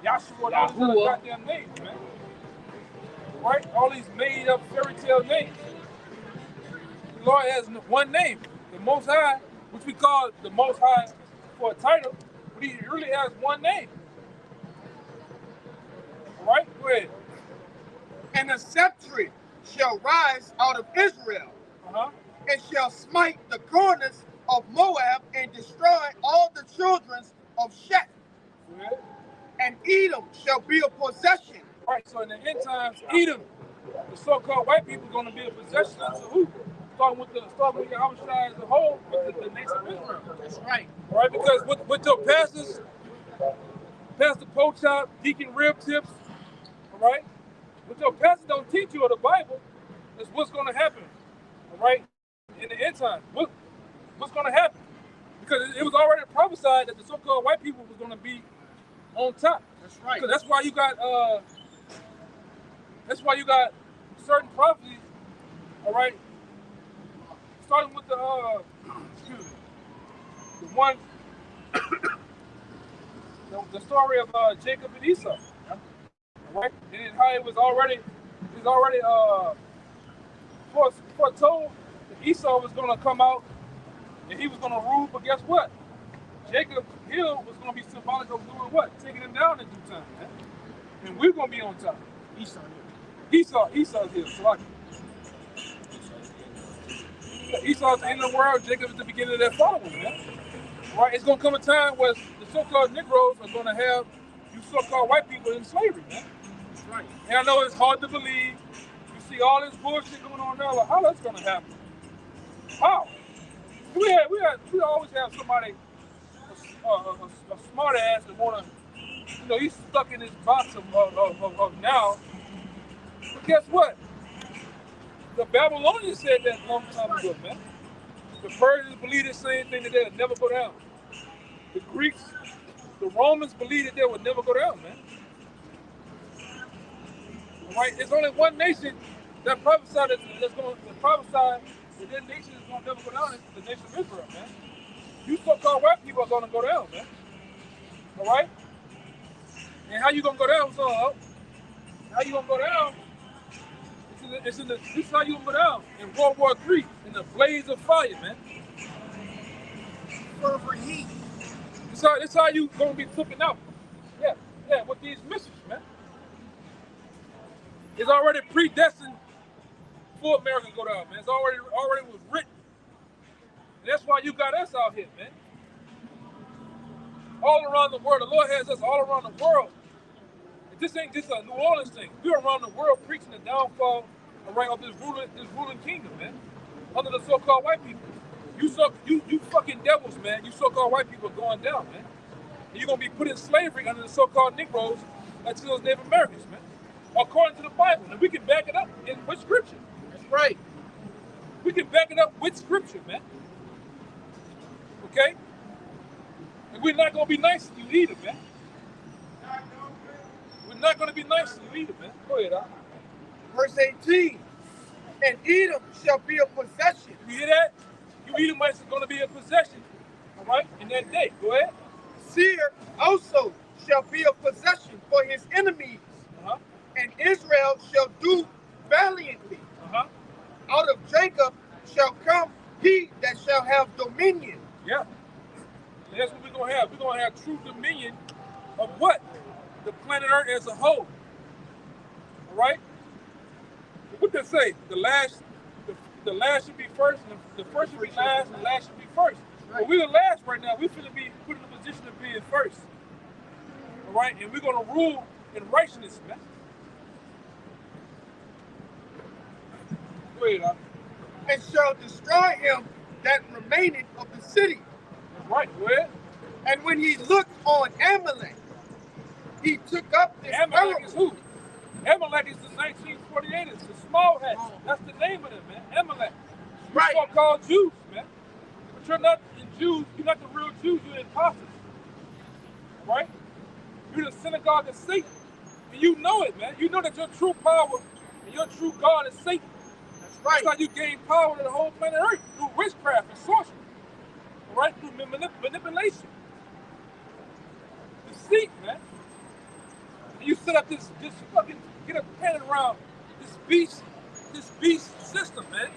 Speaker 2: Yahshua. All these other goddamn names, man. All right? All these made up fairy tale names. The Lord has one name, the Most High, which we call the Most High for a title, but he really has one name. All right? Go ahead.
Speaker 1: And the scepter shall rise out of Israel, and shall smite the corners of Moab, and destroy all the children of Sheth. And Edom shall be a possession.
Speaker 2: Right, so in the end times, Edom, the so-called white people, are going to be a possession unto who? Starting with Yahweh Shai as a whole, with the nation of Israel.
Speaker 1: That's right.
Speaker 2: All right, because with your pastors, Pastor Pochop, Deacon Rib Tips, all right, what your pastor don't teach you of the Bible is what's going to happen, all right, in the end time. What's going to happen? Because it was already prophesied that the so-called white people was going to be on top.
Speaker 1: That's right.
Speaker 2: That's why you got certain prophecies, all right, starting with the one, the story of Jacob and Esau, right? And how it was already foretold that Esau was going to come out and he was going to rule. But guess what? Jacob's hill was going to be symbolic of doing what? Taking him down in due time, man. And we're going to be on top. Esau's hill. So Esau's the end of the world. Jacob is the beginning of that following, man. Right? It's going to come a time where the so-called Negroes are going to have you so-called white people in slavery, man. That's right. And I know it's hard to believe. You see all this bullshit going on now. Like, how that's going to happen? How? We always have somebody, a smart ass that want to, he's stuck in this box of now. But guess what? The Babylonians said that a long time ago, man. The Persians believed the same thing, that they'll never go down. The Greeks, the Romans believed that they would never go down, man. All right? There's only one nation that prophesied that's going to prophesy that their nation is going to never go down. It's the nation of Israel, man. You so-called white people are going to go down, man. All right? And how you going to go down, so? How you going to go down? This is how you going to go down in World War III, in the blaze of fire, man.
Speaker 1: Fervent heat.
Speaker 2: This how you going to be flipping out. Yeah, with these missiles, man. It's already predestined for America to go down, man. It's already was written. And that's why you got us out here, man. All around the world. The Lord has us all around the world. And this ain't just a New Orleans thing. We're around the world preaching the downfall of this ruling kingdom, man. Under the so-called white people. You fucking devils, man. You so-called white people are going down, man. And you're going to be put in slavery under the so-called Negroes until those Native Americans, man. According to the Bible. And we can back it up with scripture.
Speaker 1: That's right.
Speaker 2: We can back it up with scripture, man. Okay? And we're not going to be nice to you either, man. We're not going to be nice to you either, man. Go ahead, Al.
Speaker 1: Verse 18. And Edom shall be a possession.
Speaker 2: You hear that? You Edomites are going to be a possession. All right? In that day. Go ahead.
Speaker 1: Seir also shall be a possession for his enemies. And Israel shall do valiantly. Out of Jacob shall come he that shall have dominion.
Speaker 2: Yeah. And that's what we're going to have. We're going to have true dominion of what? The planet Earth as a whole. All right? what they say? The last should be first, and the first should be last, and the last should be first. But we're the last right now. We're finna be put in a position of being first. All right, and we're gonna rule in righteousness, man. Go ahead, Doc.
Speaker 1: And shall destroy him that remaineth of the city.
Speaker 2: That's right, go ahead.
Speaker 1: And when he looked on Amalek, he took up this
Speaker 2: Amalek is who? Amalek is the 1948ers, the small hats. That's the name of them, man. Amalek.
Speaker 1: Right.
Speaker 2: You're so-called Jews, man. But you're not the Jews. You're not the real Jews. You're imposters. Right? You're the synagogue of Satan. And you know it, man. You know that your true power and your true God is Satan.
Speaker 1: That's right.
Speaker 2: That's how you gain power to the whole planet Earth through witchcraft and sorcery. All right? Through manipulation. Deceit, man. And you set up this fucking, get a pen around this beast system, man.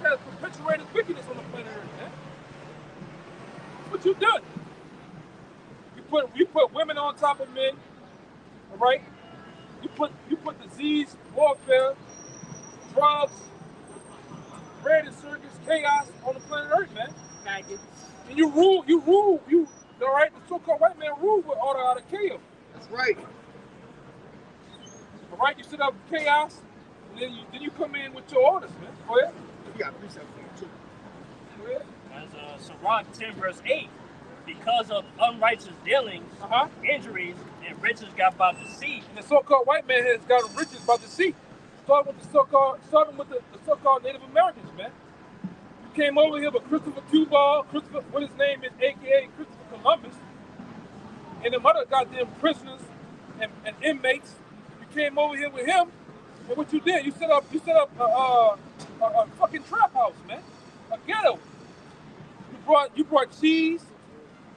Speaker 2: This has perpetuated wickedness on the planet Earth, man. That's what you done. You put women on top of men, all right? You put disease, warfare, drugs, bread and circus, chaos on the planet Earth, man. And you rule, all right? The so-called white man rule with order out of chaos.
Speaker 1: That's right.
Speaker 2: All right, you set up chaos, and then you come in with your orders, man. Go ahead.
Speaker 1: You got precepts here too.
Speaker 2: Go ahead.
Speaker 3: As Sirach 10 verse 8, because of unrighteous dealings, injuries, and riches got by deceit.
Speaker 2: And the so-called white man has gotten riches by deceit. Starting with the so-called Native Americans, man. You came over here with Christopher Cuba, what his name is, aka Christopher Columbus, and them other goddamn prisoners and inmates. You came over here with him, and what you did, you set up a fucking trap house, man, a ghetto. You brought cheese,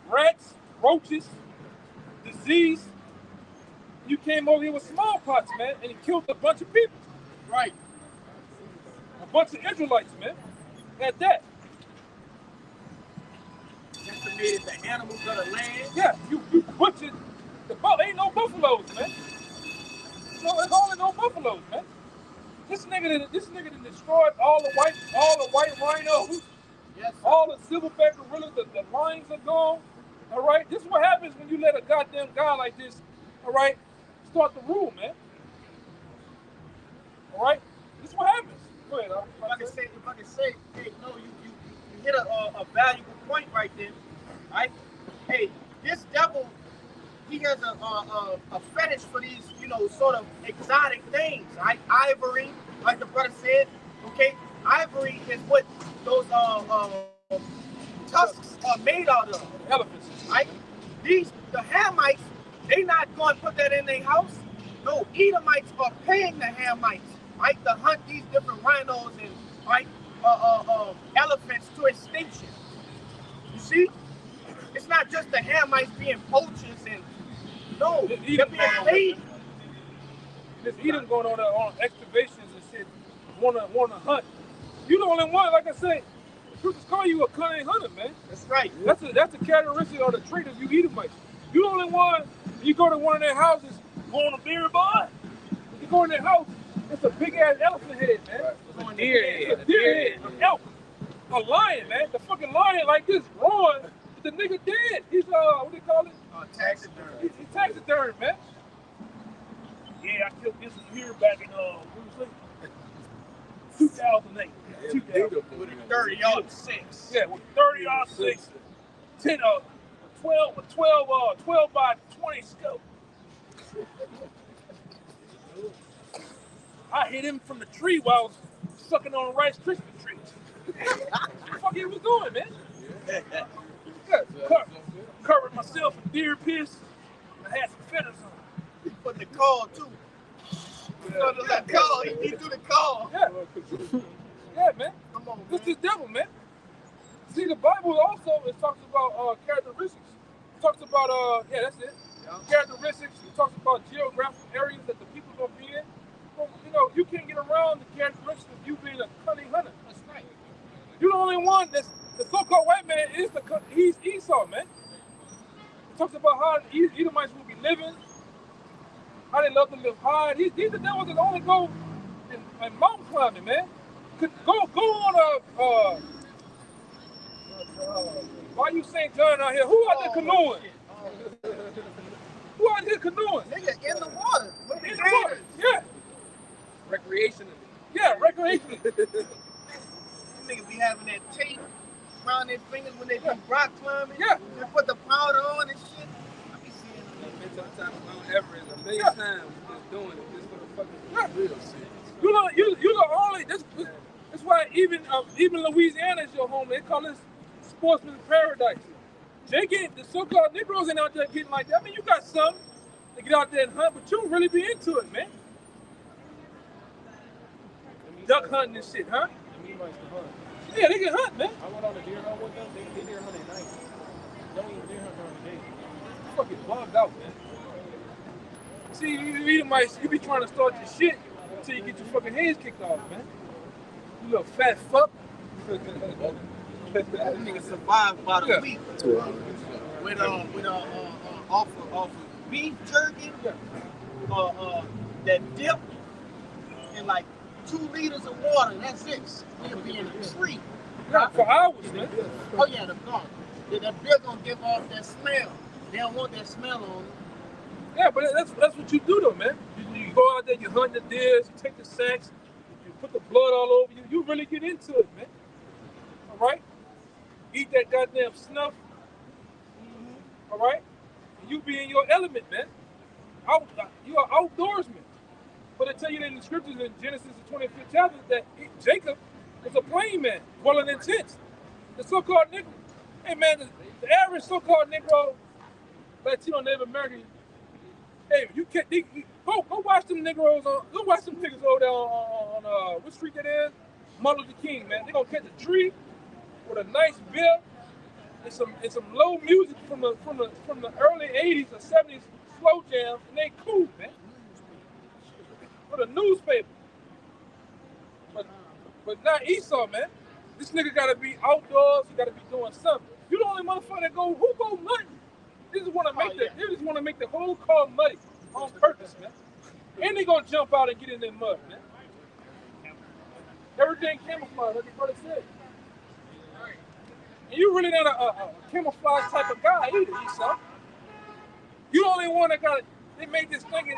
Speaker 2: rats, roaches, disease. You came over here with smallpox, man, and you killed a bunch of people.
Speaker 1: Right.
Speaker 2: A bunch of Israelites, man. At that.
Speaker 1: Decimated the animals of the land.
Speaker 2: Yeah, you butchered ain't no buffaloes, man. No, it's hardly no buffaloes, man. This nigga done destroyed all the white rhinos.
Speaker 1: Yes.
Speaker 2: All the silverback gorillas, the lions are gone. All right, this is what happens when you let a goddamn guy like this, all right, start the rule, man. All right, this is what happens. Go ahead.
Speaker 1: If I can say, hey, no, you hit a valuable point right there, right? Hey, this devil, he has a fetish for these, sort of exotic things, right? Ivory, like the brother said, okay? Ivory is what those tusks are made out of.
Speaker 2: Elephants.
Speaker 1: Right? The Hamites, they not going to put that in their house. No, Edomites are paying the Hamites, right, to hunt these different rhinos and elephants to extinction. You see? It's not just the Hamites being poachers and no, they're being paid.
Speaker 2: There's Edom going on excavations and shit, wanna hunt. You the only one, like I said, Christians call you a cunning hunter, man.
Speaker 1: That's right.
Speaker 2: That's a characteristic or the trait of you Edomites. You the only one, you go to one of their houses, you want a beer, boy? You go in their house, it's a big ass elephant head, man.
Speaker 5: A deer head.
Speaker 2: A deer head, an elk, a lion, man. The fucking lion like this, roaring, but the nigga dead. He's, what do you call it?
Speaker 1: Taxidermy.
Speaker 2: He's taxidermy, man. Yeah, I killed this here back in, 2008.
Speaker 1: With a 30-06.
Speaker 2: Yeah, with 30-06, 12 by 20 scope. I hit him from the tree while I was sucking on a Rice Krispie treat. What the fuck he was doing, man? Covered myself in deer piss. I had some feathers on.
Speaker 1: He put the call too. He threw the call.
Speaker 2: Yeah. Yeah, man.
Speaker 1: Come on,
Speaker 2: This is devil, man. See, the Bible also talks about characteristics. It talks about that's it. Yeah. Characteristics. It talks about geographic areas that the people gonna be in. Well, you can't get around the characteristics of you being a cunning hunter. That's right. You're the only one that's the so-called white man he's Esau, man. It talks about how the Edomites will be living, how they love to live high. These the devils that only go and mountain climbing, man. Go on why you St. John out here? Who out there canoeing? Who out here canoeing?
Speaker 1: Nigga, in the water.
Speaker 2: In the water, yeah.
Speaker 6: Recreationally.
Speaker 2: Yeah, recreationally.
Speaker 1: Niggas be having that tape around their fingers when they do rock climbing.
Speaker 2: Yeah.
Speaker 1: They put the powder on and shit. I be seeing them.
Speaker 6: I've been to the top of Mount Everest a million times just doing it just for the fucking real shit.
Speaker 2: You the only. That's why even Louisiana is your home. They call this sportsman's paradise. They get the so-called Negroes ain't out there getting like that. I mean, you got some that get out there and hunt, but you don't really be into it, man. Duck hunting and shit, huh? Yeah, they can hunt, man.
Speaker 13: I went on a deer hunt with them. They deer hunt at night. Don't even deer hunt during the day.
Speaker 2: Fucking bugged out, man. See, you be trying to start your shit until you get your fucking hands kicked off, man. You little fat fuck.
Speaker 1: That nigga survived about a week with off of beef jerky, that dip, and like 2 liters of water. That's it. He'll be in a tree.
Speaker 2: Yeah, for hours, man.
Speaker 1: Oh yeah, the car. That beer gonna give off that smell. They don't want that smell on it.
Speaker 2: Yeah, but that's what you do though, man. You go out there, you hunt the deers, you take the sacks, you put the blood all over you. You really get into it, man. All right. Eat that goddamn snuff. All right? And you be in your element, man. You are outdoorsman. But they tell you in the scriptures in Genesis, the 25th chapter, that Jacob was a plain man, dwelling in tents. The so-called Negro. Hey, man, the average so-called Negro, Latino, Native American, hey, you can't, go watch them Negroes go watch them niggas over there on what street that is? Martin Luther King, man. They gonna catch a tree with a nice beer and some low music from the early 80s or 70s slow jams, and they cool, man. With a newspaper. But not Esau, man. This nigga gotta be outdoors, he gotta be doing something. You the only motherfucker that who go nothing? They just wanna make the whole car muddy on purpose, man. And they gonna jump out and get in that mud, man. Everything camouflage, like the brother said. And you really not a camouflage type of guy either, Esau. You the only one that they made this thing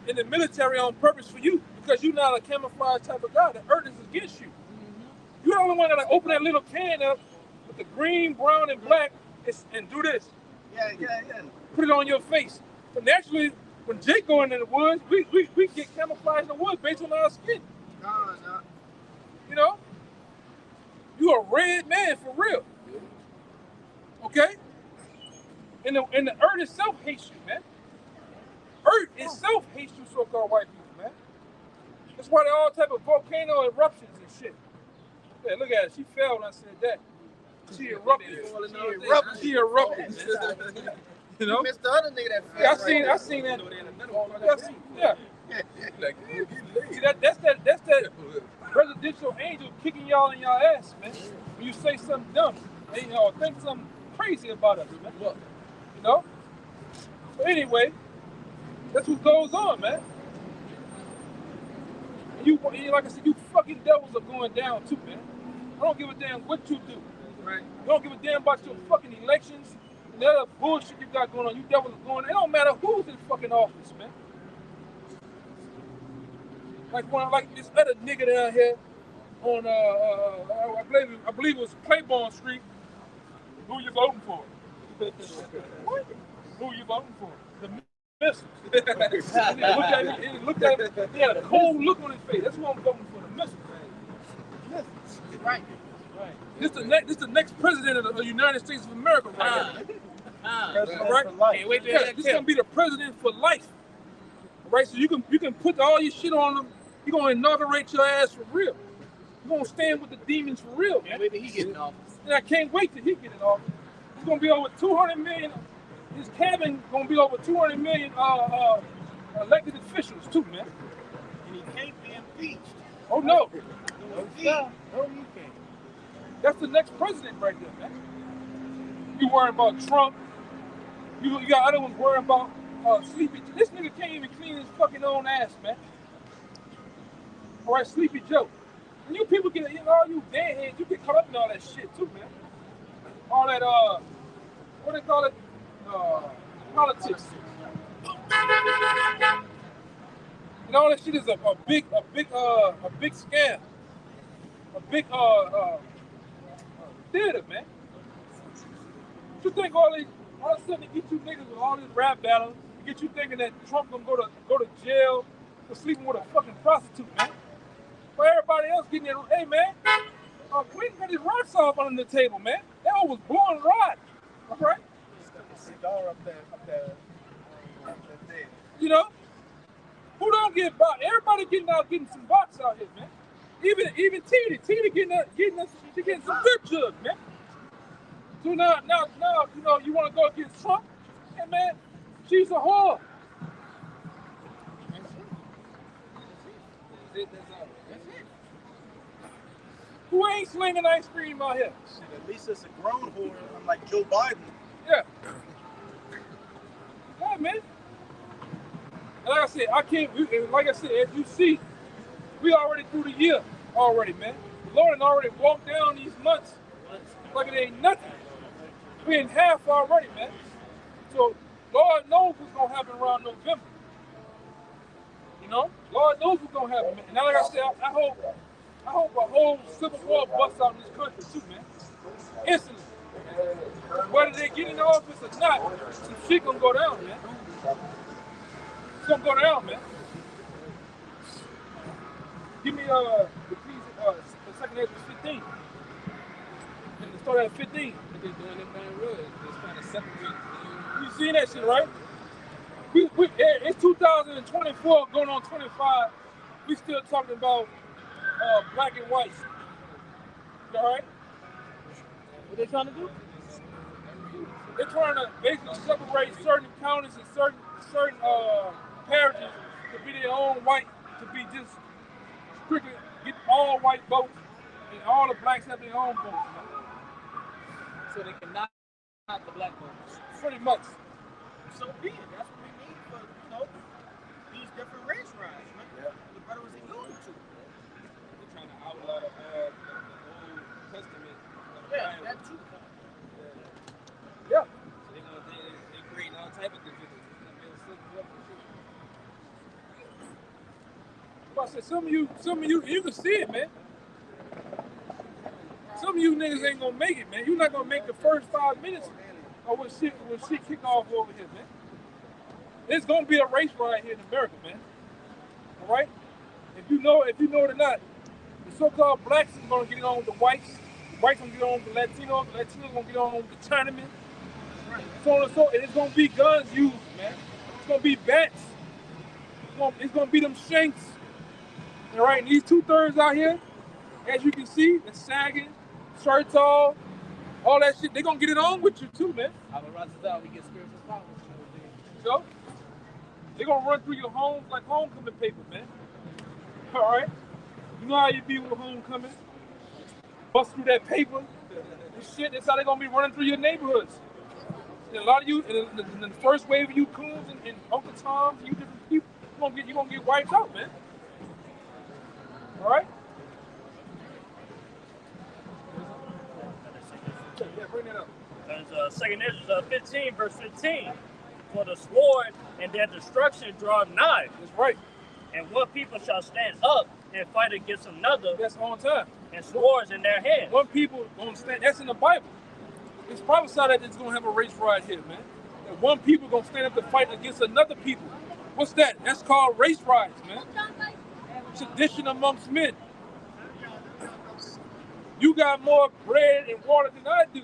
Speaker 2: in the military on purpose for you because you're not a camouflage type of guy. The earth is against you. You're the only one that open that little can up with the green, brown, and black and do this.
Speaker 1: Yeah.
Speaker 2: Put it on your face. But naturally, when Jake go into the woods, we get camouflage in the woods based on our skin.
Speaker 1: No.
Speaker 2: You know? You a red man for real. Okay? And the earth itself hates you, man. Earth itself hates you so-called white people, man. That's why there are all type of volcano eruptions and shit. Yeah, look at it. She fell when I said that. She erupted. She erupted. You know?
Speaker 1: You missed the other nigga that fell.
Speaker 2: Yeah, I seen that. Yeah. See, that's that presidential angel kicking y'all in your ass, man. When you say something dumb, and y'all think something crazy about us, man. You know? But anyway, that's what goes on, man. And you like I said, you fucking devils are going down too, man. I don't give a damn what you do. Right? You don't give a damn about your fucking elections and the other bullshit you got going on. You devils are going. It don't matter who's in fucking office, man. Like this other nigga down here on I believe it was Claiborne Street. Who you voting for? What? Who you voting for? The missiles. He looked at me. He had a cold look on his face. That's who I'm voting for. The missiles.
Speaker 1: Right.
Speaker 2: This the next president of the United States of America, right here. All right. Yeah, this is gonna be the president for life. All right. So you can put all your shit on him. You're gonna inaugurate your ass for real. You're gonna stand with the demons for real, man.
Speaker 5: Maybe he get in office.
Speaker 2: And I can't wait till he get in office. It's gonna be over 200 million. His cabin gonna be over 200 million elected officials too, man.
Speaker 1: And he can't be impeached.
Speaker 2: Oh no.
Speaker 1: No, you can't.
Speaker 2: That's the next president right there, man. You worrying about Trump. You got other ones worrying about sleepy. This nigga can't even clean his fucking own ass, man. All right, Sleepy Joe. And you people get, all you deadheads, you get caught up in all that shit too, man. All that, what they call it? Politics. And all that shit is a big scam. A big theater, man. You think all of a sudden to get you niggas with all this rap battle, get you thinking that Trump gonna go to jail for sleeping with a fucking prostitute, man. For everybody else getting it, hey man, Clinton got his rocks off under the table, man. That one was blowing rod. All right?
Speaker 7: Cigar up there.
Speaker 2: You know? Who don't get bought? Everybody getting some box out here, man. Even Tina getting some good jug, man. So now, you know, you want to go against Trump? Hey, man, she's a whore.
Speaker 6: That's it.
Speaker 2: Who ain't slinging ice cream out here?
Speaker 7: At least it's a grown whore, unlike Joe Biden.
Speaker 2: Yeah. Yeah, man. And like I said, as you see, we already through the year already, man. The Lord had already walked down these months like it ain't nothing. We in half already, man. So Lord knows what's gonna happen around November. You know, Lord knows what's gonna happen, man. And now, like I said, I hope a whole civil war busts out in this country too, man. Instantly. Whether they get in the office or not, some shit gonna go down, man. It's gonna go down, man. Give me the second Ezra 15. And start at 15.
Speaker 6: What they're doing in Baton Rouge is trying to separate.
Speaker 2: You seen that shit, right? It's 2024 going on 25. We still talking about black and white. All right? What they trying to do? They're trying to basically separate certain counties and certain parishes to be their own white, to be just strictly get all white votes, and all the blacks have their own votes. Man.
Speaker 5: So they can knock out the black votes.
Speaker 2: Pretty much.
Speaker 1: So be it. That's what we need for, these different race riots, man. Yeah. The brother was alluding to.
Speaker 6: They're trying to outlaw the Old Testament.
Speaker 1: Yeah, that too.
Speaker 2: Yeah.
Speaker 6: So they're creating all type of divisions.
Speaker 2: I said, some of you, you can see it, man. Some of you niggas ain't gonna make it, man. You're not gonna make the first 5 minutes of when shit kick off over here, man. It's gonna be a race riot here in America, man. All right? If you know it or not, the so-called blacks is gonna get it on with the whites. The whites gonna get on with the Latinos. The Latinos gonna get on with the Chinamen. So on and so, and it's gonna be guns used, man. It's gonna be bats. It's gonna be them shanks. All right, and these 2/3 out here, as you can see, they're sagging, shirts off, all that shit. They're gonna get it on with you too, man.
Speaker 5: We get spiritual powers.
Speaker 2: So, they're gonna run through your homes like homecoming paper, man. All right? You know how you be with homecoming? Bust through that paper and shit. That's how they're gonna be running through your neighborhoods. And a lot of you, in the first wave of you coons and Uncle Toms, you different people, you're gonna get wiped out, man. All right? Yeah, bring that up.
Speaker 3: There's 2 Ezra 15, verse 15. For the sword and their destruction draw nigh.
Speaker 2: That's right.
Speaker 3: And one people shall stand up and fight against another.
Speaker 2: That's on time.
Speaker 3: And swords in their hands.
Speaker 2: One people gonna stand. That's in the Bible. It's prophesied that it's gonna have a race riot here, man. And one people gonna stand up to fight against another people. What's that? That's called race riots, man. Sedition amongst men. You got more bread and water than I do.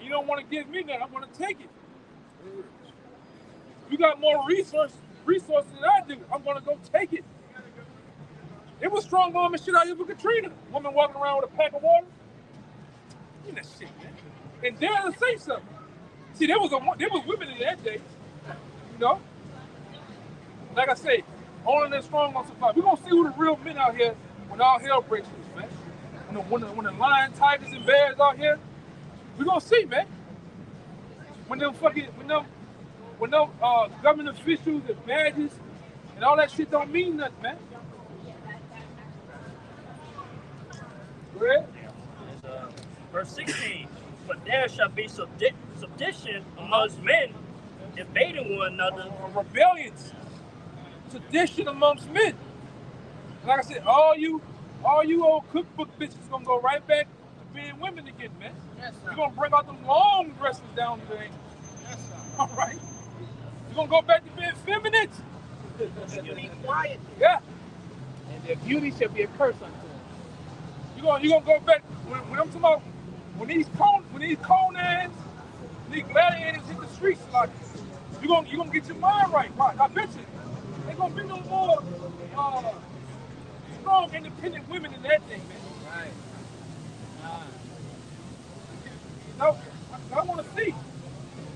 Speaker 2: You don't want to give me that. I'm gonna take it. You got more resources than I do. I'm gonna go take it. It was strong arm and shit out here for Katrina. Woman walking around with a pack of water. Look at that shit, man. And dare to say something. See, there was women in that day. You know? Like I say, only the strong gonna survive. We're gonna see who the real men out here when all hell breaks loose, man. When the lion, tigers, and bears out here, we're gonna see, man. When them government officials and badges and all that shit don't mean nothing, man. Read?
Speaker 3: Verse 16. But there shall be sedition amongst men, invading one another.
Speaker 2: Rebellions. Sedition amongst men. Like I said, all you old cookbook bitches gonna go right back to being women again, man.
Speaker 5: Yes,
Speaker 2: You're gonna bring out them long dresses down to the ankle.
Speaker 5: Yes, sir.
Speaker 2: All right. You're gonna go back to being feminine.
Speaker 5: You be quiet.
Speaker 2: Yeah.
Speaker 5: And their beauty shall be a curse unto them.
Speaker 2: You gonna go back when I'm talking about when these Conans, these gladiators hit the streets, like you gonna get your mind right. Right? I bet you ain't gonna be no more strong, independent women in that thing, man.
Speaker 5: Right.
Speaker 2: No, I want to see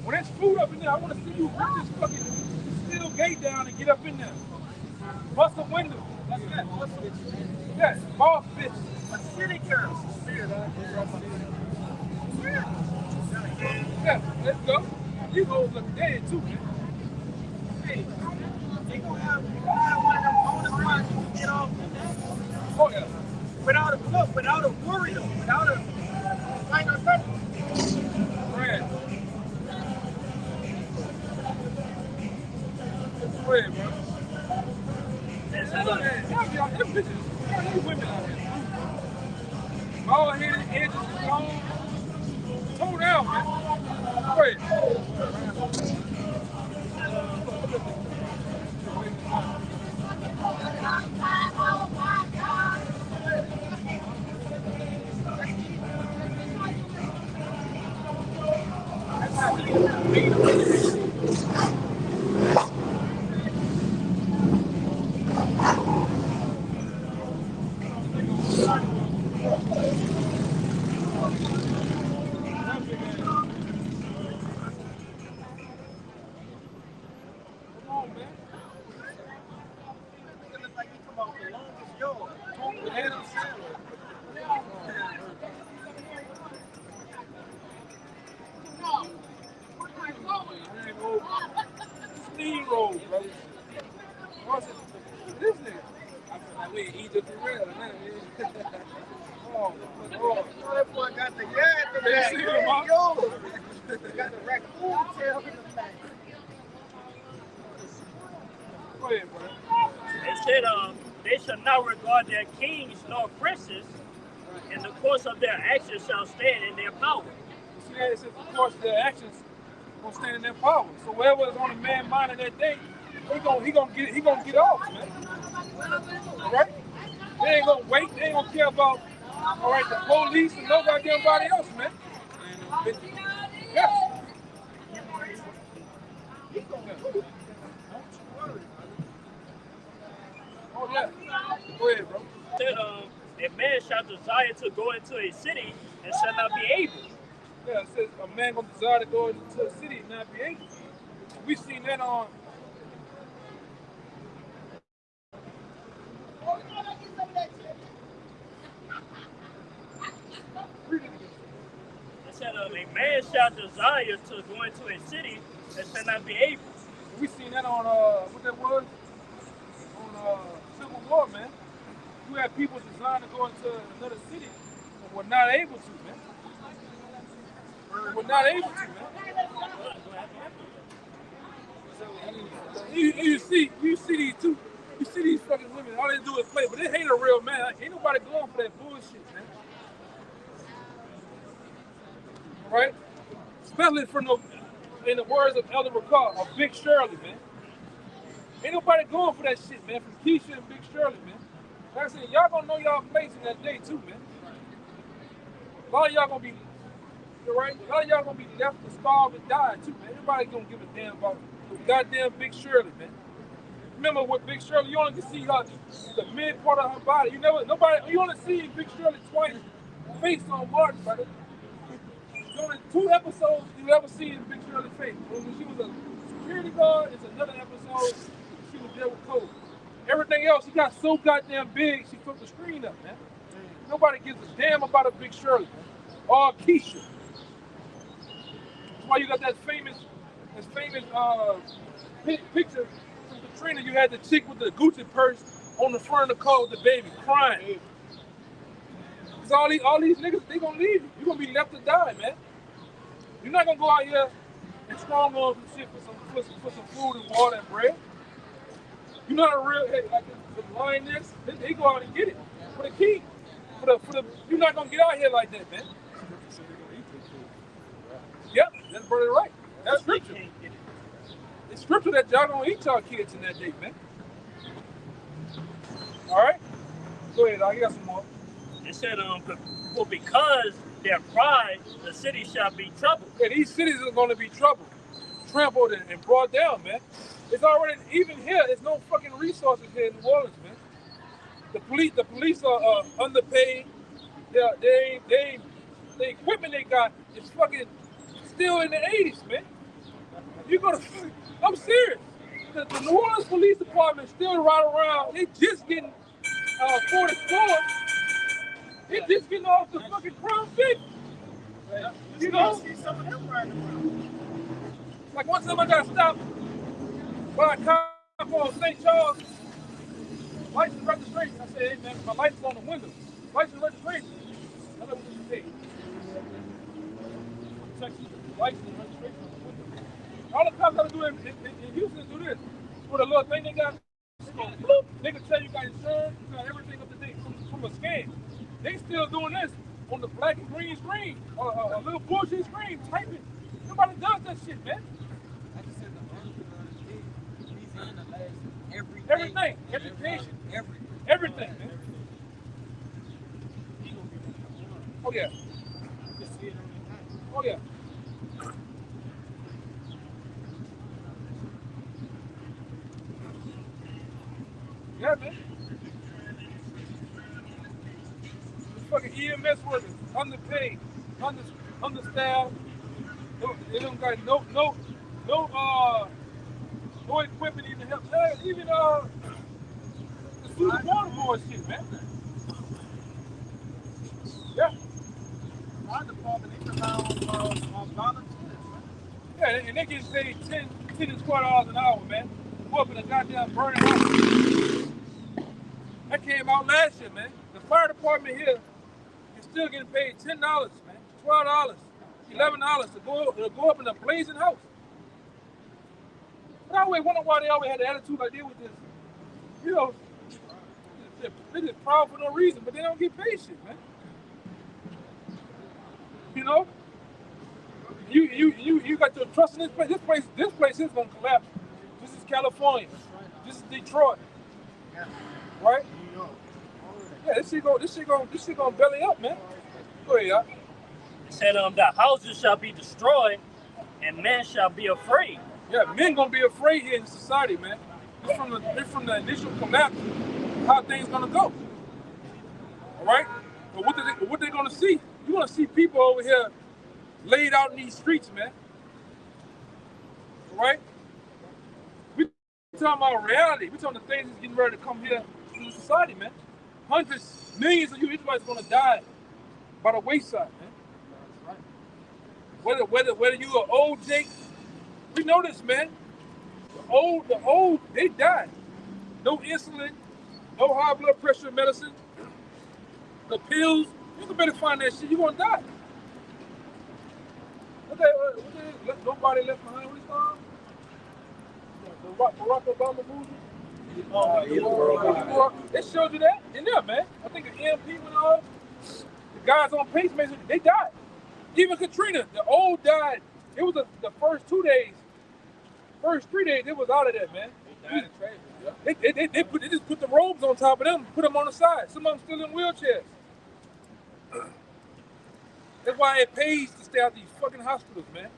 Speaker 2: when there's food up in there. I want to see you rip this fucking steel gate down and get up in there. Bust a window. That's that. Yeah, boss bitch.
Speaker 1: A city girl.
Speaker 2: Yeah, let's go. You hoes look dead too, man.
Speaker 1: Hey, they gonna have one of them bonus ones you can get off of that.
Speaker 2: Oh yeah.
Speaker 1: Without a worry though, without a like I said.
Speaker 2: Brad. Brad, bro. Them bitches, these women out here. All headed, edges is gone. Toe down, man. Brad. Steamroll, brother. What's it? This nigga. I feel like we in Egypt for real, man. Oh, my God.
Speaker 1: That boy got the yard in the back.
Speaker 2: See him, huh?
Speaker 1: Got the raccoon tail in the back.
Speaker 2: Go ahead, bro.
Speaker 3: It said, they shall not regard their kings nor princes, and the course of their actions shall stand in their power.
Speaker 2: See that? It says, of course, their actions gonna stand in their power. So whatever is on the man's mind in that day, he gonna get off, man. All right? They ain't gonna wait. They ain't gonna care about, all right, the police and nobody else, man. Yeah. Oh yeah. Go ahead, bro.
Speaker 3: Said, a man shall desire to go into a city and shall not be able.
Speaker 2: Yeah, it says a man gonna desire to go into a city and not be able. We seen that on.
Speaker 3: It said, a man shall desire to go into a city and shall not be able.
Speaker 2: We seen that on what that was on Civil War, man. You had people designed to go into another city and were not able to, man. Were not able to, man. You see these two. You see these fucking women. All they do is play, but they hate a real man. Ain't nobody going for that bullshit, man. All right? Especially for no, in the words of Elder McCall, or Big Shirley, man. Ain't nobody going for that shit, man. From Keisha and Big Shirley, man. Like I said, y'all gonna know y'all place in that day too, man. A lot of y'all gonna be, right? A lot of y'all gonna be left to starve and die too, man. Everybody gonna give a damn about goddamn Big Shirley, man. Remember with Big Shirley, you only can see her, the mid part of her body. You only see Big Shirley twice face on Martin, brother. There's only 2 episodes you ever see in Big Shirley's face. When she was a security guard, it's another episode she was there with Cole. Everything else, she got so goddamn big, she took the screen up, man. Nobody gives a damn about a Big Shirley, man. Or Keisha. That's why you got that famous picture from Katrina. You had the chick with the Gucci purse on the front of the car with the baby crying. Because all these niggas, they gonna leave you. You're gonna be left to die, man. You're not gonna go out here and strong on some shit for some food and water and bread. You're not a real, hey, like the lioness, they go out and get it for the king. You're not gonna get out here like that, man. Yep, that's brother right. That's scripture. It's scripture that y'all don't eat y'all kids in that day, man. All right, go ahead. I got some more.
Speaker 3: It said, for because their pride, the city shall be troubled.
Speaker 2: Yeah, these cities are going to be troubled, trampled, and brought down, man. It's already, even here, there's no fucking resources here in New Orleans, man. The police are underpaid. The equipment they got is fucking still in the 80s, man. You go to, I'm serious. The New Orleans Police Department still right around. They just getting 44. They just getting off the fucking Crown Vic. You know? See some of them riding around. Like one time I got stopped by a cop on St. Charles. License registration. I said, hey man, my license on the window. License registration. I know what you say. License registration on the window. All the cops gotta do in Houston do this. With a little thing they got, they can tell you got insurance, you got everything up to date from a scan. They still doing this on the black and green screen, a little bullshit screen, typing. Nobody does that shit, man.
Speaker 4: I just said the Louisiana lasts
Speaker 2: everything, education, everything, man. Oh yeah. Oh yeah. Yeah, man. Fucking EMS workers, underpaid, understaffed. They don't got no equipment even help. Even the Super Bowl shit, man. Yeah.
Speaker 7: Our department is around volunteers.
Speaker 2: Yeah, and they get paid $10 and $12 an hour, man. Go up in a goddamn burning house. That came out last year, man. The fire department here is still getting paid $10, man, $12, $11 to go up in a blazing house. But I always wonder why they always had the attitude like they was just, you know, they're just proud for no reason, but they don't get paid shit, man. You know? You got your trust in this place. This place is gonna collapse. This is California. This is Detroit. Right? Yeah, this shit gonna belly up, man. Go ahead, y'all.
Speaker 3: It said, the houses shall be destroyed, and men shall be afraid.
Speaker 2: Yeah, men gonna be afraid here in society, man. It's from the initial collapse, how things gonna go. All right? But what they gonna see? You gonna see people over here laid out in these streets, man. All right? We talking about reality. We talking the things that's getting ready to come here in society, man. Hundreds, millions of you Israelites are gonna die by the wayside, man. Whether you are old Jake, we know this, man. The old, they die. No insulin, no high blood pressure medicine, the pills. You can better find that shit. You gonna die. Nobody left behind. What is called? The Barack Obama movie. They showed you that in there, man. I think the EMP went off. The guys on pacemakers, they died. Even Katrina, the old died. It was the first 2 days. First 3 days, it was out of there, man. They just put the robes on top of them, put them on the side. Some of them still in wheelchairs. That's why it pays to stay out these fucking hospitals, man.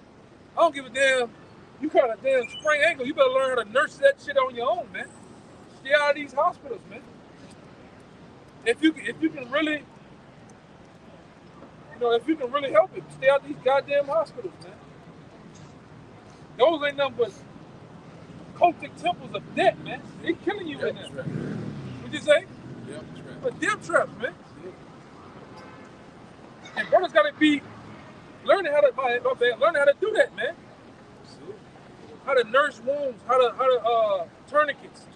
Speaker 2: I don't give a damn. You got a damn sprained ankle. You better learn how to nurse that shit on your own, man. Stay out of these hospitals, man. If you can really, if you can really help it, stay out of these goddamn hospitals, man. Those ain't nothing but cultic temples of death, man. They killing you in there. What'd you say?
Speaker 8: Yeah, that's right.
Speaker 2: But death traps, man. And brothers gotta be learning how to do that, man. How to nurse wounds, how to tourniquets.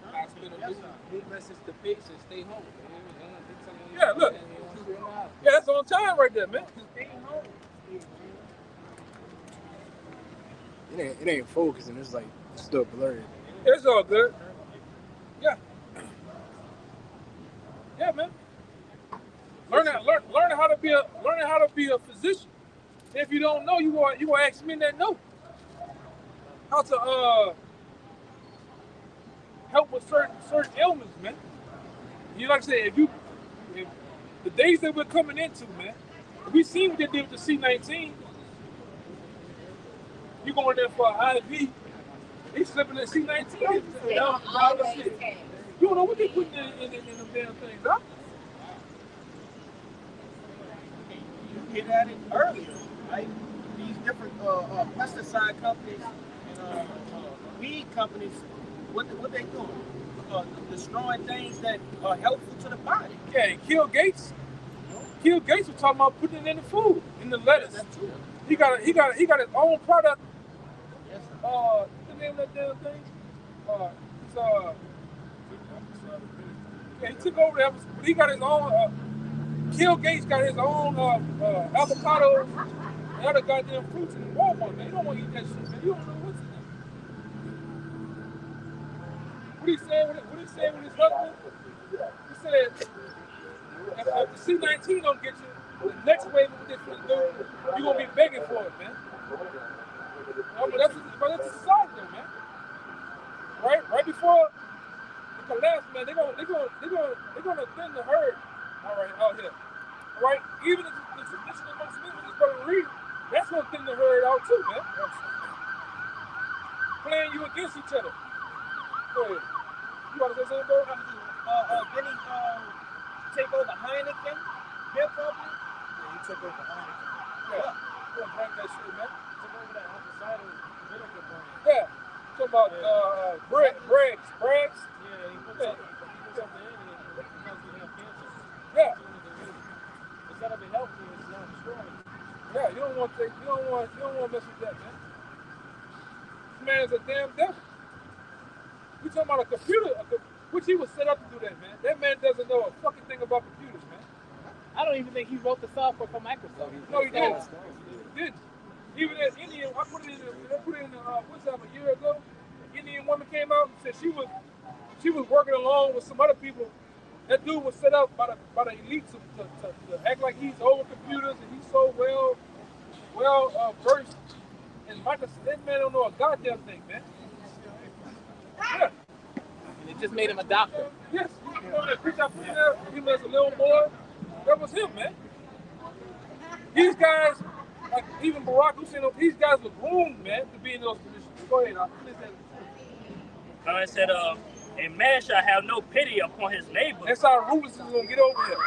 Speaker 6: His message to patients, stay home.
Speaker 2: Yeah, look. Yeah, that's line right there, man.
Speaker 6: It ain't focusing. It's like still blurry.
Speaker 2: It's all good. Yeah. Yeah, man. Learning how to be a physician. If you don't know, you gonna ask me that know. How to help with certain ailments, man. You know, like I said, if the days that we're coming into, man, we seen what they did with the C-19. You going there for an IV, they slipping the C-19. You don't know what they putting in them damn things, huh?
Speaker 1: You get at it earlier, right? These different pesticide companies and weed companies, what they doing? Destroying things that are helpful to the body.
Speaker 2: Yeah, Bill Gates. Bill Gates was talking about putting it in the food, in the lettuce.
Speaker 1: That's true.
Speaker 2: He got his own product. What's the name of that damn thing? Yeah, he took over that, but he got his own. Bill Gates got his own avocados and other goddamn fruits in Walmart, man. You don't want to eat that shit, man. You don't know what's in there. What he said with his husband? He said, if the C-19 don't get you, the next wave of what they're going to do, you're going to be begging for it, man. But that's a society, though, man. Right before the collapse, man, they're gonna thin the herd. All right, out here. All right, even if the traditional Muslims is going to read, that's gonna thin the herd out too, man. Playing you against each other. Go ahead. You want to say something, bro?
Speaker 1: Didn't he take over Heineken beer company?
Speaker 13: Yeah, he took over Heineken.
Speaker 2: Yeah. You want to drink that shit, man?
Speaker 13: Took over that apple cider vinegar brand.
Speaker 2: Yeah. Talking about Bragg's.
Speaker 13: Yeah, he put something in it because we have cancer.
Speaker 2: Yeah.
Speaker 13: Instead of it helping you, it's not destroying you.
Speaker 2: Yeah, you don't want to mess with that, man. This man is a damn devil. We talking about a computer, which he was set up to do that, man. That man doesn't know a fucking thing about computers, man.
Speaker 5: I don't even think he wrote the software for Microsoft.
Speaker 2: No, he didn't. He didn't. Even as Indian, I put it in what's that, a year ago? An Indian woman came out and said she was working along with some other people. That dude was set up by the elites to act like he's over computers and he's so well versed. And Microsoft, that man don't know a goddamn thing, man. Yeah.
Speaker 5: And it just made him a doctor.
Speaker 2: Yes. You know that picture I put there, him as a little boy, that was him, man. These guys, like even Barack Hussein, these guys were groomed, man, to be in those positions. Go ahead,
Speaker 3: I said, a man shall have no pity upon his neighbor.
Speaker 2: That's how ruthless is going to get over here.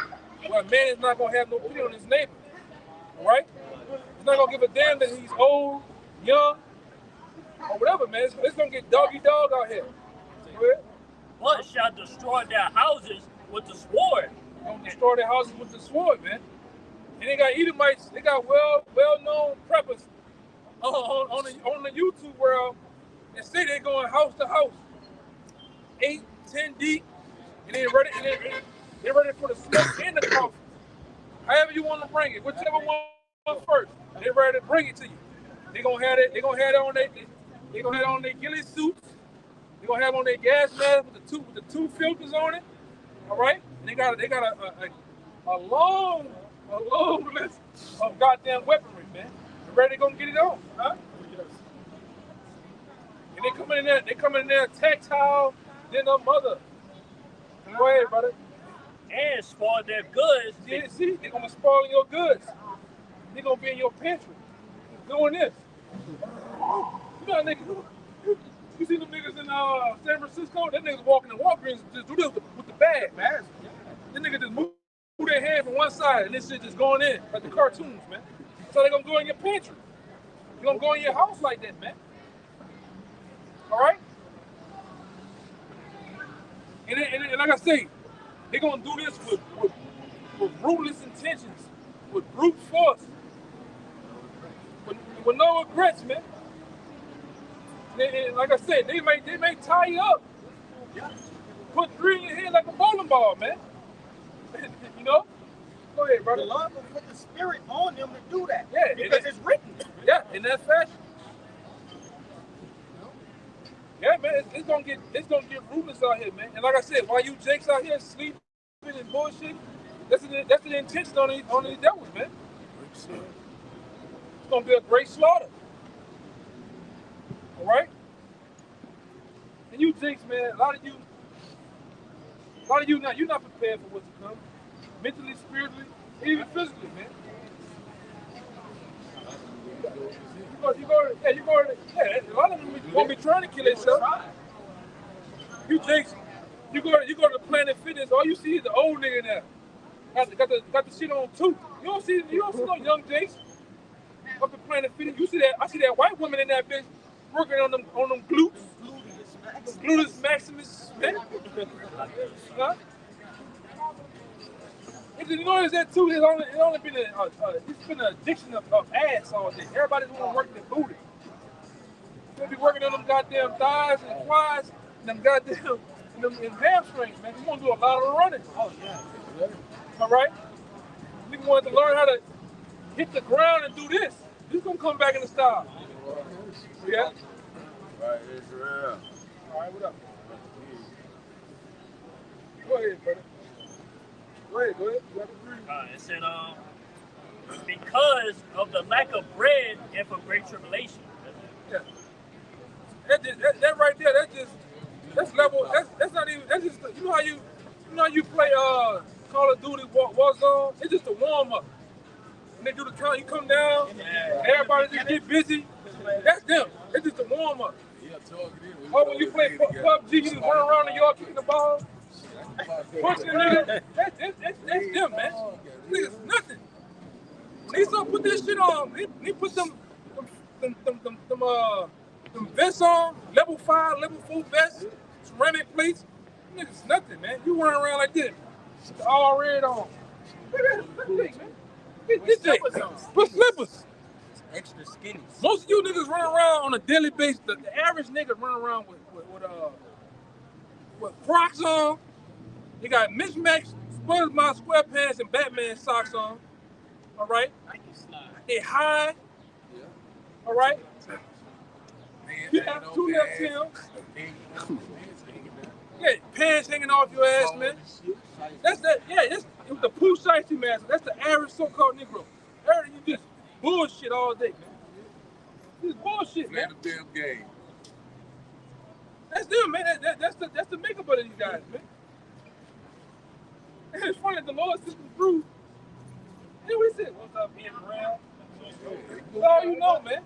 Speaker 2: Well, a man is not going to have no pity on his neighbor. All right? He's not going to give a damn that he's old, young, or whatever, man. It's going to get doggy dog out here. Go ahead.
Speaker 3: But shall destroy their houses with the sword.
Speaker 2: Don't destroy their houses with the sword, man. And they got Edomites, they got well-known preppers on the YouTube world that say they're going house to house, 8, 10 deep, and they're ready for the smoke and the coffee. However you want to bring it, whichever one first, they're ready to bring it to you. They're gonna have it on their ghillie suits. They're gonna have on their gas mask with the two filters on it. All right, and they got a long list of goddamn weaponry, man. They're ready to go get it on, huh? And they coming in there tactile than a mother. Go ahead, brother.
Speaker 3: And spoil their goods.
Speaker 2: Yeah, see, they're gonna spoil your goods. They're gonna be in your pantry doing this. You know, niggas. You see them niggas in San Francisco? That niggas walking in Walgreens just do this with the bag, man. That nigga just move their hand from one side and this shit just going in like the cartoons, man. So they gonna go in your pantry. They gonna go in your house like that, man. All right? And like I say, they gonna do this with ruthless intentions, with brute force, with no regrets, man. And like I said, they may tie you up, put 3 in your head like a bowling ball, man. You know, Go ahead, brother.
Speaker 1: The Lord will put the spirit on them to do that.
Speaker 2: Yeah,
Speaker 1: because it's written.
Speaker 2: Yeah, in that fashion. Yeah, man, it's gonna get ruthless out here, man. And like I said, while you jakes out here sleeping and bullshit, that's the intention on these devils, man. It's gonna be a great slaughter. All right. And you jakes, man, a lot of you you're not prepared for what's to come, mentally, spiritually, even physically, man. A lot of them gonna be trying to kill themselves. You jakes, you go to the Planet Fitness, all you see is the old nigga there. Got the shit on too. You don't see no young jakes up the Planet Fitness. You see that? I see that white woman in that bitch working on them glutes. Gluteus maximus, man. Huh? And you notice that too? It's only been it's been an addiction of ass all day. Everybody's want to work their booty. They be working on them goddamn thighs and quads and them goddamn and hamstrings, man. You want to do a lot of running. Oh yeah. All right. We want to learn how to hit the ground and do this. This gonna come back in the style. Yeah.
Speaker 8: Right, Israel.
Speaker 2: All right, what up? Go ahead, brother. Go ahead. You have to agree.
Speaker 3: It said, because of the lack of bread and for great tribulation.
Speaker 2: Yeah. That right there, that's level. That's not even. That's just you know how you play Call of Duty Warzone. It's just a warm up. When they do the count, you come down. Everybody just get busy. That's them. It's just a warm up. Or when you play PUBG, you just run around and y'all kicking the ball. Pushing the nigga. That's them, man. Niggas nothing. They start put this shit on. They put them vests on, level 5, level 4 vests, ceramic plates. Niggas nothing, man. You running around like this. All red on. Put slippers.
Speaker 4: Extra skinny.
Speaker 2: Most of you niggas run around on a daily basis. The average nigga run around with Crocs on. They got mismatched SpongeBob SquarePants and Batman socks on. All right. They high. All right. You have 2 left tails. Yeah, pants hanging off your ass, man. That's that. Yeah, it's the Pooh Shiesty mask. That's the average so-called Negro. You just bullshit all day, man. This is bullshit, man.
Speaker 8: Play the damn game.
Speaker 2: That's them, man. That's the makeup of these guys, man. And it's funny that the Lord sent them through. Hey, what he said? What's up, Ian Brown? That's all you know, man.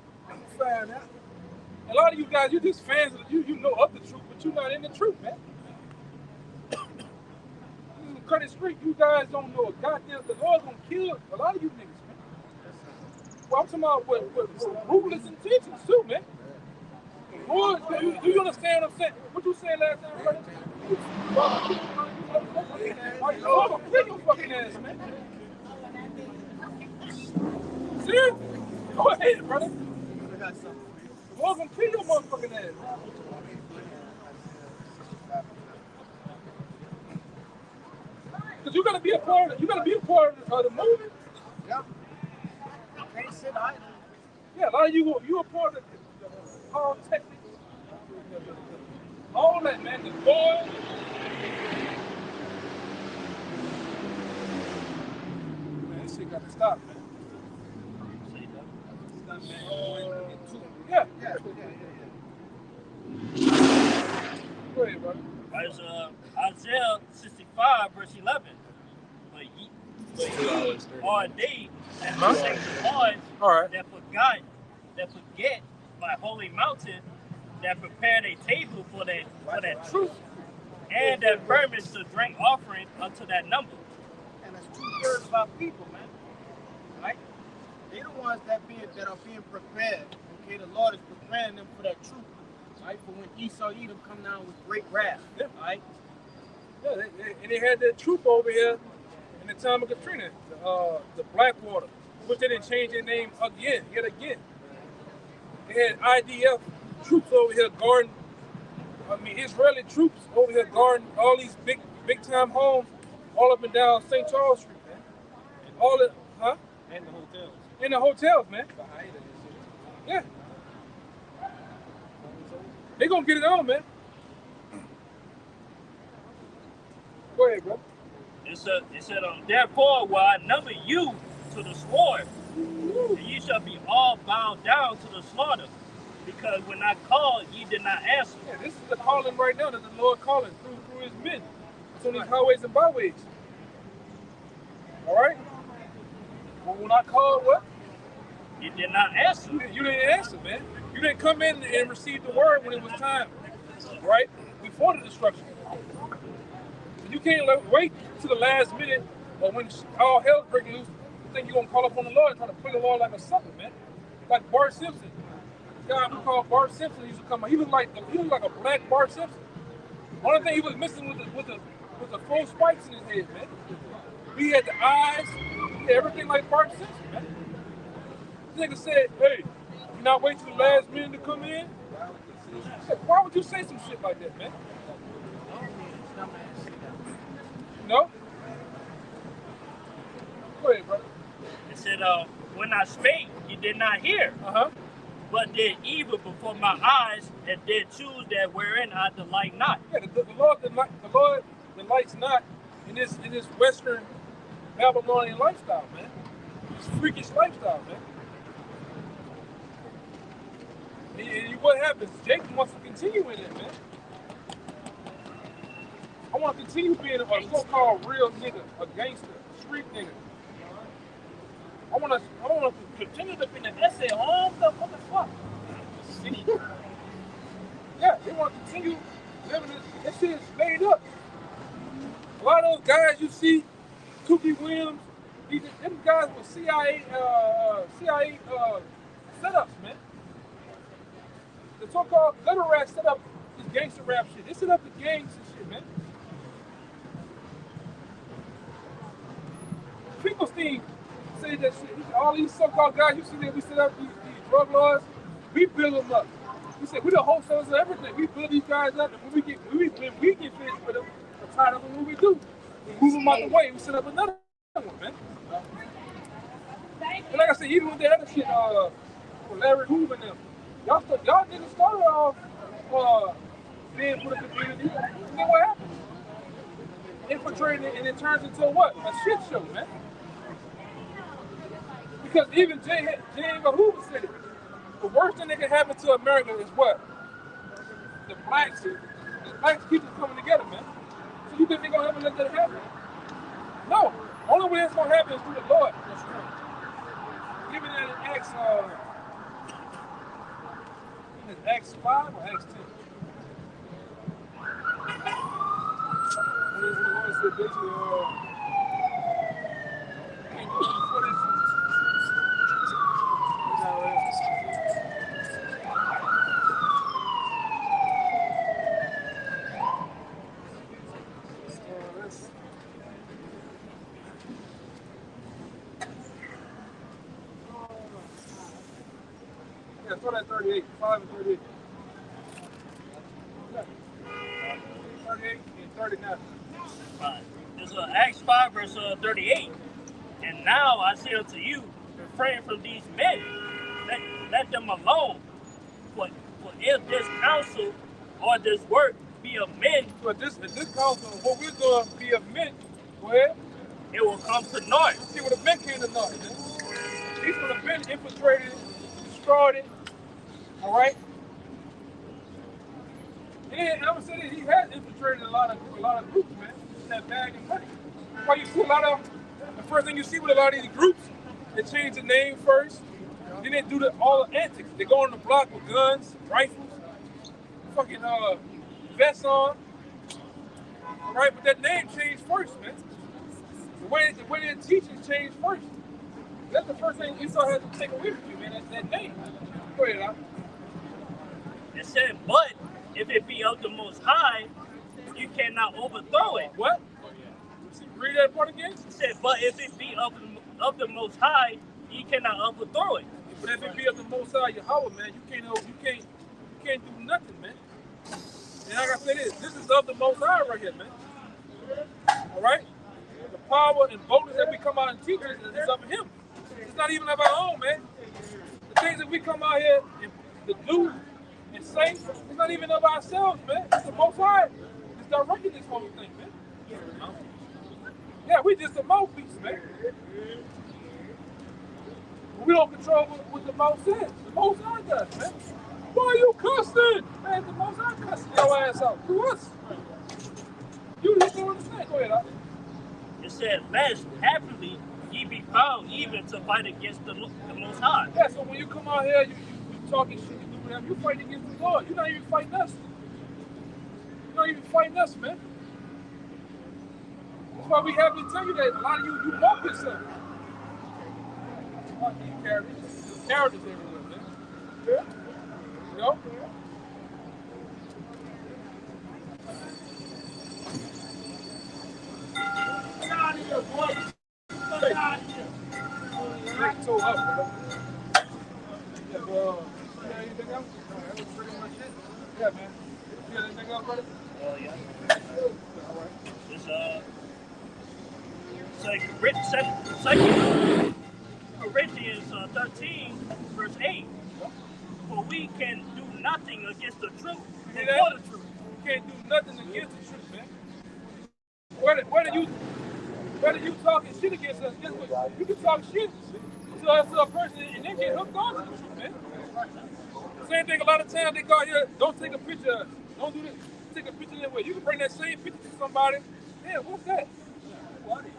Speaker 2: Find out. A lot of you guys, you're just fans of you know of the truth, but you're not in the truth, man. Cut it straight. You guys don't know a goddamn. The Lord's gonna kill a lot of you niggas, man. Well, I'm talking about with ruthless intentions too, man. Lord, do you understand what I'm saying? What you saying last time, brother? I'm gonna kill your fucking ass, man. Serious? Go ahead, brother. I'm gonna kill your motherfucking ass. Cause you gotta be a part of the movement.
Speaker 1: Yeah. Can't sit idle.
Speaker 2: Yeah, a lot of you a part of the techniques. All that, man. The boy. Man, this shit got to stop, man. Yeah. Go ahead, brother.
Speaker 3: There's Isaiah 65, verse 11. But ye are they that forsake the Lord, that forget my holy mountain, that prepared a table for that truth, and that furnished the drink offering unto that number.
Speaker 1: And that's 2/3 of our people, man. Right? They're the ones that are being prepared. Okay, the Lord is preparing them for that truth. Right? For when Esau Edom come down with great wrath. Right?
Speaker 2: Yeah, and they had that troop over here in the time of Katrina, the Blackwater, which they didn't change their name yet again. They had IDF troops over here guarding, Israeli troops over here guarding all these big time homes all up and down St. Charles Street, man. all the, huh?
Speaker 13: And the hotels.
Speaker 2: In the hotels, man. Yeah. They gonna get it on, man. Go ahead, bro.
Speaker 3: It said, therefore will I number you to the sword, and ye shall be all bound down to the slaughter, because when I called, ye did not answer.
Speaker 2: Yeah, this is the calling right now that the Lord calling through his men. It's on these highways and byways. All right? Well, when I called, what?
Speaker 3: You did not answer.
Speaker 2: You didn't answer, man. You didn't come in and receive the word when it was time, right? Before the destruction. You can't wait to the last minute or when all hell's breaking loose, you think you're going to call up on the Lord and try to play the Lord like a sucker, man. Like Bart Simpson. The guy we call Bart Simpson used to come out. He looked like a black Bart Simpson. Only thing he was missing was the full spikes in his head, man. He had the eyes, he had everything like Bart Simpson, man. This nigga said, hey, you not wait till the last minute to come in? I said, why would you say some shit like that, man? No? Go ahead, brother.
Speaker 3: It said, when I spake, you did not hear, but did evil before my eyes, and did choose that wherein I delight not.
Speaker 2: Yeah, the Lord delights not in this Western Babylonian lifestyle, man. This freakish lifestyle, man. And what happens? Jacob wants to continue in it, man. I want to continue being a so-called real nigga, a gangster, a street nigga. I want to continue to be in the essay all the fuck. Yeah, they want to continue living this shit is made up. A lot of those guys you see, Kookie Williams, them guys with CIA setups, man. The so-called gutter rats set up this gangster rap shit. They set up the gangs and shit, man. Finkelstein said that shit. All these so-called guys you see that we set up these drug laws, we build them up. We said we the wholesalers of everything. We build these guys up, and when we get finished with them, we're tired of them. What we do? We move them out the way. We set up another one, man. And like I said, even with the other shit, with Larry Hoover and them, y'all niggas started off being for the community. And then what happened? Infiltrating it, and it turns into what? A shit show, man. Because even J. Edgar Hoover said it. The worst thing that can happen to America is what? The blacks keep coming together, man. So you think they're gonna ever let that happen? No. Only way it's gonna happen is through the Lord. Even in Acts 5 or Acts 10? When the Lord said basically, yeah, start at 38, 5 and 38. 38 and 39.
Speaker 3: It's Acts 5 verse 38. And now I say unto you, refrain from these men, let them alone. For if this counsel or this work be of men,
Speaker 2: but this counsel, what we're doing be of men, go ahead.
Speaker 3: It will come to naught.
Speaker 2: See what the men came to naught, man. These would have been infiltrated, destroyed it. All right. And I would say that he has infiltrated a lot of groups, man. That bag of money. Why you see a lot of the first thing you see with a lot of these groups, they change the name first. Then they do all the antics. They go on the block with guns, rifles, fucking vests on. Right, but that name changed first, man. The way their teachings changed first. That's the first thing Esau has to take away from you, man. That's that name. Go ahead, Al.
Speaker 3: It said, but if it be of the Most High, you cannot overthrow it.
Speaker 2: What? Read that part again.
Speaker 3: It said, but if it be of the Most High, you cannot overthrow it.
Speaker 2: But if it be of the Most High Yahweh, man, you can't do nothing, man. And like I said, this is of the Most High right here, man. All right. The power and boldness that we come out and teach is of him. It's not even of our own, man. The things that we come out here and to do and say, it's not even of ourselves, man. It's the Most High. It's directing this whole thing, man. Yeah, we just a mouthpiece, man. We don't control what the mouth says. The Most High does, man. Why are you cussing? Man, the Most High cussing your ass out through us. You just don't understand. Go ahead,
Speaker 3: It said, lest happily ye be found even to fight against the Most High.
Speaker 2: Yeah, so when you come out here, you talking shit, you do whatever, you fighting against the Lord. You're not even fighting us. You're not even fighting us, man. That's why we have to tell you that a lot of you walk yourself. Characters everywhere, man. Yeah. You know? Get out of here, boy. Get out of here. Make it so up, bro. Yeah, well, yeah, anything else? That was pretty much it. Yeah, man. You got anything else, brother?
Speaker 3: Yeah.
Speaker 2: All right.
Speaker 3: It's Corinthians 13, verse 8. For we can do nothing against the truth for the truth.
Speaker 2: You can't do nothing against the truth, man. Whether you talking shit against us, guess what? You can talk shit to a person and they get hooked on to the truth, man. Same thing, a lot of times they go out here, don't take a picture of us. Don't do this. Take a picture that way. You can bring that same picture to somebody. Yeah, what's that?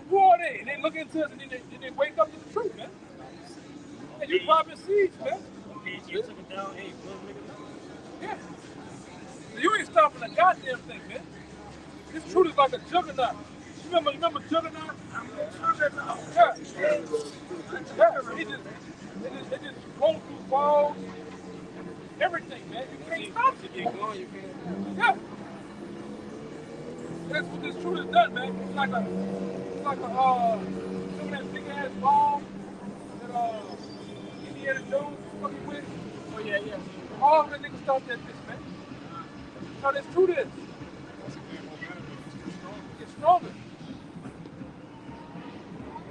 Speaker 2: Who are they? And they look into us and then they wake up to the truth, man. And you popping seeds, man. Yeah. You ain't stopping a goddamn thing, man. This truth is like a juggernaut. You remember Juggernaut? Yeah. It just goes through walls, everything, man. You can't stop it. Yeah. That's what this truth has done, man. It's like a some of that big ass ball that Indiana Jones was fucking with. Oh yeah. All the niggas thought that bitch, man. That's how this truth is. It's stronger.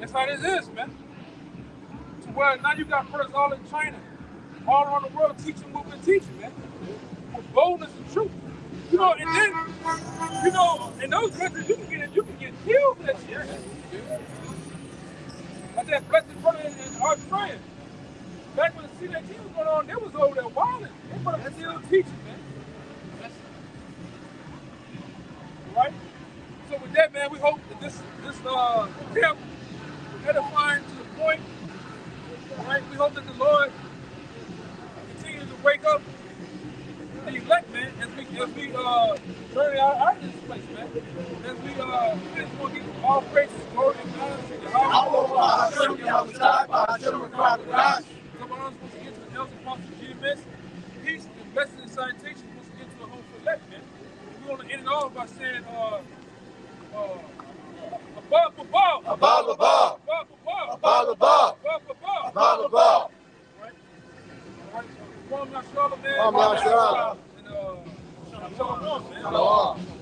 Speaker 2: That's how this is, man. To where now you got brothers all in China, all around the world teaching what we're teaching, man. With boldness and truth. You know, and then, you know, in those countries you can get killed for that shit. Like that blessed brother in Australia. Back when the CNT was going on, they was over there wilding. They were still teaching, man. Right? So with that, man, we hope that this camp edifying to the point. Right? We hope that the Lord continues to wake up the elect, man, as we journey out of this place, man. As we just want to give all praises, glory, and honor to the Someone else wants to get to the Nelson Foster GMS. Peace and blessings and salutations wants to get to the home select, man. We want to end it all by saying, above. Right? Shalom, man. Shalom.